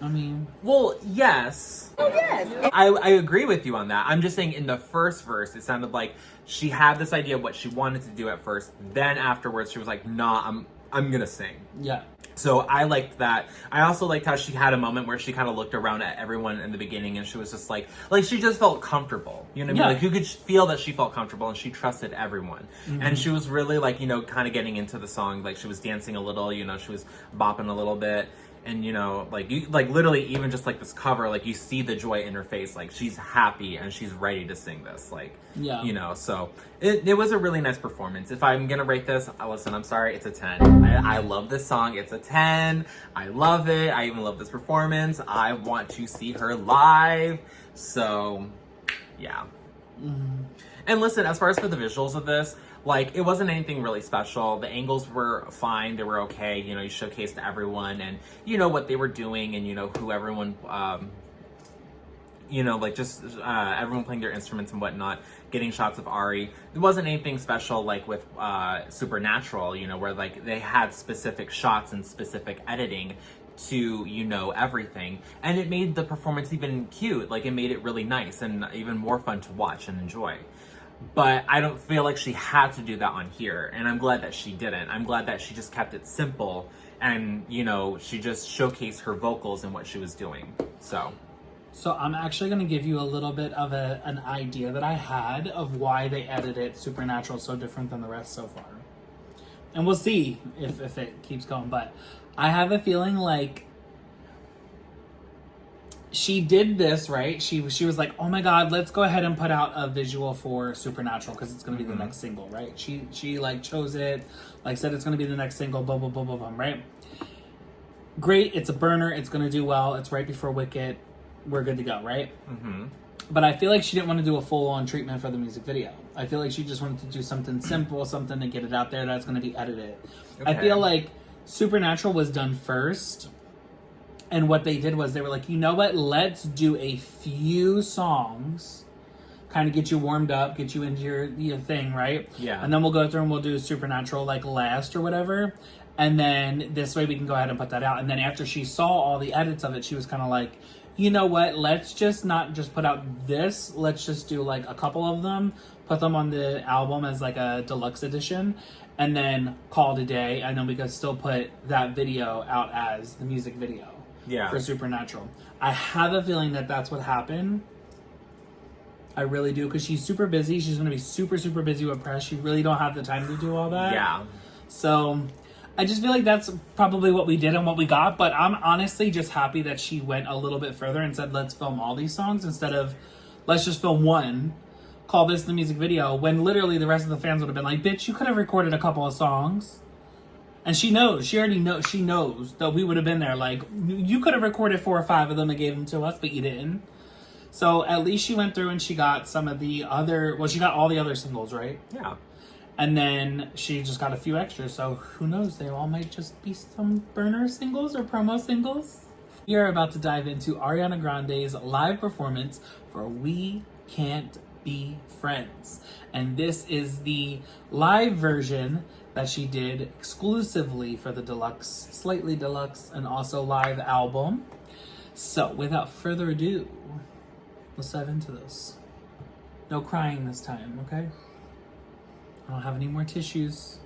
I mean, well, yes. Oh, yes. I agree with you on that. I'm just saying in the first verse, it sounded like she had this idea of what she wanted to do at first. Then afterwards, she was like, nah, I'm going to sing. Yeah. So I liked that. I also liked how she had a moment where she kind of looked around at everyone in the beginning and she was just like she just felt comfortable. You know what I mean? Like, you could feel that she felt comfortable and she trusted everyone. Mm-hmm. And she was really, like, you know, kind of getting into the song. Like, she was dancing a little, you know, she was bopping a little bit. And, you know, like, you, like, literally even just, like, this cover, like, you see the joy in her face. Like, she's happy and she's ready to sing this. Like, yeah. You know, so it was a really nice performance. If I'm going to rate this, listen, I'm sorry, it's a 10. I love this song. It's a 10. I love it. I even love this performance. I want to see her live. So, yeah. Mm-hmm. And listen, as far as for the visuals of this, like, it wasn't anything really special. The angles were fine. They were okay. You know, you showcased everyone and, you know, what they were doing and, you know, who everyone, you know, like, just everyone playing their instruments and whatnot, getting shots of Ari. There wasn't anything special, like, with Supernatural, you know, where, like, they had specific shots and specific editing to, you know, everything. And it made the performance even cute. Like, it made it really nice and even more fun to watch and enjoy. But I don't feel like she had to do that on here. And I'm glad that she didn't. I'm glad that she just kept it simple. And, you know, she just showcased her vocals and what she was doing. So I'm actually going to give you a little bit of an idea that I had of why they edited Supernatural so different than the rest so far. And we'll see if it keeps going. But I have a feeling like she did this, right? She was like, oh my god, let's go ahead and put out a visual for Supernatural because it's going to be the next single, right? She like chose it, like said it's going to be the next single, blah, blah, blah, blah, blah, right? Great, it's a burner, it's going to do well, it's right before Wicked, we're good to go, right? Mm-hmm. But I feel like she didn't want to do a full-on treatment for the music video. I feel like she just wanted to do something simple, something to get it out there that's going to be edited. Okay. I feel like Supernatural was done first, And what they did was they were like, you know what? Let's do a few songs, kind of get you warmed up, get you into your thing, right? Yeah. And then we'll go through and we'll do Supernatural like last or whatever. And then this way we can go ahead and put that out. And then after she saw all the edits of it, she was kind of like, you know what? Let's just not just put out this. Let's just do like a couple of them, put them on the album as like a deluxe edition, and then call it a day. And then we could still put that video out as the music video. Yeah. For Supernatural. I have a feeling that that's what happened. I really do, because she's super busy. She's going to be super, super busy with press. She really don't have the time to do all that. Yeah. So I just feel like that's probably what we did and what we got. But I'm honestly just happy that she went a little bit further and said, let's film all these songs instead of let's just film one, call this the music video, when literally the rest of the fans would have been like, bitch, you could have recorded a couple of songs. And she knows, she knows that we would have been there. Like, you could have recorded 4 or 5 of them and gave them to us, but you didn't. So at least she went through and she got some of the other, well, she got all the other singles, right? Yeah. And then she just got a few extras. So who knows? They all might just be some burner singles or promo singles. We are about to dive into Ariana Grande's live performance for We Can't Be Friends. And this is the live version that she did exclusively for the deluxe, slightly deluxe, and also live album. So without further ado, let's dive into this. No crying this time, okay? I don't have any more tissues.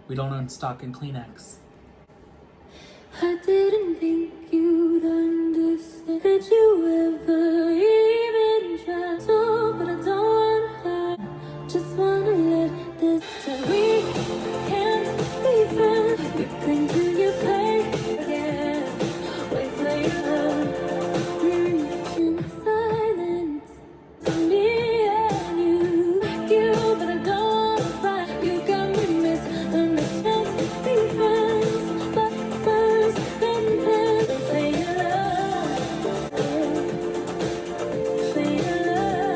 We don't own stock in Kleenex. I didn't think you'd understand. Did you ever even try? So, but I don't wanna lie. Just wanna let this tell. We can't be friends. You bring to your play again. Wait for your love. In silence. To me and you, but I don't wanna fight. You got me misunderstood. Be friends, but first then wait for your love. For your love.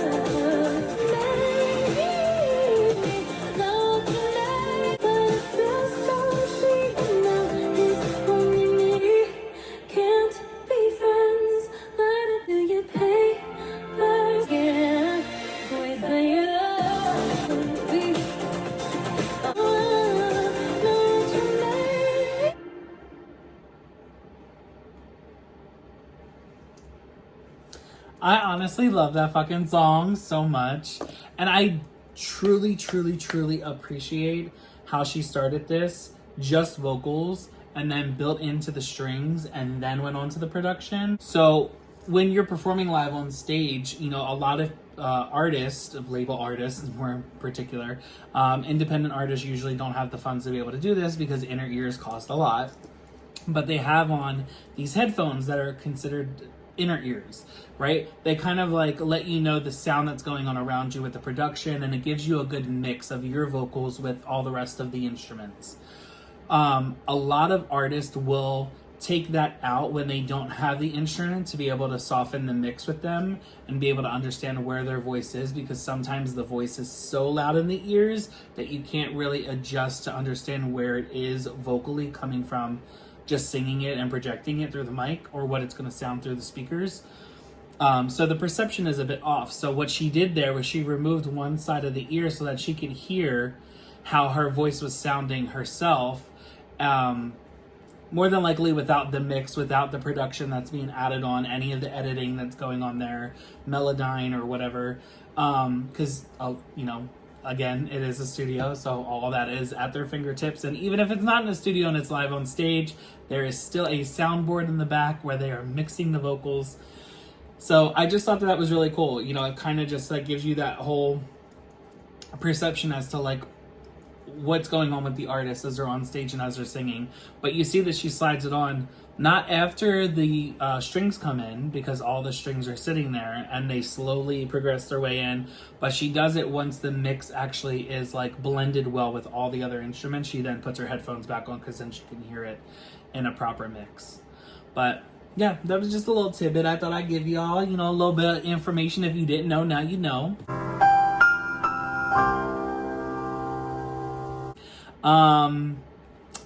Maybe not tonight, but it feels so sweet. Now it's only me. Can't be friends, but I do you pay first. Yeah, wait for your love. I honestly love that fucking song so much. And I truly, truly, truly appreciate how she started this, just vocals, and then built into the strings, and then went on to the production. So when you're performing live on stage, you know, a lot of artists, label artists more in particular, independent artists usually don't have the funds to be able to do this because inner ears cost a lot. But they have on these headphones that are considered inner ears, right? They kind of like let you know the sound that's going on around you with the production, and it gives you a good mix of your vocals with all the rest of the instruments. A lot of artists will take that out when they don't have the instrument to be able to soften the mix with them and be able to understand where their voice is, because sometimes the voice is so loud in the ears that you can't really adjust to understand where it is vocally coming from just singing it and projecting it through the mic, or what it's going to sound through the speakers. So the perception is a bit off. So what she did there was she removed one side of the ear so that she could hear how her voice was sounding herself, more than likely without the mix, without the production that's being added on, any of the editing that's going on there, M.E.L.O.D.I or whatever. Because, you know, again, it is a studio, so all that is at their fingertips. And even if it's not in a studio and it's live on stage, there is still a soundboard in the back where they are mixing the vocals. So I just thought that was really cool. You know, it kind of just like gives you that whole perception as to like what's going on with the artist as they're on stage and as they're singing. But you see that she slides it on not after the strings come in, because all the strings are sitting there and they slowly progress their way in, but she does it once the mix actually is like blended well with all the other instruments. She then puts her headphones back on because then she can hear it in a proper mix. But yeah, that was just a little tidbit I thought I'd give y'all, you know, a little bit of information. If you didn't know, now you know.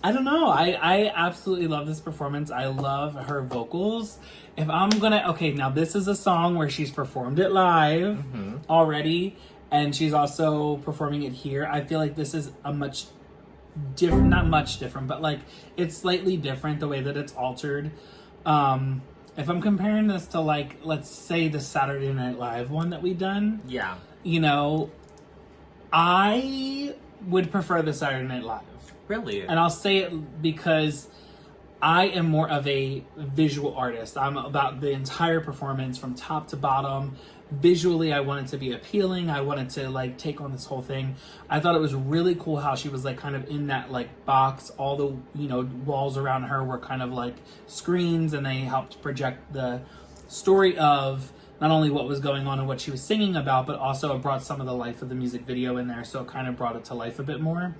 I don't know. I absolutely love this performance. I love her vocals. If I'm gonna, okay, now this is a song where she's performed it live already, and she's also performing it here. I feel like this is a much different, not much different, but like it's slightly different the way that it's altered. If I'm comparing this to like, let's say the Saturday Night Live one that we've done, Yeah. you know, I would prefer the Saturday Night Live. Really? And I'll say it because I am more of a visual artist. I'm about the entire performance from top to bottom. Visually, I wanted to be appealing. I wanted to like take on this whole thing. I thought it was really cool how she was like kind of in that like box. All the, you know, walls around her were kind of like screens, and they helped project the story of not only what was going on and what she was singing about, but also it brought some of the life of the music video in there. So it kind of brought it to life a bit more.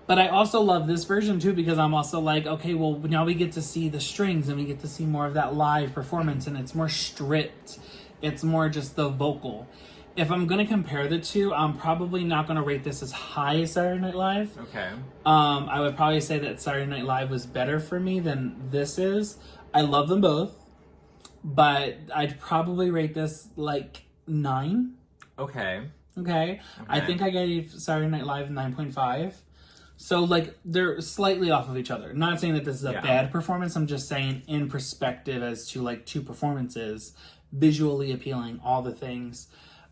But I also love this version too, because I'm also like, okay, well, now we get to see the strings and we get to see more of that live performance, and it's more stripped. It's more just the vocal. If I'm going to compare the two, I'm probably not going to rate this as high as Saturday Night Live. Okay. I would probably say that Saturday Night Live was better for me than this is. I love them both, but I'd probably rate this like 9. Okay. Okay. I think I gave Saturday Night Live 9.5. So, like, they're slightly off of each other. Not saying that this is a bad performance. I'm just saying in perspective as to, like, two performances, visually appealing, all the things,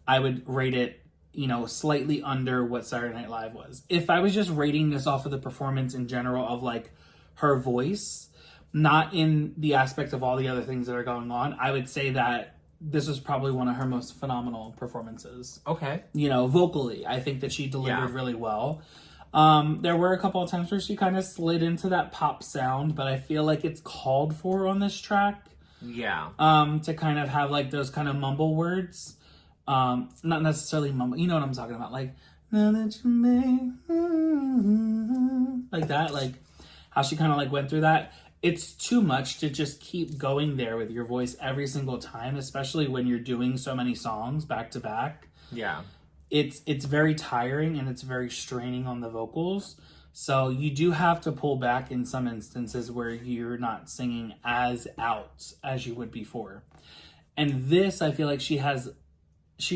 I would rate it, you know, slightly under what Saturday Night Live was. If I was just rating this off of the performance in general of, like, her voice, not in the aspect of all the other things that are going on, I would say that this was probably one of her most phenomenal performances. Okay. You know, vocally, I think that she delivered really well. There were a couple of times where she kind of slid into that pop sound, but I feel like it's called for on this track. Yeah. To kind of have like those kind of mumble words. Not necessarily mumble, you know what I'm talking about. Like, now that you may, like that, like how she kind of like went through that. It's too much to just keep going there with your voice every single time, especially when you're doing so many songs back to back. Yeah. It's very tiring and it's very straining on the vocals. So you do have to pull back in some instances where you're not singing as out as you would before. And this, I feel like she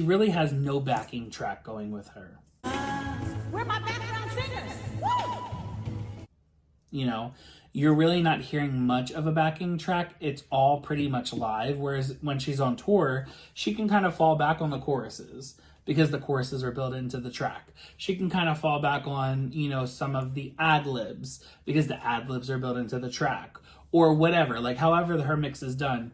really has no backing track going with her. Where are my background singers? Woo! You know, you're really not hearing much of a backing track. It's all pretty much live. Whereas when she's on tour, she can kind of fall back on the choruses, because the choruses are built into the track. She can kind of fall back on, you know, some of the ad-libs, because the ad-libs are built into the track. Or whatever, like however her mix is done,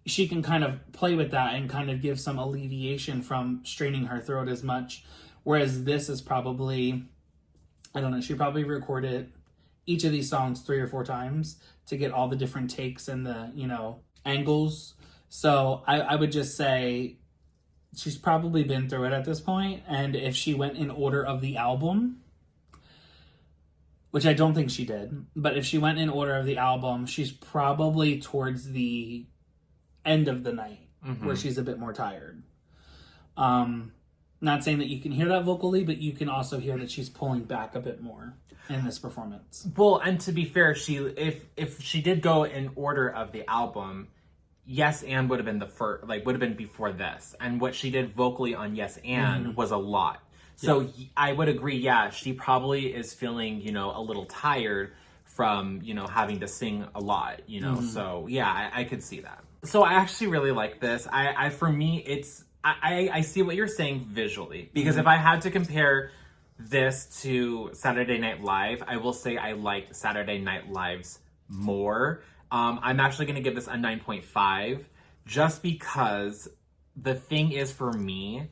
she can kind of play with that and kind of give some alleviation from straining her throat as much. Whereas this is probably, I don't know, she probably recorded each of these songs 3 or 4 times to get all the different takes and the, you know, angles. So I would just say she's probably been through it at this point, and if she went in order of the album, which I don't think she did, but if she went in order of the album, she's probably towards the end of the night, where she's a bit more tired. Not saying that you can hear that vocally, but you can also hear that she's pulling back a bit more in this performance. Well, and to be fair, if she did go in order of the album, Yes and would have been the first, like would have been before this, and what she did vocally on Yes and was a lot. So I would agree. Yeah, she probably is feeling, you know, a little tired from, you know, having to sing a lot, you know. So yeah, I could see that. So I actually really like this. For me, it's I see what you're saying visually, because if I had to compare this to Saturday Night Live, I will say I liked Saturday Night Live's more. I'm actually going to give this a 9.5 just because the thing is, for me,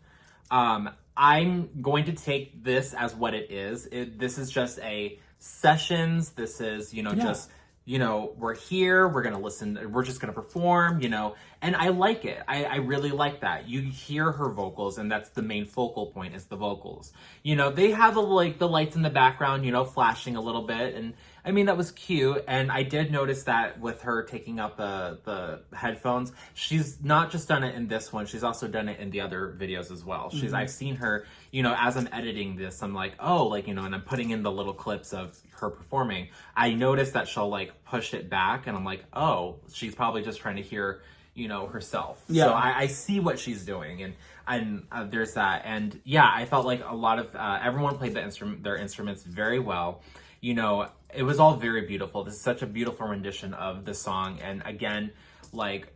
I'm going to take this as what it is. This is just a sessions. This is, you know, just, you know, we're here, we're going to listen, we're just going to perform, you know, and I like it. I really like that. You hear her vocals, and that's the main focal point, is the vocals. You know, they have the lights in the background, you know, flashing a little bit, and I mean, that was cute. And I did notice that with her taking out the headphones, she's not just done it in this one, she's also done it in the other videos as well. I've seen her, you know, as I'm editing this, I'm like, oh, like, you know, and I'm putting in the little clips of her performing, I noticed that she'll like push it back, and I'm like, oh, she's probably just trying to hear, you know, herself. Yeah. So I see what she's doing, and there's that. And yeah, I felt like a lot of everyone played their instruments very well. You know, it was all very beautiful. This is such a beautiful rendition of the song, and again, like,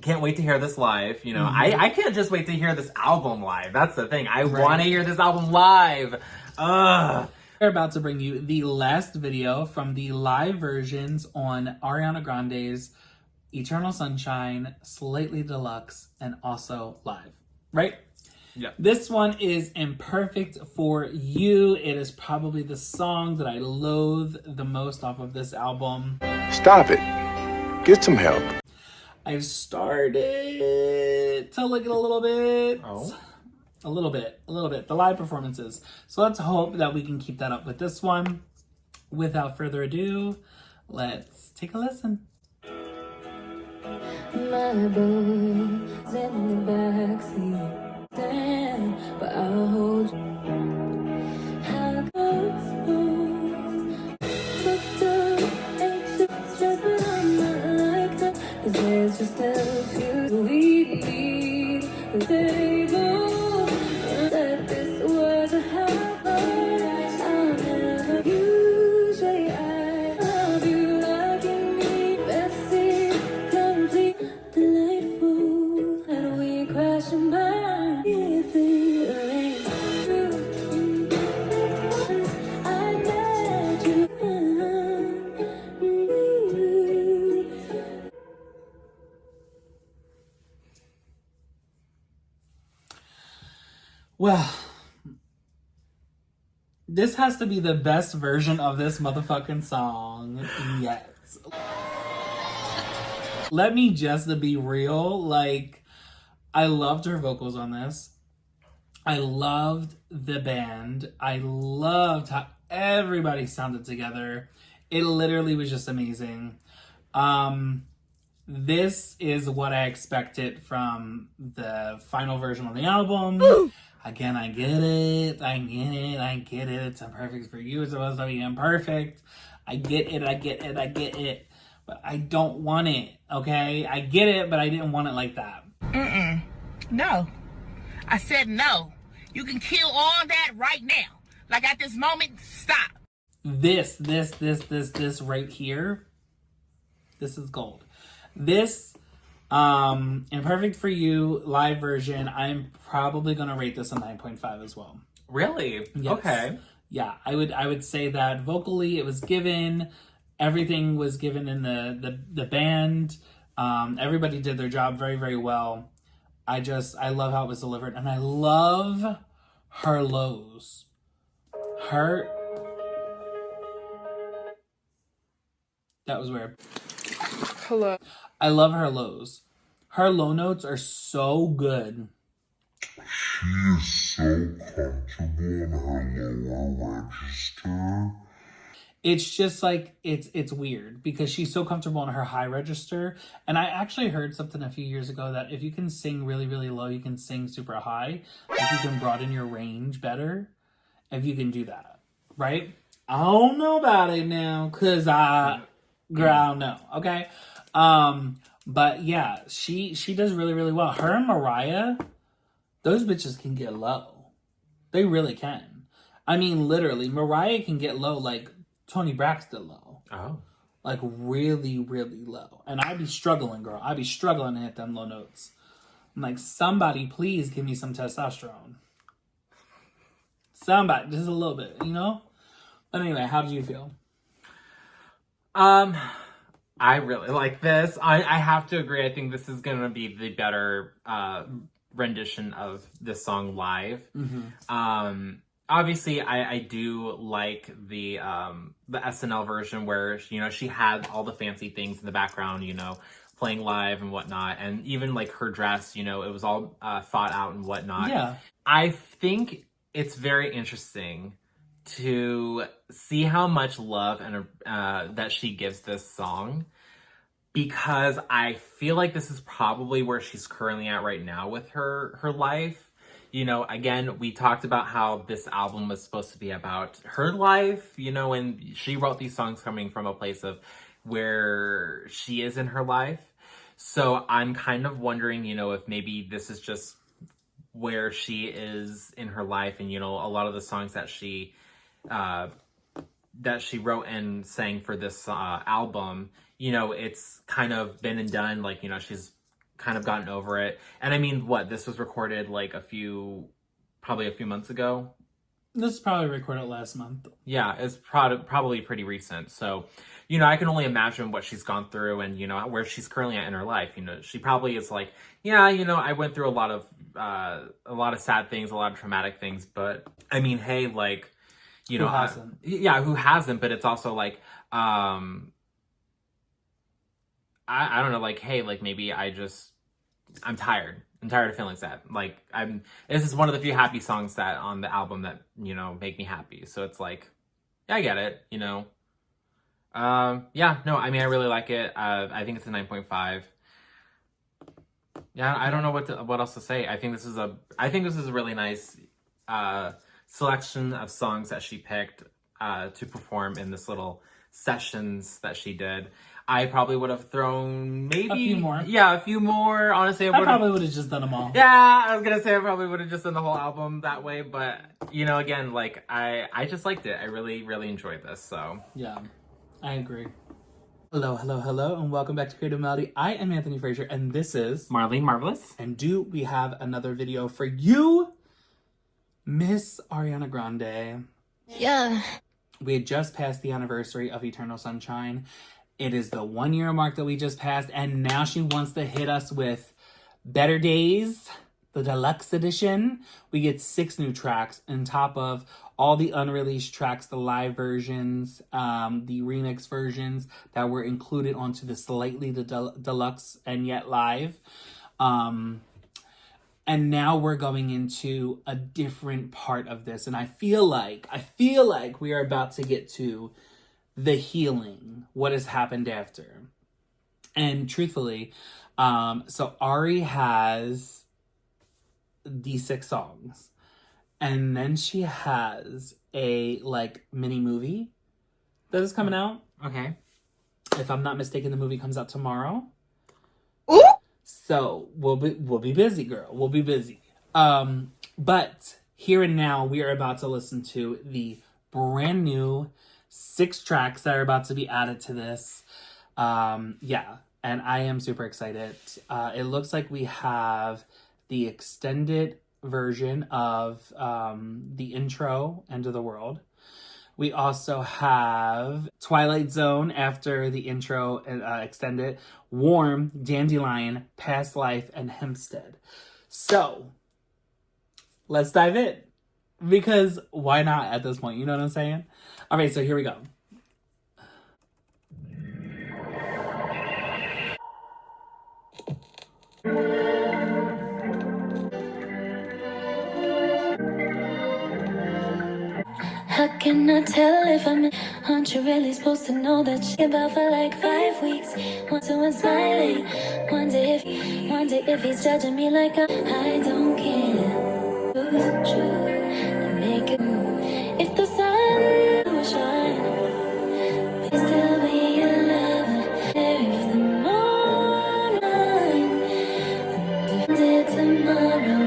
can't wait to hear this live. You know, I can't just wait to hear this album live. That's the thing. I want to hear this album live. Ugh. We're about to bring you the last video from the live versions on Ariana Grande's Eternal Sunshine, Slightly Deluxe, and also live. Right? Yeah. This one is Imperfect for You. It is probably the song that I loathe the most off of this album. Stop it. Get some help. I've started to like it a little bit. Oh. A little bit. The live performances. So let's hope that we can keep that up with this one. Without further ado, let's take a listen. My bones in the backseat, damn, but I'll hold you. How goes fucked up, anxious, stressed, but I'm not like that. 'Cause there's just a few we need the table, and that this was a habit. I'll never usually I love you like you need Bessie. Delightful, and we crash and burn if it rains. I met you. Well, this has to be the best version of this motherfucking song yet. Let me just be real, like, I loved her vocals on this. I loved the band. I loved how everybody sounded together. It literally was just amazing. This is what I expected from the final version of the album. Woo! Again, I get it. It's Imperfect for You. It's supposed to be imperfect. I get it. But I don't want it, okay? I get it, but I didn't want it like that. No. I said no. You can kill all that right now. Like at this moment, stop. This right here, this is gold. This, Imperfect for You live version, I'm probably gonna rate this a 9.5 as well. Really? Yes. Okay. Yeah, I would say that vocally it was given. Everything was given in the band. Everybody did their job very, very well. I love how it was delivered. And I love her lows. That was weird. Hello. I love her lows. Her low notes are so good. She is so comfortable in her lower register. It's just like, it's weird because she's so comfortable in her high register. And I actually heard something a few years ago that if you can sing really, really low, you can sing super high. Like you can broaden your range better if you can do that, right? I don't know about it now because girl, I don't know, okay? But yeah, she does really, really well. Her and Mariah, those bitches can get low. They really can. I mean, literally, Mariah can get low like Toni Braxton low. Oh. Like really, really low. And I'd be struggling, girl. I'd be struggling to hit them low notes. I'm like, somebody please give me some testosterone. Somebody, just a little bit, you know? But anyway, how did you feel? I really like this. I have to agree. I think this is going to be the better rendition of this song live. Mm-hmm. Obviously, I do like the SNL version where, you know, she had all the fancy things in the background, you know, playing live and whatnot. And even like her dress, you know, it was all thought out and whatnot. Yeah. I think it's very interesting to see how much love and that she gives this song, because I feel like this is probably where she's currently at right now with her life. You know, again, we talked about how this album was supposed to be about her life, you know, and she wrote these songs coming from a place of where she is in her life. So I'm kind of wondering, you know, if maybe this is just where she is in her life, and, you know, a lot of the songs that she wrote and sang for this album, you know, it's kind of been and done. Like, you know, she's kind of gotten over it. And I mean, this was recorded like probably a few months ago. This is probably recorded last month. Yeah, it's probably pretty recent. So, you know, I can only imagine what she's gone through and, you know, where she's currently at in her life. You know, she probably is like, yeah, you know, I went through a lot of sad things, a lot of traumatic things. But I mean, hey, like, you know, who hasn't? Who hasn't? But it's also like, I don't know, like, hey, like maybe I'm tired. I'm tired of feeling sad. Like, this is one of the few happy songs that on the album that, you know, make me happy. So it's like, yeah, I get it, you know. Yeah, no, I mean, I really like it. I think it's a 9.5. Yeah, I don't know what else to say. I think this is a really nice selection of songs that she picked to perform in this little sessions that she did. I probably would have thrown maybe a few more. Yeah, a few more. Honestly, I probably would have just done them all. Yeah, I was gonna say I probably would have just done the whole album that way, but you know, again, like I just liked it. I really, really enjoyed this. So yeah, I agree. Hello, hello, hello, and welcome back to Creative Melody. I am Anthony Frazer, and this is Marlene Marvelous. And do we have another video for you, Miss Ariana Grande? Yeah. We had just passed the anniversary of Eternal Sunshine. It is the 1 year mark that we just passed, and now she wants to hit us with Better Days, the Deluxe edition. We get 6 new tracks on top of all the unreleased tracks, the live versions, the remix versions that were included onto the slightly deluxe and yet live. And now we're going into a different part of this, and I feel like we are about to get to the healing, what has happened after. And truthfully, so Ari has these 6 songs, and then she has a like mini movie that is coming out. Okay. If I'm not mistaken, the movie comes out tomorrow. Ooh. So we'll be busy, girl. We'll be busy. But here and now, we are about to listen to the brand new 6 tracks that are about to be added to this. Yeah, and I am super excited. It looks like we have the extended version of the intro, End of the World. We also have Twilight Zone after the intro extended, Warm, Dandelion, Past Life, and Hempstead. So, let's dive in. Because why not at this point? You know what I'm saying? All right, so here we go. How can I tell if aren't you really supposed to know that you're about for like 5 weeks? Want to and smiling. Wonder if he's judging me like I don't care. True. Make it. If the sun will shine, we still be in love. If the moon mine, did tomorrow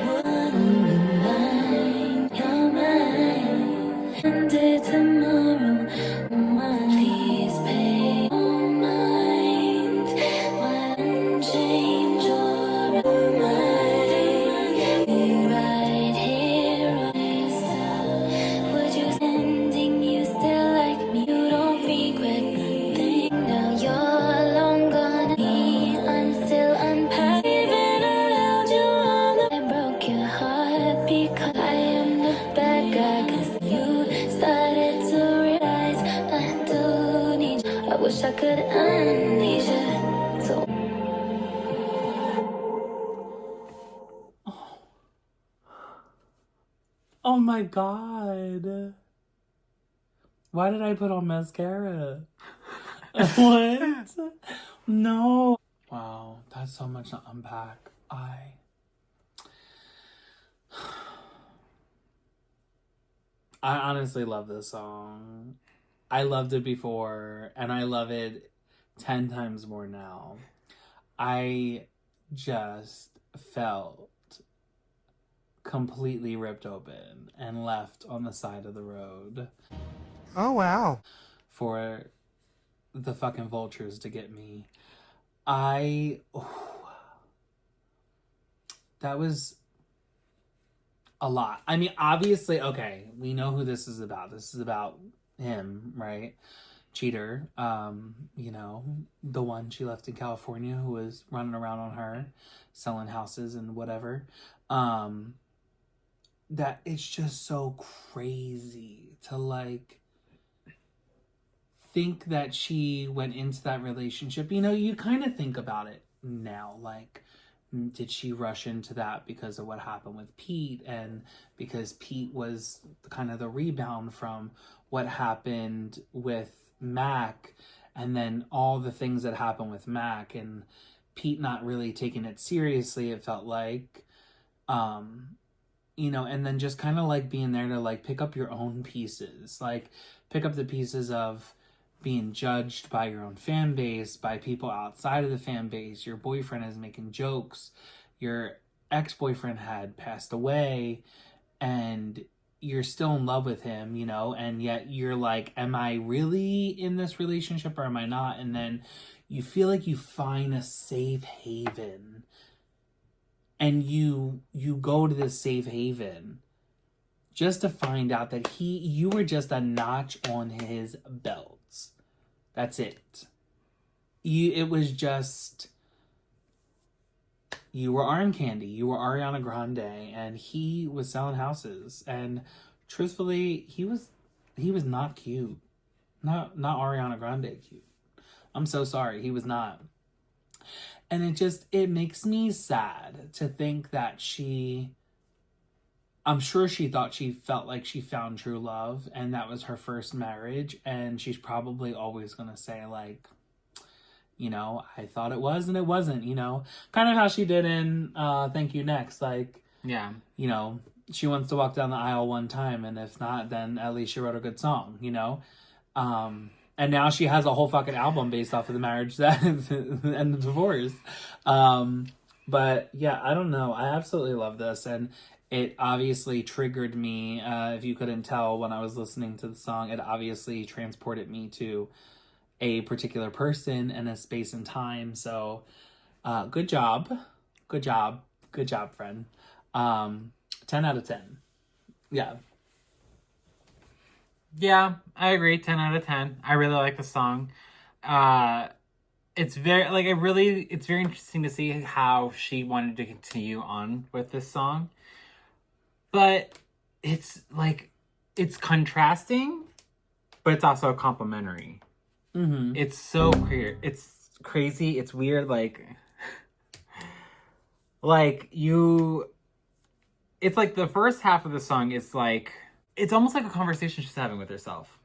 wouldn't be mine, you're mine. And did tomorrow, please pay no mind. Why don't change your mind? Be right here, would you sending you still like me? You don't regret nothing. Now you're long gone. Me, I'm still unpacked. Even allowed you on the. I broke your heart because I am the bad guy. 'Cause you started to realize I do need you. I wish I could unleash you. So. Oh my god. Why did I put on mascara? What? No. Wow, that's so much to unpack. I honestly love this song. I loved it before, and I love it 10 times more now. I just felt completely ripped open and left on the side of the road. Oh, wow. For the fucking vultures to get me. That was a lot. I mean, obviously, okay, we know who this is about. This is about him, right? Cheater. You know, the one she left in California who was running around on her, selling houses and whatever. That it's just so crazy to like think that she went into that relationship. You know, you kind of think about it now, like, did she rush into that because of what happened with Pete, and because Pete was kind of the rebound from what happened with Mac, and then all the things that happened with Mac and Pete not really taking it seriously, it felt like, you know, and then just kind of like being there to like pick up your own pieces, like pick up the pieces of being judged by your own fan base, by people outside of the fan base. Your boyfriend is making jokes. Your ex-boyfriend had passed away and you're still in love with him, you know, and yet you're like, am I really in this relationship or am I not? And then you feel like you find a safe haven and you go to this safe haven just to find out that you were just a notch on his belt. That's it. It was just, you were arm candy. You were Ariana Grande, and he was selling houses. And truthfully, he was not cute. Not Ariana Grande cute. I'm so sorry, he was not. And it makes me sad to think that I'm sure she thought she felt like she found true love and that was her first marriage. And she's probably always going to say like, you know, I thought it was and it wasn't, you know, kind of how she did in Thank You Next. Like, yeah, you know, she wants to walk down the aisle one time. And if not, then at least she wrote a good song, you know? And now she has a whole fucking album based off of the marriage and the divorce. But yeah, I don't know. I absolutely love this. And it obviously triggered me. If you couldn't tell when I was listening to the song, it obviously transported me to a particular person and a space and time. So good job. Good job. Good job, friend. 10 out of 10. Yeah. Yeah, I agree. 10 out of 10. I really like the song. It's very, like, it's very interesting to see how she wanted to continue on with this song. But it's, like, it's contrasting, but it's also complimentary. Mm-hmm. It's so weird. It's crazy. It's weird, it's like the first half of the song is, like, it's almost like a conversation she's having with herself.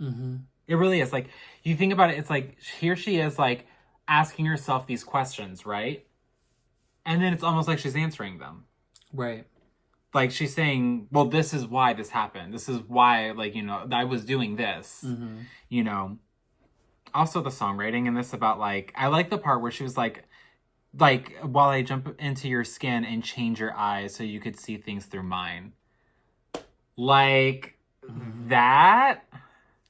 Mm-hmm. It really is. Like, you think about it, it's like, here she is, like, asking herself these questions, right? And then it's almost like she's answering them. Right. Like, she's saying, well, this is why this happened. This is why, like, you know, I was doing this. Mm-hmm. You know? Also, the songwriting in this about, like, I like the part where she was like, while I jump into your skin and change your eyes so you could see things through mine. Like, that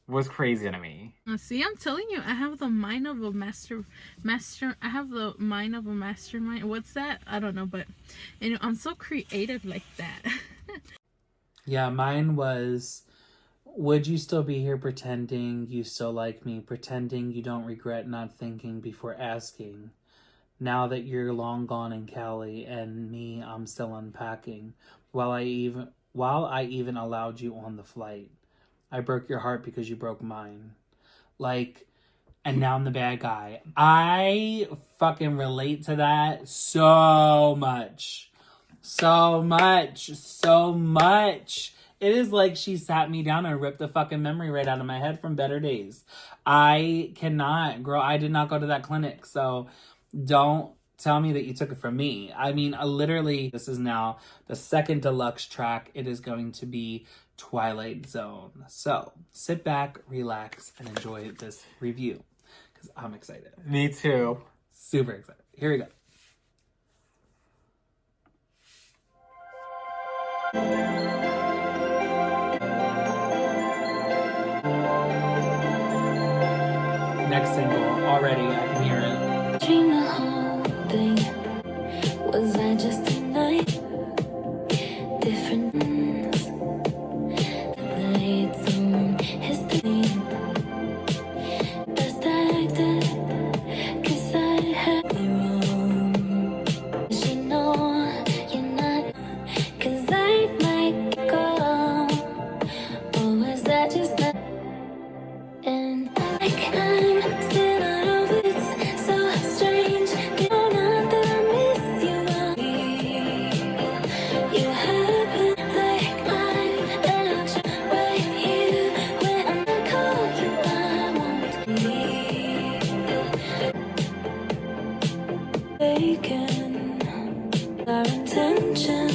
was crazy to me. See, I'm telling you, I have the mind of a I have the mind of a mastermind. What's that? I don't know, but you know, I'm so creative like that. Yeah, mine was, would you still be here pretending you still like me, pretending you don't regret not thinking before asking? Now that you're long gone in Cali and me, I'm still unpacking. While I even allowed you on the flight. I broke your heart because you broke mine. Like, and now I'm the bad guy. I fucking relate to that so much. So much. So much. It is like she sat me down and ripped the fucking memory right out of my head from Better Days. I cannot, girl, I did not go to that clinic. So don't tell me that you took it from me. I mean, literally, this is now the second deluxe track. It is going to be Twilight Zone. So sit back, relax, and enjoy this review because I'm excited. Me too. Super excited. Here we go. Next single, already, I can hear it. Dream the whole thing. Was I just a night? Different things. The lights on his thing. Best I acted, 'cause I had me wrong. She know you're not, 'cause I might go. Or was that just not? And like I'm still out of it, so strange. You know not that I miss you. You happen like I'm an option right here. When I call you, I won't leave. Taken our intention.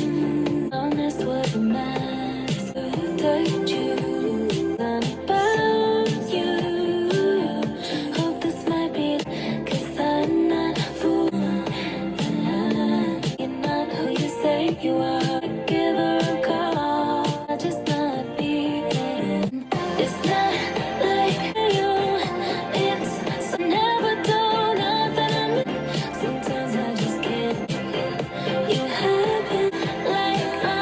Honest was a mask. Protect you. Not about you. Hope this might be, 'cause I'm not a fool. You're not who you say you are. Give her a call. I just not be it. It's not like you. It's so never do nothing to me. Sometimes I just can't. You happen like I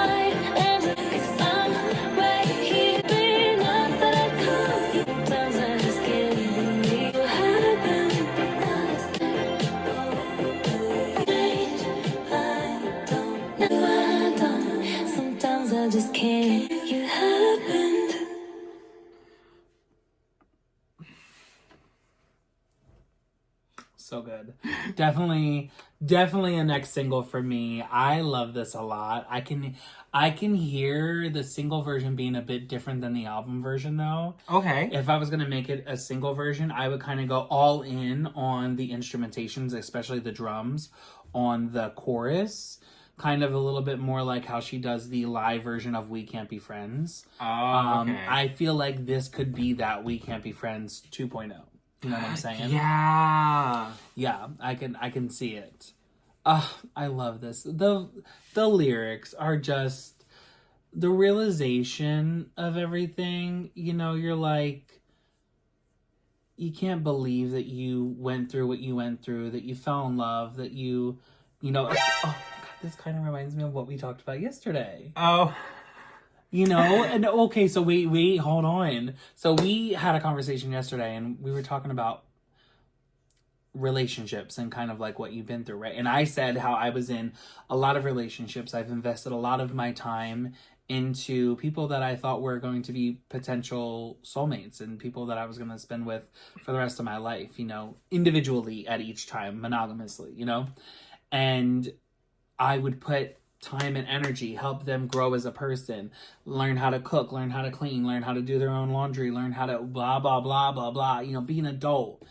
am. 'Cause I'm right here. Be not that I call you. Sometimes I just can't believe you happen. I don't. Sometimes I just can't. You happened. So good. Definitely a next single for me. I love this a lot. I can hear the single version being a bit different than the album version though. Okay. If I was going to make it a single version, I would kind of go all in on the instrumentations, especially the drums on the chorus. Kind of a little bit more like how she does the live version of We Can't Be Friends. Oh, okay. I feel like this could be that We Can't Be Friends 2.0. You know what I'm saying? Yeah. Yeah, I can see it. I love this. The lyrics are just the realization of everything. You know, you're like, you can't believe that you went through what you went through, that you fell in love, that you know, oh my God, this kind of reminds me of what we talked about yesterday. Oh. You know, and okay, so wait, hold on. So we had a conversation yesterday and we were talking about relationships and kind of like what you've been through, right? And I said how I was in a lot of relationships. I've invested a lot of my time into people that I thought were going to be potential soulmates and people that I was going to spend with for the rest of my life, you know, individually at each time, monogamously, you know? And I would put time and energy, help them grow as a person, learn how to cook, learn how to clean, learn how to do their own laundry, learn how to blah, blah, blah, blah, blah, you know, be an adult,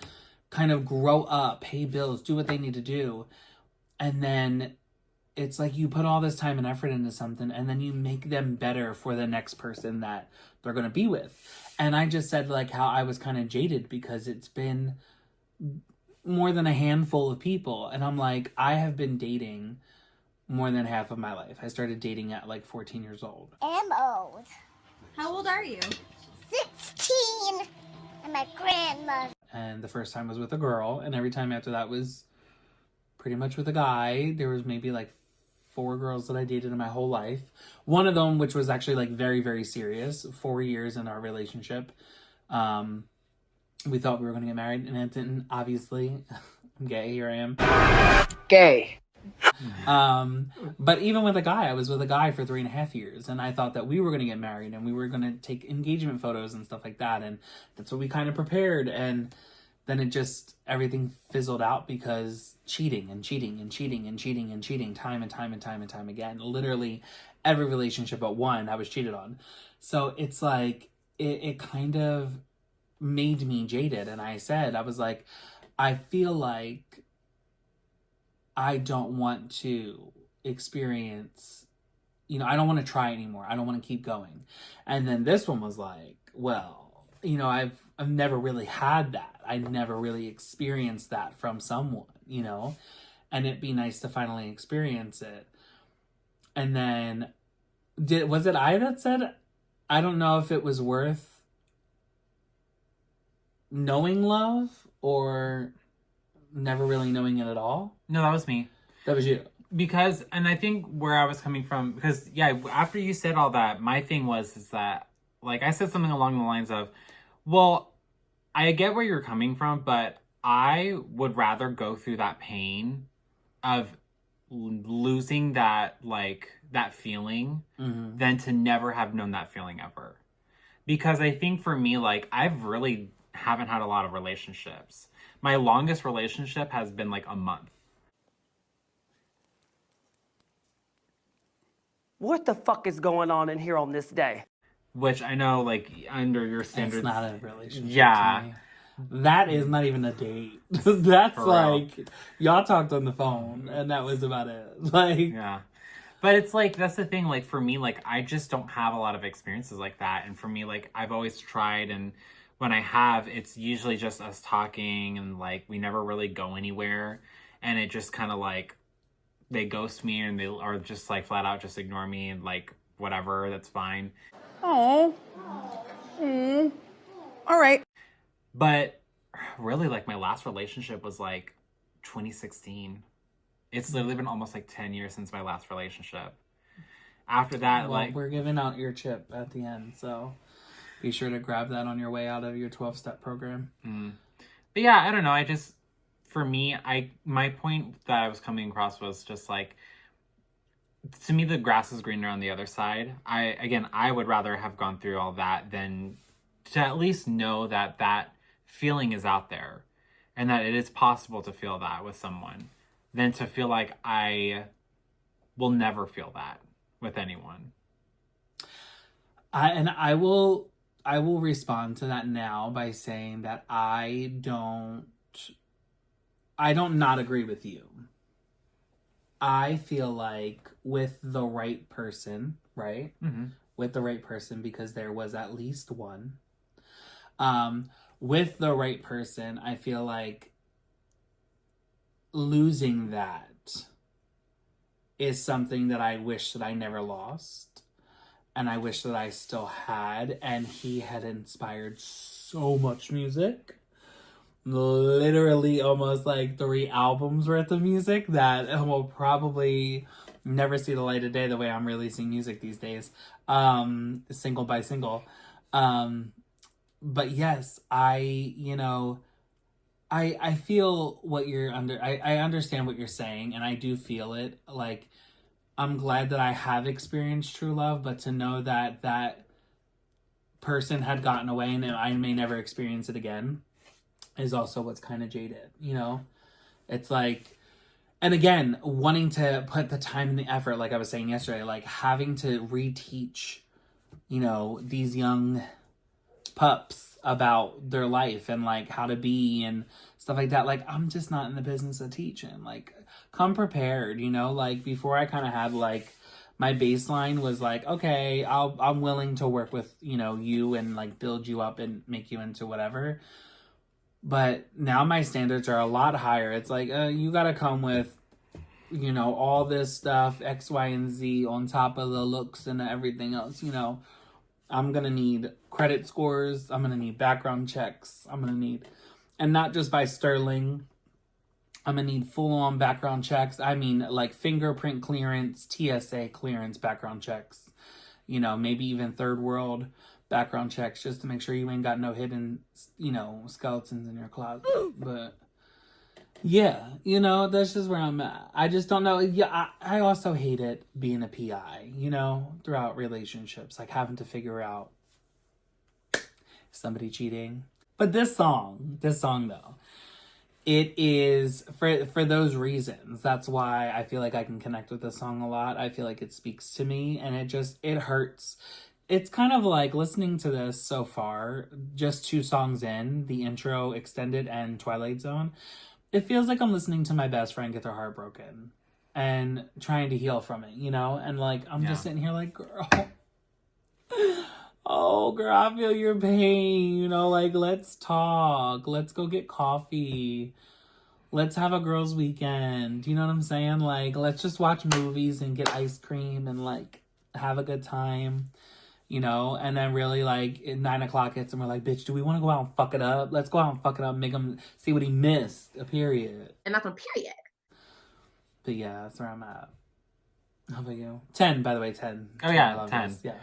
kind of grow up, pay bills, do what they need to do. And then it's like you put all this time and effort into something and then you make them better for the next person that they're going to be with. And I just said like how I was kind of jaded because it's been more than a handful of people. And I'm like, I have been dating more than half of my life. I started dating at like 14 years old. I'm old. How old are you? 16. And my grandmother. And the first time was with a girl, and every time after that was pretty much with a guy. There was maybe like 4 girls that I dated in my whole life. One of them, which was actually like very, very serious, 4 years in our relationship. We thought we were going to get married, and it didn't, obviously. I'm gay, here I am. Gay. But even with a guy, I was with a guy for 3.5 years, and I thought that we were going to get married and we were going to take engagement photos and stuff like that, and that's what we kind of prepared. And then it just, everything fizzled out because cheating and cheating and cheating and cheating and cheating time and time and time and time again. Literally every relationship but one I was cheated on. So it's like it kind of made me jaded. And I said, I was like, I feel like I don't want to experience, I don't want to try anymore. I don't want to keep going. And then this one was like, well, I've never really had that. I never really experienced that from someone, and it'd be nice to finally experience it. And then was it I that said, I don't know if it was worth knowing love or never really knowing it at all? No, that was me. That was you. Because, and I think where I was coming from, because, yeah, after you said all that, my thing is that, like, I said something along the lines of, well, I get where you're coming from, but I would rather go through that pain of losing that, like, that feeling than to never have known that feeling ever. Because I think for me, like, I've really haven't had a lot of relationships. My longest relationship has been like a month. What the fuck is going on in here on this day? Which I know, like, under your standards... It's not a relationship. Yeah. To me. That is not even a date. That's like, y'all talked on the phone, and that was about it. Like, yeah. But it's like, that's the thing, like, for me, like, I just don't have a lot of experiences like that. And for me, like, I've always tried, and when I have, it's usually just us talking, and, like, we never really go anywhere. And it just kind of, like, they ghost me, and they are just, like, flat out just ignore me, and, like, whatever, that's fine. Oh. All right. But really, like, my last relationship was, like, 2016. It's literally been almost, like, 10 years since my last relationship. After that, well, like... we're giving out your chip at the end, so be sure to grab that on your way out of your 12-step program. But yeah, I don't know. I just... For me, my point that I was coming across was just, like... To me, the grass is greener on the other side. I would rather have gone through all that than to at least know that that feeling is out there and that it is possible to feel that with someone than to feel like I will never feel that with anyone. I will respond to that now by saying that I don't not agree with you. I feel like with the right person, right? With the right person, because there was at least one. With the right person, I feel like losing that is something that I wish that I never lost. And I wish that I still had. And he had inspired so much music. Literally almost like 3 albums worth of music that will probably never see the light of day the way I'm releasing music these days. Single by single. But yes, I feel what you're I understand what you're saying, and I do feel it. Like, I'm glad that I have experienced true love, but to know that that person had gotten away and I may never experience it again is also what's kind of jaded, It's like, and again, wanting to put the time and the effort, like I was saying yesterday, like having to reteach, these young pups about their life and like how to be and stuff like that. Like, I'm just not in the business of teaching. Like, come prepared, like before I kind of had like my baseline was like, okay, I'm willing to work with, you and like build you up and make you into whatever. But now my standards are a lot higher. It's like, you got to come with, all this stuff, X, Y, and Z on top of the looks and everything else, I'm going to need credit scores. I'm going to need background checks. I'm going to need, and not just by Sterling, I'm going to need full-on background checks. I mean, like fingerprint clearance, TSA clearance background checks, maybe even third world background checks just to make sure you ain't got no hidden, skeletons in your closet. But yeah, that's just where I'm at. I just don't know. Yeah, I also hate it being a PI, throughout relationships, like having to figure out somebody cheating. But this song though, it is for those reasons. That's why I feel like I can connect with this song a lot. I feel like it speaks to me, and it hurts. It's kind of like listening to this so far, just 2 songs in, the intro, Extended, and Twilight Zone. it feels like I'm listening to my best friend get their heart broken and trying to heal from it, you know? And like, I'm just sitting here like, girl, oh, girl, I feel your pain, you know? Like, let's talk. Let's go get coffee. Let's have a girls' weekend. You know what I'm saying? Like, let's just watch movies and get ice cream and like have a good time, you know? And then really like 9 o'clock hits and we're like, bitch, do we want to go out and fuck it up? Let's go out and fuck it up and make him see what he missed. A period. And that's a period. But yeah, that's where I'm at. How about you? 10, by the way, 10. Oh yeah, I love 10. this. Yeah.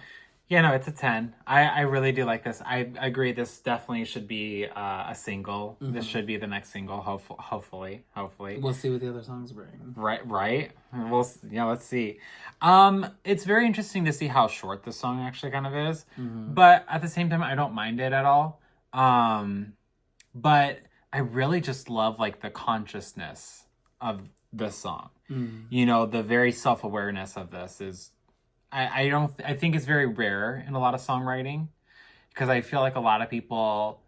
Yeah, no, it's a 10. I really do like this. I agree. This definitely should be a single. Mm-hmm. This should be the next single. Hopefully. We'll see what the other songs bring. Right. Let's see. It's very interesting to see how short this song actually kind of is. Mm-hmm. But at the same time, I don't mind it at all. But I really just love like the consciousness of this song. Mm. You know, the very self-awareness of this is. I think it's very rare in a lot of songwriting because I feel like a lot of people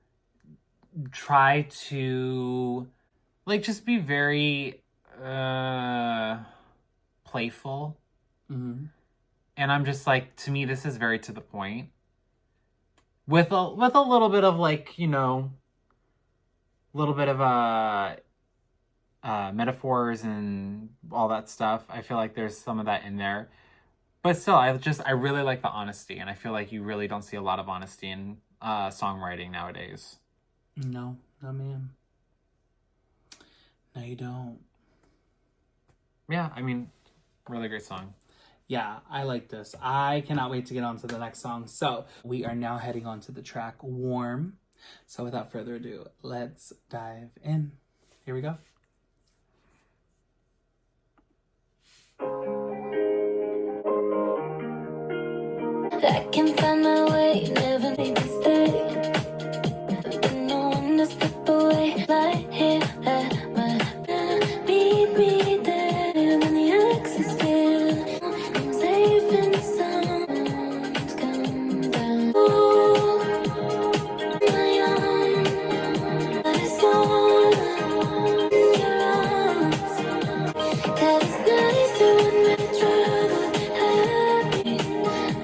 try to like just be very playful. Mm-hmm. And I'm just like, to me, this is very to the point with a little bit of like, you know, a little bit of metaphors and all that stuff. I feel like there's some of that in there. But still, I really like the honesty, and I feel like you really don't see a lot of honesty in songwriting nowadays. No, not ma'am. No, you don't. Yeah, I mean, really great song. Yeah, I like this. I cannot wait to get on to the next song. So, we are now heading on to the track Warm. So, without further ado, let's dive in. Here we go. I can find my way, never need to stay. But no one to slip away. Right here at my bed. Meet me there when the access fails. I'm safe and sound. Come down. Ooh, my own. But it's warm in your arms. 'Cause it's nice to admit trouble. Happy.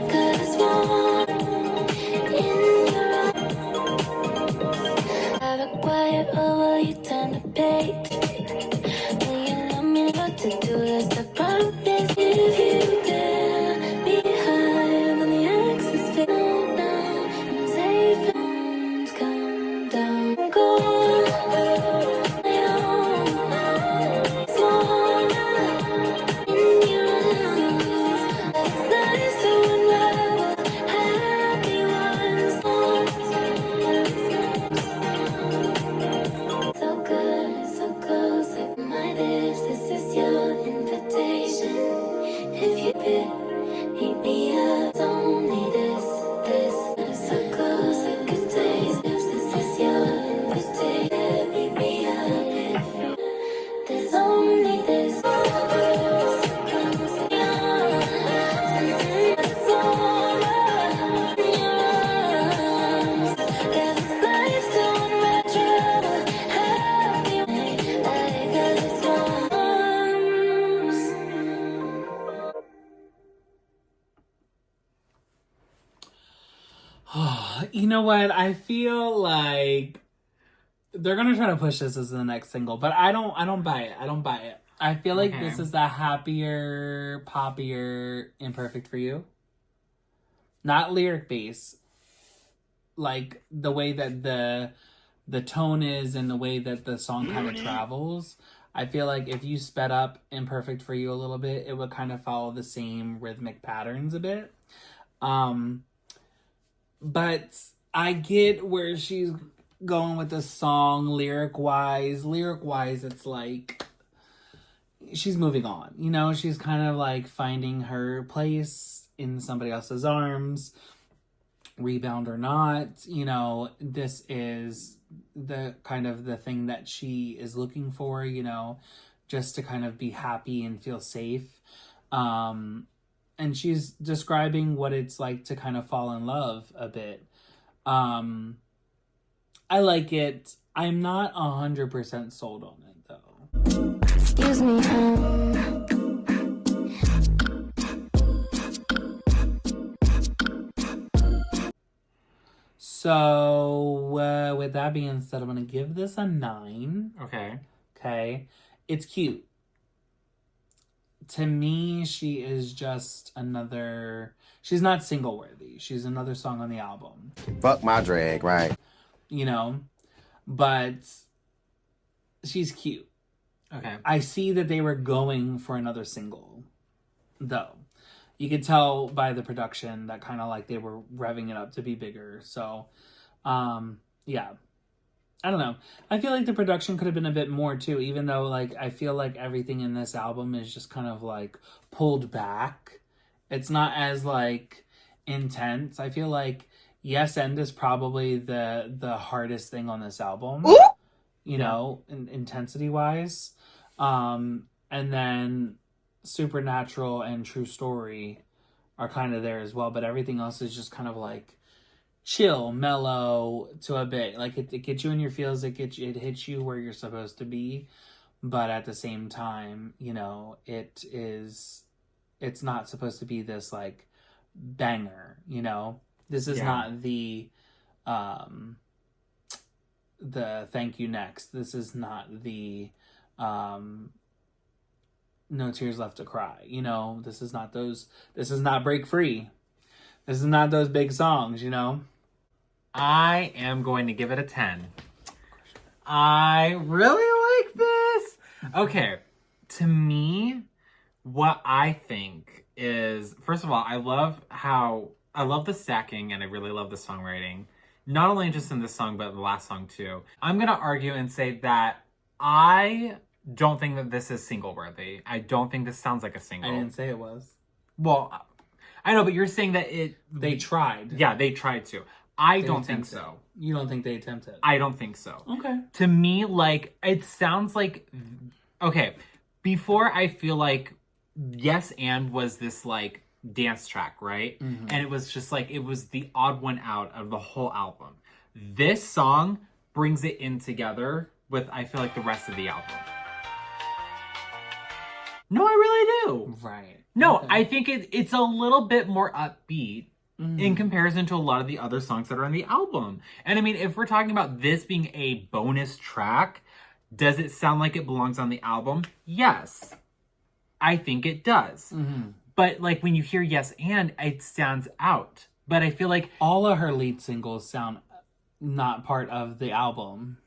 'Cause it's warm in your arms. Have a quiet over, you turn the page. Will you let me what to do? That's the promise. If you dare be high when the access fails. Now I'm safe and come down. Go my own. It's warm in your arms. It's nice to unravel happy ones. So good, so close, like my lips. This is your invitation. If you pick me up, it's only this. So close, like a taste. This is your invitation. Meet me up. There's only this. So close, it's all in your arms. 'Cause it's nice to unwrap trouble. Happy, like 'cause it's You know what? I feel like they're gonna try to push this as the next single, but I don't buy it. I don't buy it. I feel like this is the happier, poppier, Imperfect for You. Not lyric base. Like the way that the tone is and the way that the song kind of travels. I feel like if you sped up Imperfect for You a little bit, it would kind of follow the same rhythmic patterns a bit. But I get where she's going with the song lyric-wise. Lyric-wise, it's like she's moving on. You know, she's kind of like finding her place in somebody else's arms. Rebound or not, you know, this is the kind of the thing that she is looking for, you know, just to kind of be happy and feel safe. And she's describing what it's like to kind of fall in love a bit. I like it. I'm not 100% sold on it, though. Excuse me, So, with that being said, I'm going to give this a 9. Okay. Okay. It's cute. To me, she is just another... She's not single worthy. She's another song on the album. Fuck my drag, right? You know? But she's cute. Okay. I see that they were going for another single, though. You could tell by the production that kind of like they were revving it up to be bigger. So, yeah. I don't know. I feel like the production could have been a bit more too, even though like I feel like everything in this album is just kind of like pulled back. It's not as like intense. I feel like Yes End is probably the hardest thing on this album. Ooh! You know, intensity wise. And then Supernatural and True Story are kind of there as well, but everything else is just kind of like chill, mellow to a bit. Like it gets you in your feels, it hits you where you're supposed to be, but at the same time, you know, it's not supposed to be this like banger, you know. This is not the Thank You Next. This is not the No Tears Left to Cry. You know, this is not Break Free. This is not those big songs, you know? I am going to give it a 10. I really like this. Okay, to me, what I think is, first of all, I love the stacking and I really love the songwriting. Not only just in this song, but the last song too. I'm going to argue and say that I don't think that this is single worthy. I don't think this sounds like a single. I didn't say it was. Well, I know, but you're saying that they tried. Yeah, they tried to. I don't think so. You don't think they attempted? I don't think so. Okay. To me, like, it sounds like... Okay, before I feel like Yes And was this, like, dance track, right? Mm-hmm. And it was just, like, it was the odd one out of the whole album. This song brings it in together with, I feel like, the rest of the album. No, I really do. Right. No, okay. I think it's a little bit more upbeat in comparison to a lot of the other songs that are on the album. And I mean, if we're talking about this being a bonus track, does it sound like it belongs on the album? Yes. I think it does. Mm-hmm. But like when you hear Yes And, it stands out. But I feel like all of her lead singles sound not part of the album.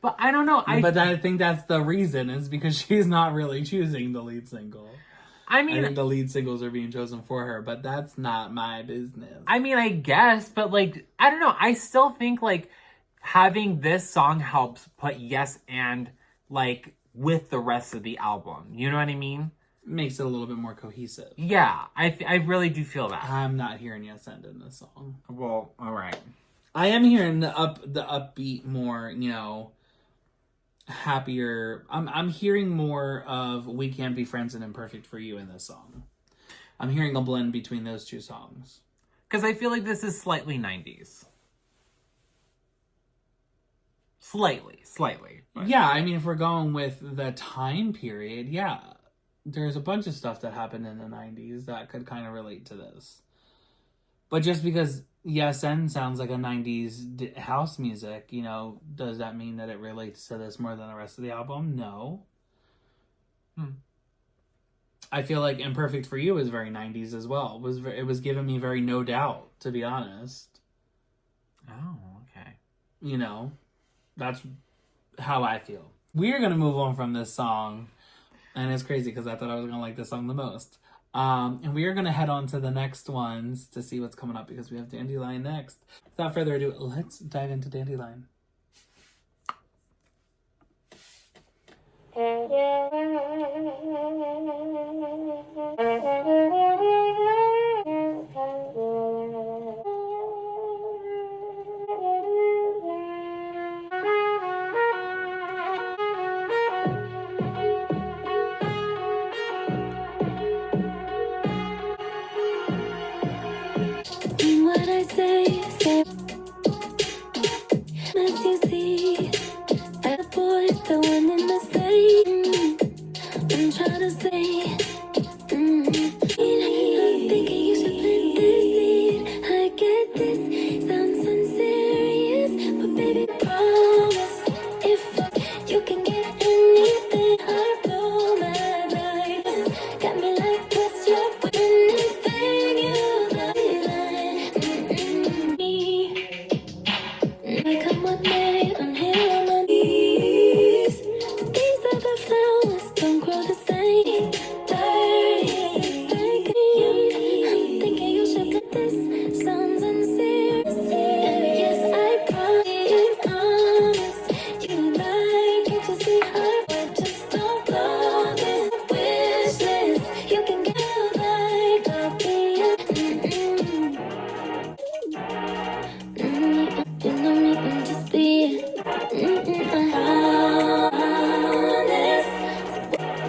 But I don't know. But I think that's the reason, is because she's not really choosing the lead single. I mean, I think the lead singles are being chosen for her, but that's not my business. I mean, I guess, but like, I don't know. I still think like having this song helps put Yes And like with the rest of the album. You know what I mean? Makes it a little bit more cohesive. Yeah, I really do feel that. I'm not hearing Yes And in this song. Well, all right. I am hearing the upbeat, more, you know, happier. I'm hearing more of We Can't Be Friends and Imperfect for You in this song. I'm hearing a blend between those two songs. Because I feel like this is slightly 90s. Slightly. But. Yeah, I mean, if we're going with the time period, yeah. There's a bunch of stuff that happened in the 90s that could kind of relate to this. But just because Yes And sounds like a 90s house music, you know, does that mean that it relates to this more than the rest of the album? No. I feel like Imperfect for You is very 90s as well. It was giving me very No Doubt, to be honest. Oh, okay. You know, that's how I feel. We're going to move on from this song. And it's crazy because I thought I was going to like this song the most. And we are going to head on to the next ones to see what's coming up because we have Dandelion next. Without further ado, let's dive into Dandelion. What I say, as you see, that boy's the one in the same. honestly. I'm thinking you should plant this seed. I get this sounds unserious, but baby, promise if you can get anything, I'll blow my mind. Got me like, what's your anything you like? I come with me, I'm here on my knees. These are the flowers, don't grow the same. Dirty, I'm thinking you should get this. Sounds unserious, and yes, I promise you like it to see her, but just don't blow this wish list. You can get like a you know me, I'm just being honest.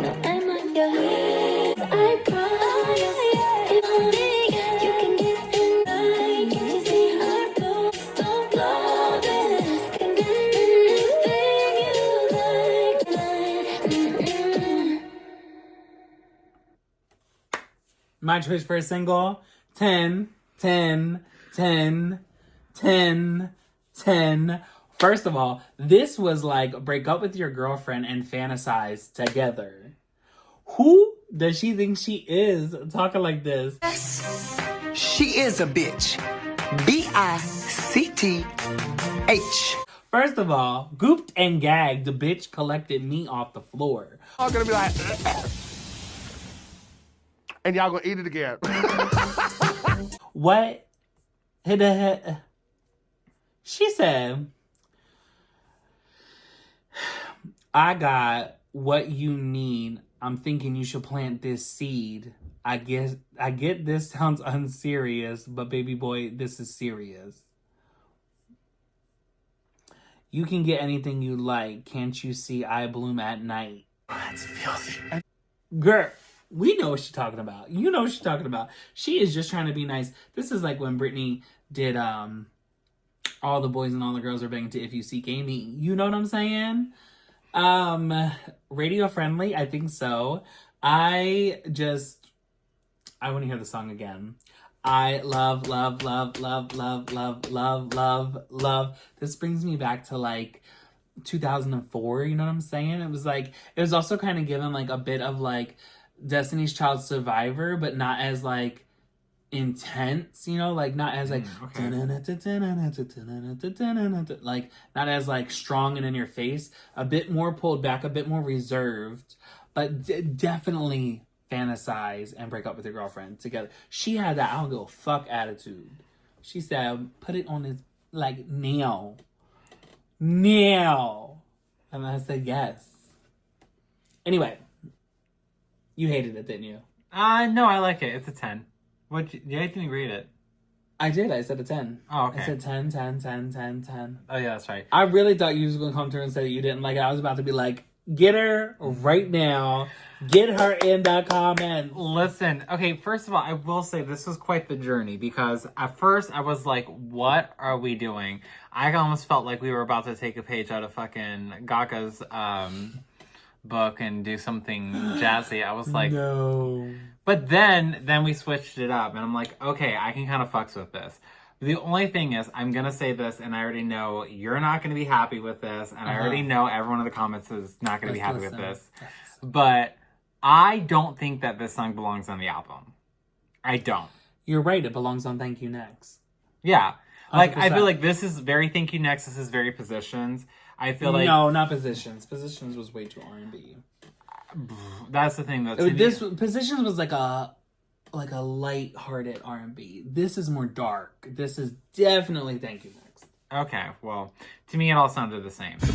No, I'm on your list. I promise. If you can get in line, can you see her go? Don't blow this. Can get anything you like. My choice for a single, 10, 10, 10, 10, 10. First of all, this was like break up with your girlfriend and fantasize together. Who does she think she is talking like this? She is a bitch. B-I-C-T-H. First of all, gooped and gagged, the bitch collected me off the floor. I'm gonna be like, and y'all gonna eat it again. What? She said, I got what you need. I'm thinking you should plant this seed. I get this sounds unserious, but baby boy, this is serious. You can get anything you like. Can't you see I bloom at night? That's filthy. Girl, we know what she's talking about. You know what she's talking about. She is just trying to be nice. This is like when Britney did All the Boys and All the Girls Are Begging to If You Seek Amy. You know what I'm saying? Radio friendly, I think so. I want to hear the song again. I love, love, love, love, love, love, love, love, love. This brings me back to like 2004, you know what I'm saying? It was also kind of given like a bit of like Destiny's Child Survivor, but not as like intense, you know, like not as like like not as like strong and in your face, a bit more pulled back, a bit more reserved, but definitely fantasize and break up with your girlfriend together. She had that I don't give a fuck attitude. She said, put it on his like now. And I said yes. Anyway, you hated it, didn't you? No, I like it. It's a 10. You didn't rate it. I did. I said a 10. Oh, okay. I said 10, 10, 10, 10, 10. Oh, yeah, that's right. I really thought you was going to come through and say that you didn't like it. I was about to be like, get her right now. Get her in the comments. Listen, okay, first of all, I will say this was quite the journey because at first I was like, what are we doing? I almost felt like we were about to take a page out of fucking Gaga's book and do something jazzy. I was like, no. But then we switched it up and I'm like, okay, I can kind of fucks with this. The only thing is, I'm going to say this, and I already know you're not going to be happy with this, and I already know everyone in the comments is not going to be happy with this. But I don't think that this song belongs on the album. I don't. You're right, it belongs on Thank You Next. Yeah. 100%. Like, I feel like this is very Thank You Next, this is very Positions. I feel like... No, not Positions. Positions was way too R&B. That's the thing, though. Positions was like a light-hearted R&B. This is more dark. This is definitely Thank You Next. Okay, well, to me it all sounded the same, so.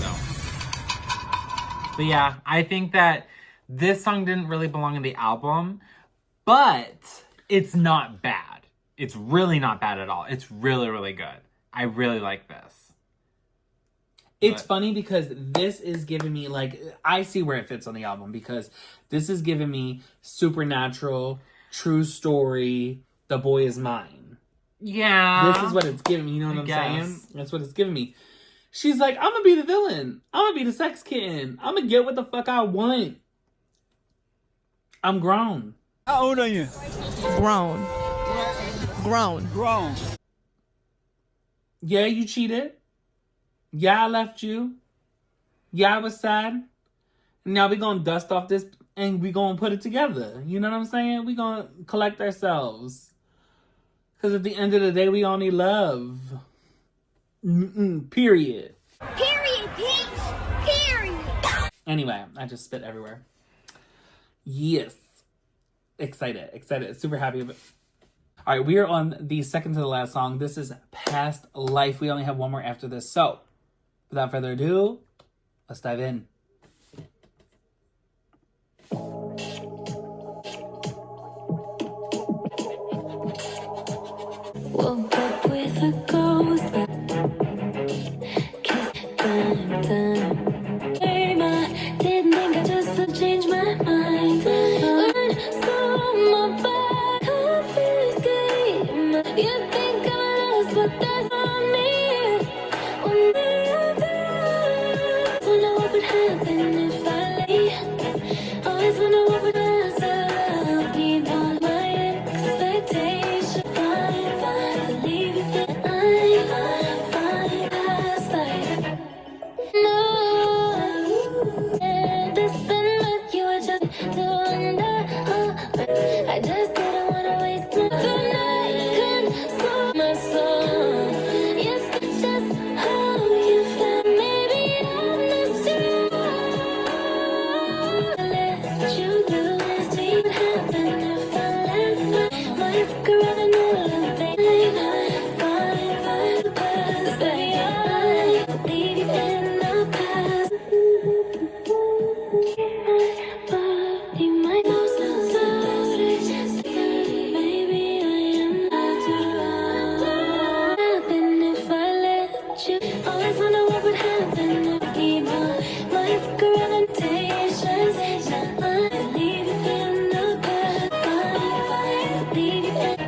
But yeah, I think that this song didn't really belong in the album, but it's not bad. It's really not bad at all. It's really, really good. I really like this. It's funny because this is giving me, like, I see where it fits on the album because this is giving me supernatural, true story, The Boy Is Mine. Yeah. This is what it's giving me, you know what I'm saying? That's what it's giving me. She's like, I'm gonna be the villain. I'm gonna be the sex kitten. I'm gonna get what the fuck I want. I'm grown. How old are you? Grown. Grown. Yeah, you cheated. Yeah, I left you. Yeah, I was sad. Now we gonna dust off this and we gonna put it together. You know what I'm saying? We gonna collect ourselves. Because at the end of the day, we all need love. Period. Period, Peach. Period. Anyway, I just spit everywhere. Yes. Excited. Super happy about it. All right, we are on the second to the last song. This is Past Life. We only have one more after this. So, without further ado, let's dive in. Woke up with a ghost. Kiss time. I didn't think I just would change my mind. Learn so my back escape. You think I'm lost, but that's on me. One day I'll die. Wonder what would happen if I lay. Always wonder what would happen. Need all my expectations. Fine, leave it there. I'm fine, past life. No, this and that you were just doing that. I just didn't wanna waste my good night. Console my soul. Yes, it's just how you felt. Maybe I'm not sure. Let you lose me. What happened if I let my girl in the thing? Fine, past, baby. I leave you in the past. Body, my nose, maybe I am not what happen if I let you? Always wonder what would happen if we my recommendations. Now I leave you in the past. Fine, leave you in.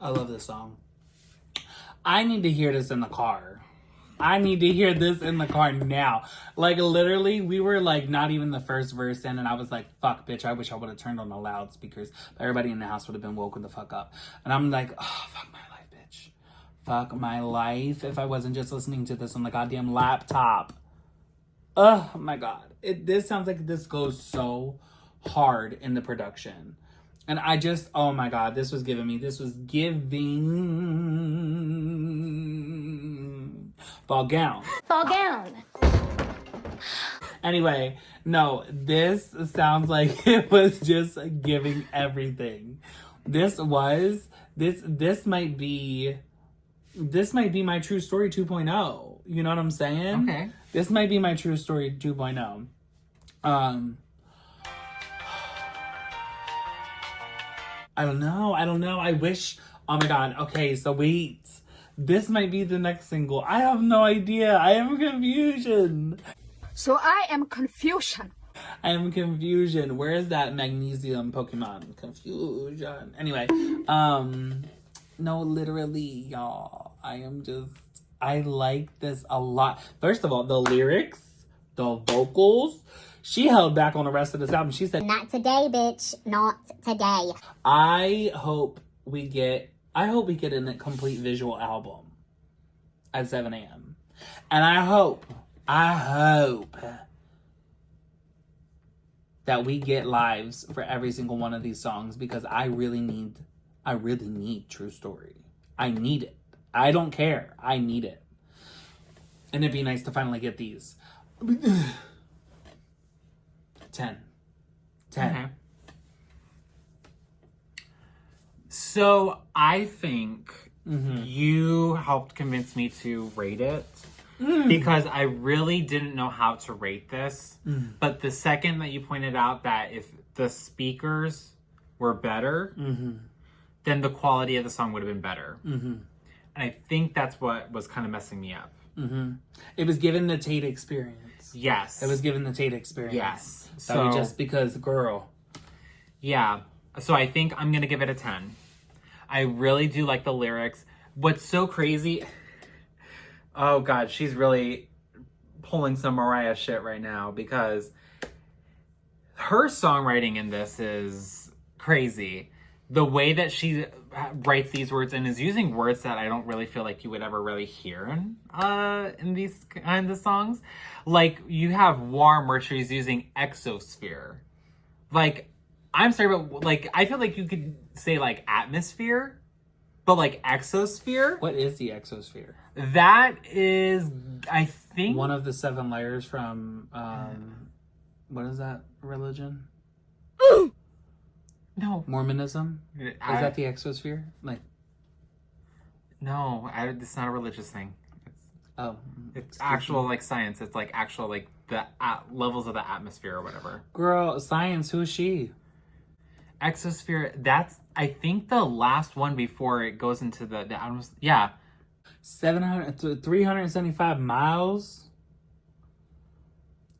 I love this song. I need to hear this in the car. I need to hear this in the car now. Like, literally, we were, like, not even the first verse in, and I was like, fuck, bitch, I wish I would have turned on the loudspeakers. Everybody in the house would have been woken the fuck up. And I'm like, oh, fuck my life, bitch. Fuck my life if I wasn't just listening to this on the goddamn laptop. Oh, my God. This sounds like this goes so hard in the production. And I just, oh my God, this was giving Fall Gown. Fall gown. Anyway, no, this sounds like it was just giving everything. This might be my True Story 2.0. You know what I'm saying? Okay. This might be my True Story 2.0. I don't know. I wish. Oh my God. Okay, so wait. This might be the next single. I have no idea. I am confusion. So I am confusion. I am confusion. Where is that magnesium Pokemon? Confusion. Anyway, no, literally, y'all. I like this a lot. First of all, the lyrics, the vocals. She held back on the rest of this album. She said, "Not today, bitch. Not today." I hope we get a complete visual album at 7 a.m. And I hope that we get lives for every single one of these songs, because I really need True Story. I need it. I don't care. I need it. And it'd be nice to finally get these. 10. Okay. So I think you helped convince me to rate it because I really didn't know how to rate this. But the second that you pointed out that if the speakers were better, then the quality of the song would have been better. And I think that's what was kind of messing me up. It was given the Tate experience. Yes. It was given the Tate experience. Yes. So just because, girl. Yeah. So I think I'm going to give it a 10. I really do like the lyrics. What's so crazy... Oh, God, she's really pulling some Mariah shit right now because her songwriting in this is crazy. The way that she writes these words and is using words that I don't really feel like you would ever really hear in these kinds of songs. Like, you have Warm where she's using exosphere. Like, I'm sorry, but, like, I feel like you could say, like, atmosphere, but, like, exosphere? What is the exosphere? That is, I think... one of the 7 layers from, what is that religion? No. Mormonism? Is that the exosphere? Like, no, it's not a religious thing. It's actual, like, science. It's, like, actual, like, the levels of the atmosphere or whatever. Girl, science, who is she? Exosphere, that's, I think, the last one before it goes into the yeah. 375 miles.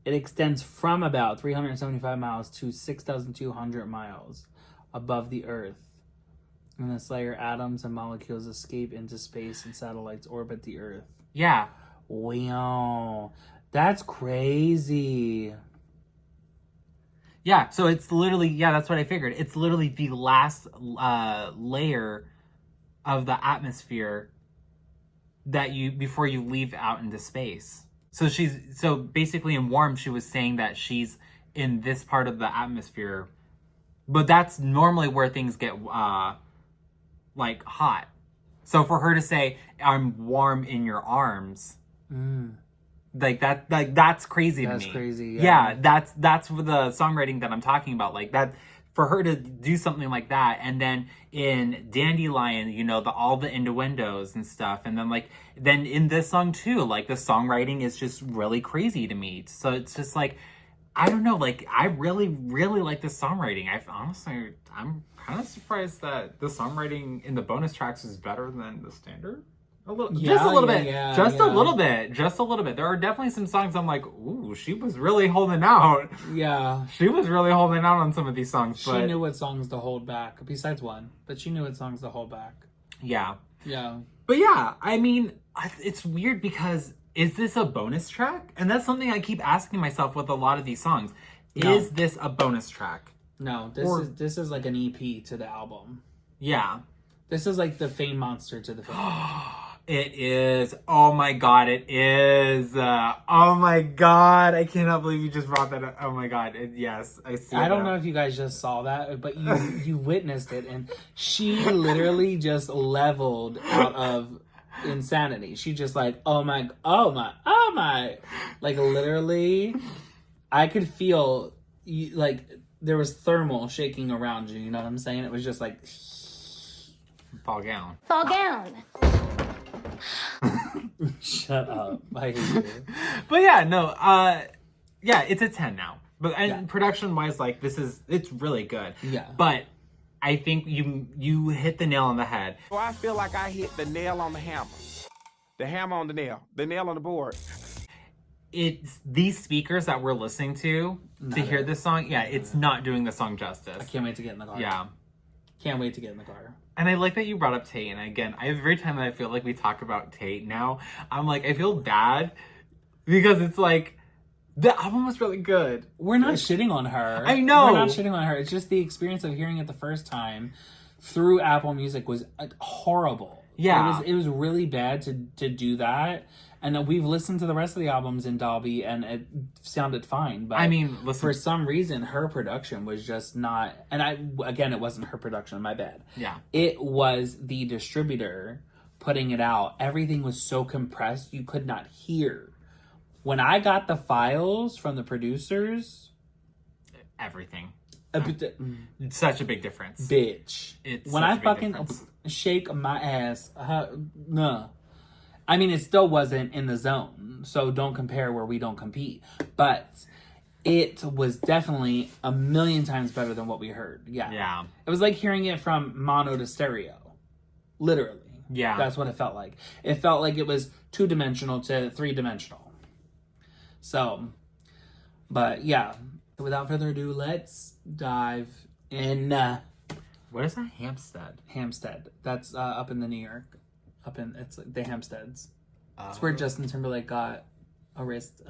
It extends from about 375 miles to 6,200 miles above the Earth. In this layer, atoms and molecules escape into space and satellites orbit the Earth. Yeah. Wow. That's crazy. Yeah, so it's literally, yeah, that's what I figured. It's literally the last layer of the atmosphere that before you leave out into space. So basically in Warm, she was saying that she's in this part of the atmosphere, but that's normally where things get like hot. So for her to say, I'm warm in your arms, like that's crazy to me. That's crazy. Yeah, that's the songwriting that I'm talking about. Like that, for her to do something like that, and then in Dandelion, you know, all the innuendos and stuff, and then in this song too, like the songwriting is just really crazy to me. So it's just like, I don't know, like I really, really like this songwriting. I'm kind of surprised that the songwriting in the bonus tracks is better than the standard. A little bit. Just a little bit. There are definitely some songs I'm like, ooh, she was really holding out. Yeah. She was really holding out on some of these songs. She knew what songs to hold back, besides one, but she knew what songs to hold back. Yeah. Yeah. But yeah, I mean, it's weird because is this a bonus track? And that's something I keep asking myself with a lot of these songs. No. Is this a bonus track? No, this is like an EP to the album. Yeah. This is like the Fame Monster to the film. It is. Oh my god, it is. Oh my god, I cannot believe you just brought that up. Oh my god, yes, I see. I don't know if you guys just saw that, but you witnessed it, and she literally just leveled out of insanity. She just like, oh my, like literally, I could feel like there was thermal shaking around you. You know what I'm saying? It was just like fall gown. Fall gown. Shut up. I hate you. But yeah, no, yeah, it's a 10 now. But production wise, like it's really good. Yeah. But I think you hit the nail on the head. Well, I feel like I hit the nail on the hammer. The hammer on the nail on the board. It's these speakers that we're listening to hear this song. Yeah, it's not doing the song justice. I can't wait to get in the car. Yeah. Can't wait to get in the car. And I like that you brought up Tate. And again, every time that I feel like we talk about Tate now, I'm like, I feel bad because it's like, the album was really good. We're not shitting on her. I know. We're not shitting on her. It's just the experience of hearing it the first time through Apple Music was horrible. Yeah. It was really bad to do that. And we've listened to the rest of the albums in Dolby and it sounded fine. But I mean, for some reason, her production was just not... And it wasn't her production, my bad. Yeah. It was the distributor putting it out. Everything was so compressed, you could not hear. When I got the files from the producers... Everything. Such a big difference. Bitch. It's when I fucking shake my ass, no. I mean, it still wasn't in the zone, so don't compare where we don't compete. But it was definitely a million times better than what we heard. Yeah. Yeah. It was like hearing it from mono to stereo. Literally. Yeah. That's what it felt like. It felt like it was 2-dimensional to 3-dimensional. So, But yeah, without further ado, let's dive in. What is that? Hampstead. That's up in the New York. It's like the Hampsteads. It's where Justin Timberlake got arrested.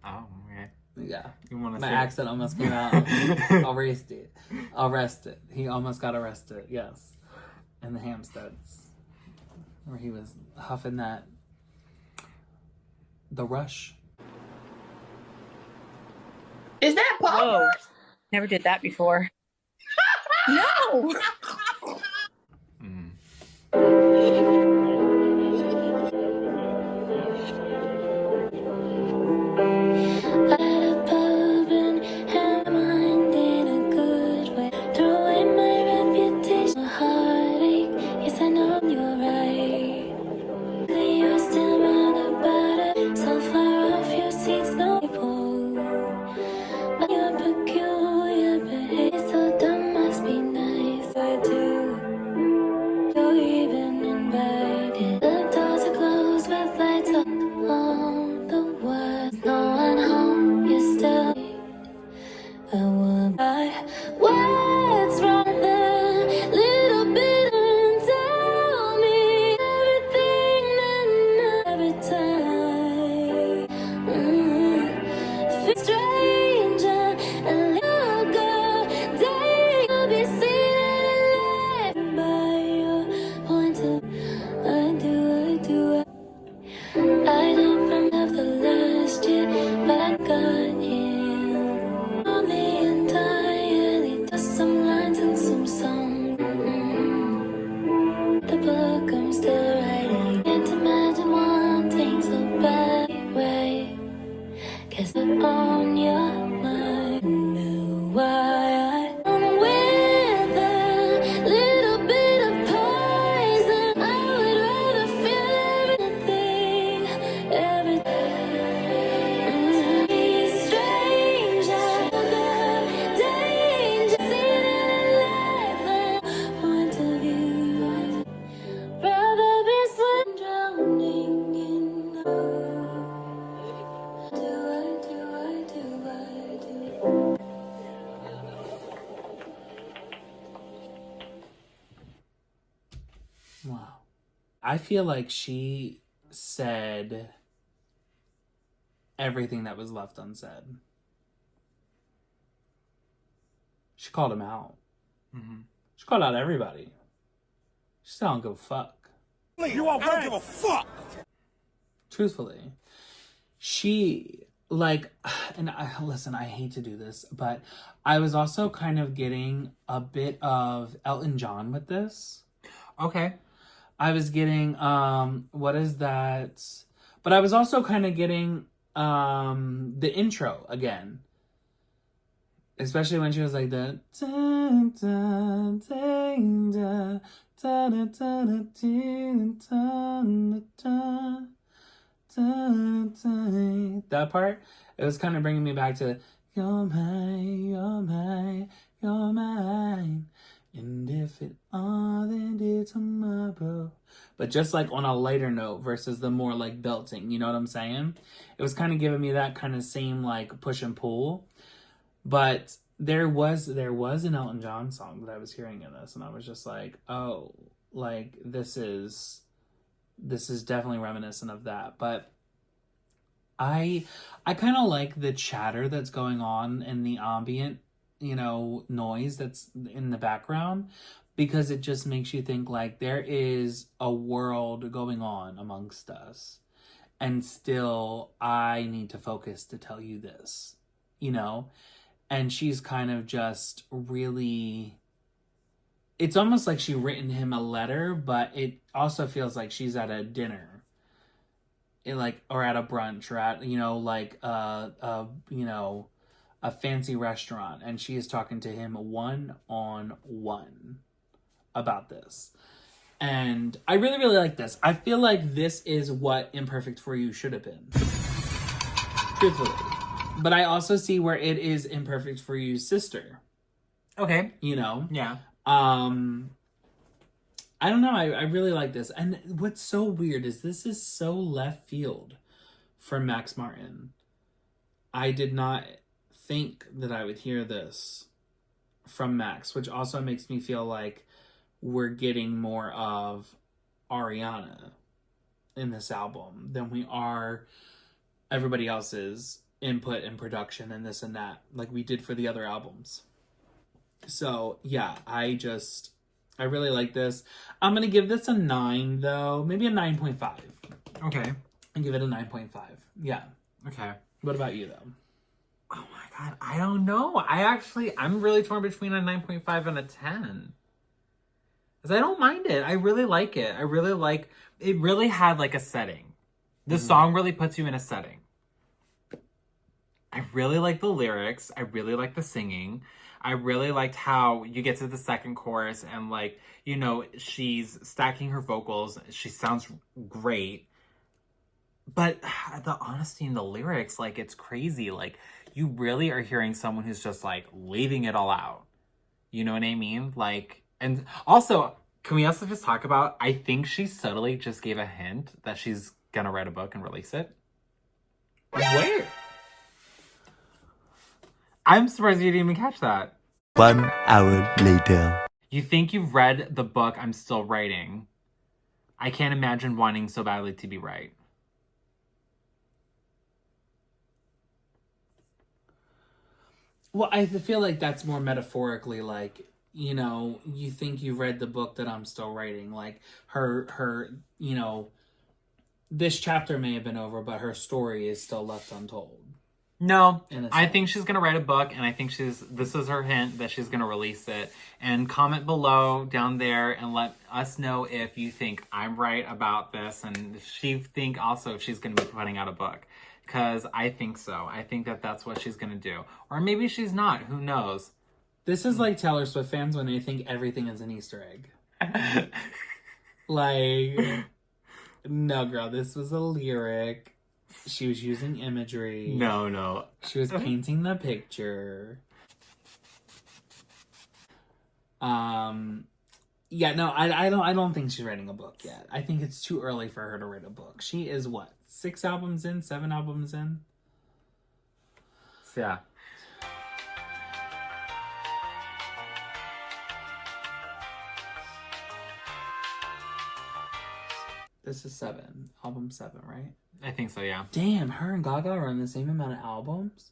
Oh, okay. Yeah. My accent almost came out. Arrested. He almost got arrested, yes. In the Hampsteads. Where he was huffing that. The Rush. Is that Whoa. Never did that before. No! Wow. I feel like she said everything that was left unsaid. She called him out. She called out everybody. She said, I don't give a fuck. You are right. I don't give a fuck. Truthfully. She, like, and listen, I hate to do this, but I was also kind of getting a bit of Elton John with this. Okay. I was getting, what is that? But I was also kind of getting the intro again. Especially when she was like the that part. It was kind of bringing me back to you're mine, you're mine, you're mine. And if it all ended tomorrow. But just like on a lighter note versus the more like belting, you know what I'm saying? It was kind of giving me that kind of same like push and pull. But there was an Elton John song that I was hearing in this, and I was just like, oh, like this is definitely reminiscent of that. But I kind of like the chatter that's going on in the ambient, noise that's in the background, because it just makes you think like there is a world going on amongst us, and still I need to focus to tell you this, And she's kind of just really, it's almost like she written him a letter, but it also feels like she's at a dinner, or at a brunch, or at, a fancy restaurant, and she is talking to him one-on-one about this. And I really, really like this. I feel like this is what Imperfect For You should have been. Truthfully. But I also see where it is Imperfect For You's sister. Okay. Yeah. I don't know. I really like this. And what's so weird is this is so left field for Max Martin. I did not think that I would hear this from Max, which also makes me feel like we're getting more of Ariana in this album than we are everybody else's input and production and this and that, like we did for the other albums. So yeah, I really like this. I'm gonna give this a 9 though, maybe a 9.5. Okay. And give it a 9.5. Yeah. Okay. What about you though? Oh my god, I don't know. I'm really torn between a 9.5 and a 10. Because I don't mind it. I really like it. It really had like a setting. The song really puts you in a setting. I really like the lyrics. I really like the singing. I really liked how you get to the second chorus and like, you know, she's stacking her vocals. She sounds great. But the honesty in the lyrics, like, it's crazy. Like, you really are hearing someone who's just, like, leaving it all out. You know what I mean? Like, and also, can we also just talk about, I think she subtly just gave a hint that she's gonna write a book and release it. Where? I'm surprised you didn't even catch that. 1 hour later. You think you've read the book I'm still writing. I can't imagine wanting so badly to be right. Well, I feel like that's more metaphorically like, you know, you think you've read the book that I'm still writing. Like her, you know, this chapter may have been over, but her story is still left untold. No, I think she's going to write a book, and I think this is her hint that she's going to release it. And comment below down there and let us know if you think I'm right about this, and if she's going to be putting out a book. Because I think so. I think that that's what she's going to do. Or maybe she's not. Who knows? This is like Taylor Swift fans when they think everything is an Easter egg. Like, no, girl, this was a lyric. She was using imagery. No. She was painting the picture. Yeah, no, I don't think she's writing a book yet. I think it's too early for her to write a book. She is what? 7 albums in? Yeah. This is 7. Album 7, right? I think so, yeah. Damn, her and Gaga are on the same amount of albums?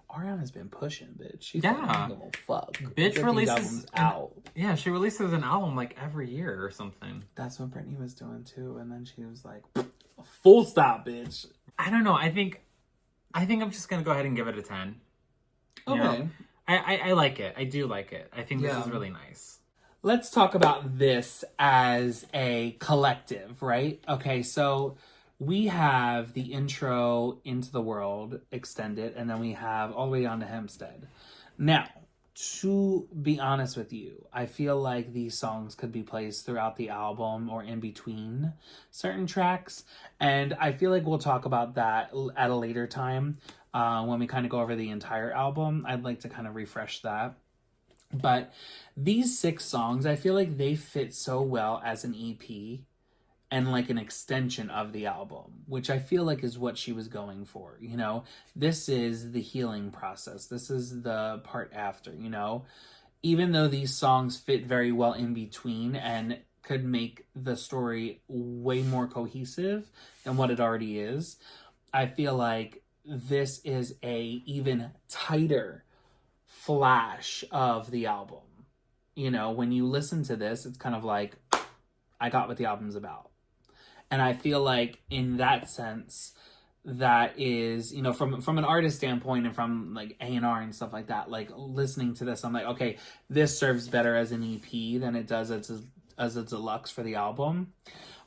Ariana's been pushing, bitch. She's like, I don't give a fuck. Bitch releases albums out. Yeah, she releases an album like every year or something. That's what Britney was doing too, and then she was like, full stop, bitch. I don't know. I think I'm just gonna go ahead and give it a 10. Okay. You know? I like it. I do like it. I think this is really nice. Let's talk about this as a collective, right? Okay, so we have the intro Into the World extended, and then we have all the way down to Hempstead. Now, to be honest with you, I feel like these songs could be placed throughout the album or in between certain tracks, and I feel like we'll talk about that at a later time when we kind of go over the entire album. I'd like to kind of refresh that. But these 6 songs, I feel like they fit so well as an EP and like an extension of the album, which I feel like is what she was going for. You know, this is the healing process. This is the part after, you know, even though these songs fit very well in between and could make the story way more cohesive than what it already is, I feel like this is a even tighter flash of the album. You know, when you listen to this, it's kind of like, I got what the album's about. And I feel like in that sense, that is, you know, from an artist standpoint and from like A&R and stuff like that, like listening to this, I'm like, okay, this serves better as an EP than it does as a deluxe for the album.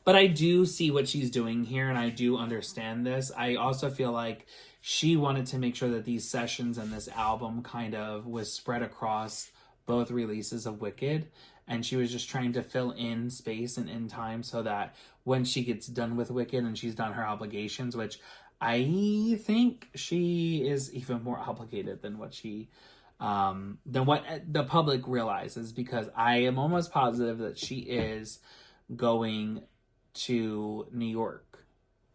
But I do see what she's doing here, and I do understand this. I also feel like she wanted to make sure that these sessions and this album kind of was spread across both releases of Wicked, and she was just trying to fill in space and in time so that when she gets done with Wicked and she's done her obligations, which I think she is even more obligated than what the public realizes, because I am almost positive that she is going to New York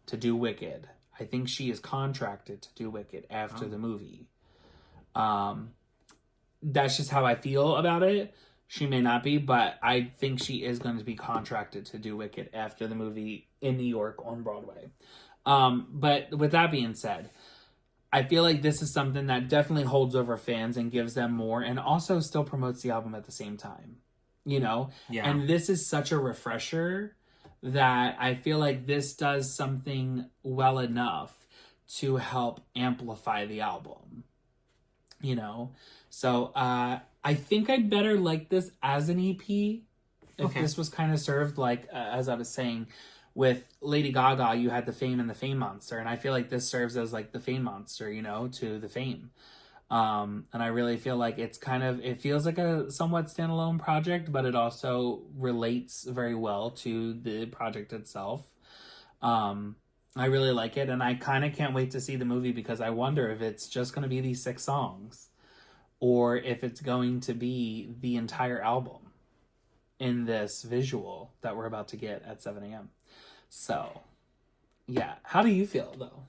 to do Wicked. I think she is contracted to do Wicked after the movie. That's just how I feel about it. She may not be, but I think she is going to be contracted to do Wicked after the movie in New York on Broadway. But with that being said, I feel like this is something that definitely holds over fans and gives them more, and also still promotes the album at the same time, you know? Yeah. And this is such a refresher that I feel like this does something well enough to help amplify the album, you know? So I think I'd better like this as an EP if this was kind of served like, as I was saying, with Lady Gaga, you had the Fame and the Fame Monster, and I feel like this serves as like the Fame Monster, you know, to the Fame. And I really feel like it's it feels like a somewhat standalone project, but it also relates very well to the project itself. I really like it, and I kind of can't wait to see the movie because I wonder if it's just going to be these 6 songs or if it's going to be the entire album in this visual that we're about to get at 7 a.m. So, yeah. How do you feel, though?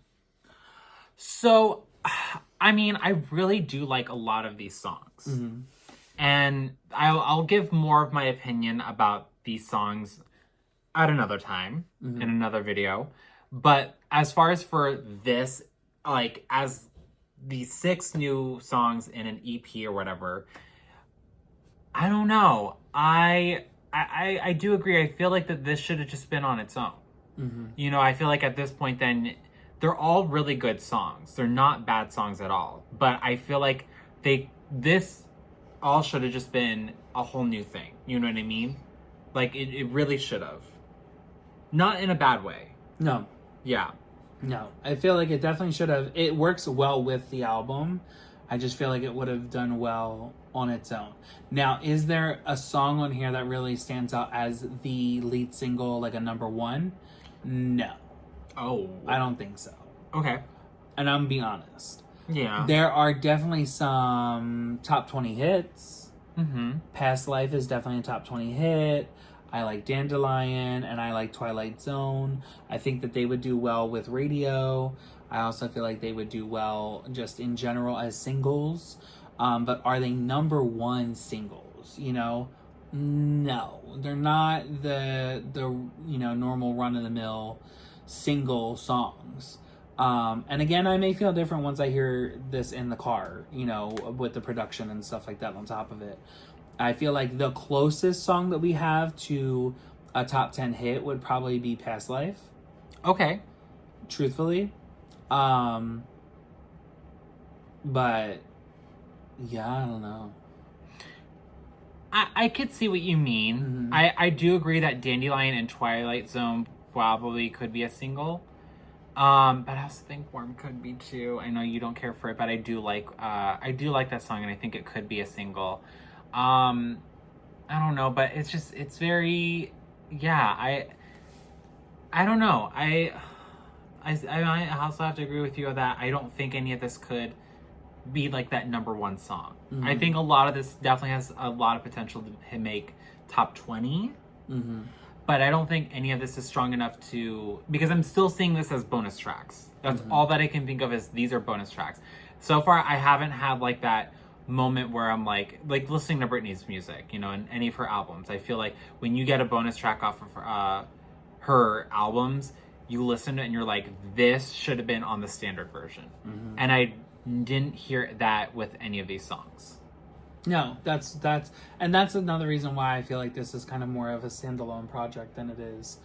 So, I mean, I really do like a lot of these songs. Mm-hmm. And I'll give more of my opinion about these songs at another time, in another video. But as far as for this, like, as the 6 new songs in an EP or whatever, I don't know. I do agree. I feel like that this should have just been on its own. Mm-hmm. You know, I feel like at this point then, they're all really good songs. They're not bad songs at all. But I feel like this all should have just been a whole new thing. You know what I mean? Like, it really should have. Not in a bad way. No. Yeah. No. I feel like it definitely should have. It works well with the album. I just feel like it would have done well on its own. Now, is there a song on here that really stands out as the lead single, like a number 1? No. Oh. I don't think so. Okay. And I'm being honest. Yeah. There are definitely some top 20 hits. Mm-hmm. Past Life is definitely a top 20 hit. I like Dandelion and I like Twilight Zone. I think that they would do well with radio. I also feel like they would do well just in general as singles. But are they number 1 singles? You know? No. They're not the you know, normal run-of-the-mill single songs. And again, I may feel different once I hear this in the car, you know, with the production and stuff like that on top of it. I feel like the closest song that we have to a top 10 hit would probably be Past Life. Okay. Truthfully. But yeah, I don't know. I could see what you mean. Mm-hmm. I do agree that Dandelion and Twilight Zone probably could be a single. But I also think Warm could be too. I know you don't care for it, but I do like that song, and I think it could be a single. I don't know, but it's very, yeah, I don't know. I also have to agree with you that I don't think any of this could be like that number 1 song. Mm-hmm. I think a lot of this definitely has a lot of potential to make top 20. Mm-hmm. But I don't think any of this is strong enough to, because I'm still seeing this as bonus tracks. That's all that I can think of is these are bonus tracks. So far, I haven't had like that moment where I'm like listening to Britney's music, you know, and any of her albums. I feel like when you get a bonus track off of her albums, you listen to it and you're like, this should have been on the standard version. Mm-hmm. And I didn't hear that with any of these songs. No, that's another reason why I feel like this is kind of more of a standalone project than it is,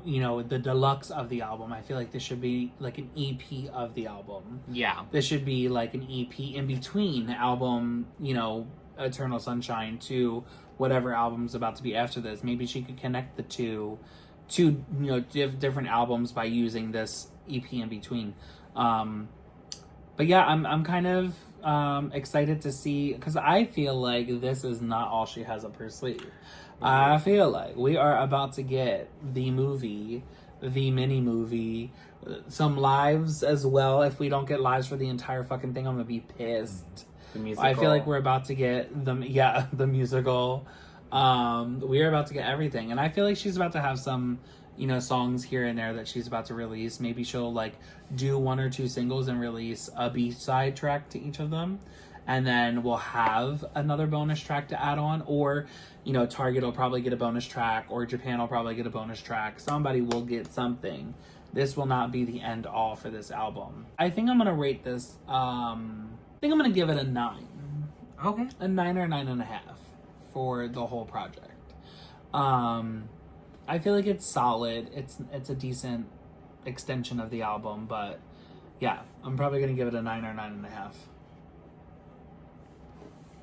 you know, the deluxe of the album. I feel like this should be like an EP of the album. Yeah. This should be like an EP in between the album, you know, Eternal Sunshine to whatever album's about to be after this. Maybe she could connect the two, you know, different albums by using this EP in between. But yeah, I'm kind of excited to see, because I feel like this is not all she has up her sleeve. I feel like we are about to get the movie, the mini movie, some lives as well. If we don't get lives for the entire fucking thing, I'm gonna be pissed. The musical. I feel like we're about to get the musical. We are about to get everything, and I feel like she's about to have some, you know, songs here and there that she's about to release. Maybe she'll like do 1 or 2 singles and release a B-side track to each of them. And then we'll have another bonus track to add on. Or, you know, Target will probably get a bonus track, or Japan will probably get a bonus track. Somebody will get something. This will not be the end all for this album. I think I'm gonna rate this, I think I'm gonna give it a 9. Okay. A 9 or 9.5 for the whole project. I feel like it's solid. It's a decent extension of the album, but yeah, I'm probably gonna give it a 9 or 9.5.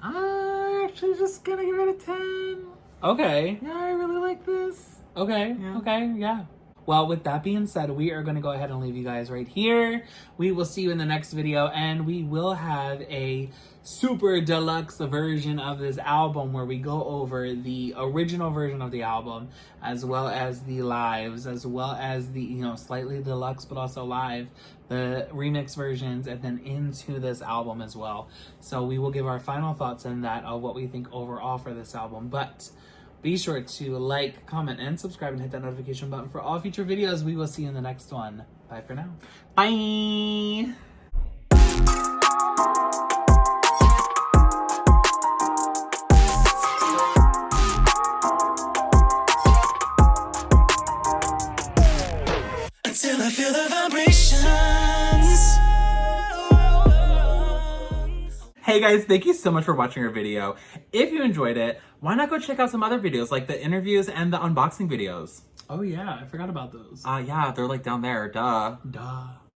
I'm actually just gonna give it a 10. Okay. Yeah, I really like this. Okay. Yeah. Okay. Yeah. Well, with that being said, we are going to go ahead and leave you guys right here. We will see you in the next video, and we will have a super deluxe version of this album where we go over the original version of the album, as well as the lives, as well as the, you know, slightly deluxe but also live, the remix versions, and then into this album as well. So we will give our final thoughts on that of what we think overall for this album. But be sure to like, comment, and subscribe, and hit that notification button for all future videos. We will see you in the next one. Bye for now. Bye! Until I feel the vibrations. Hey guys, thank you so much for watching our video. If you enjoyed it, why not go check out some other videos like the interviews and the unboxing videos? Oh yeah, I forgot about those. Yeah, they're like down there, duh. Duh.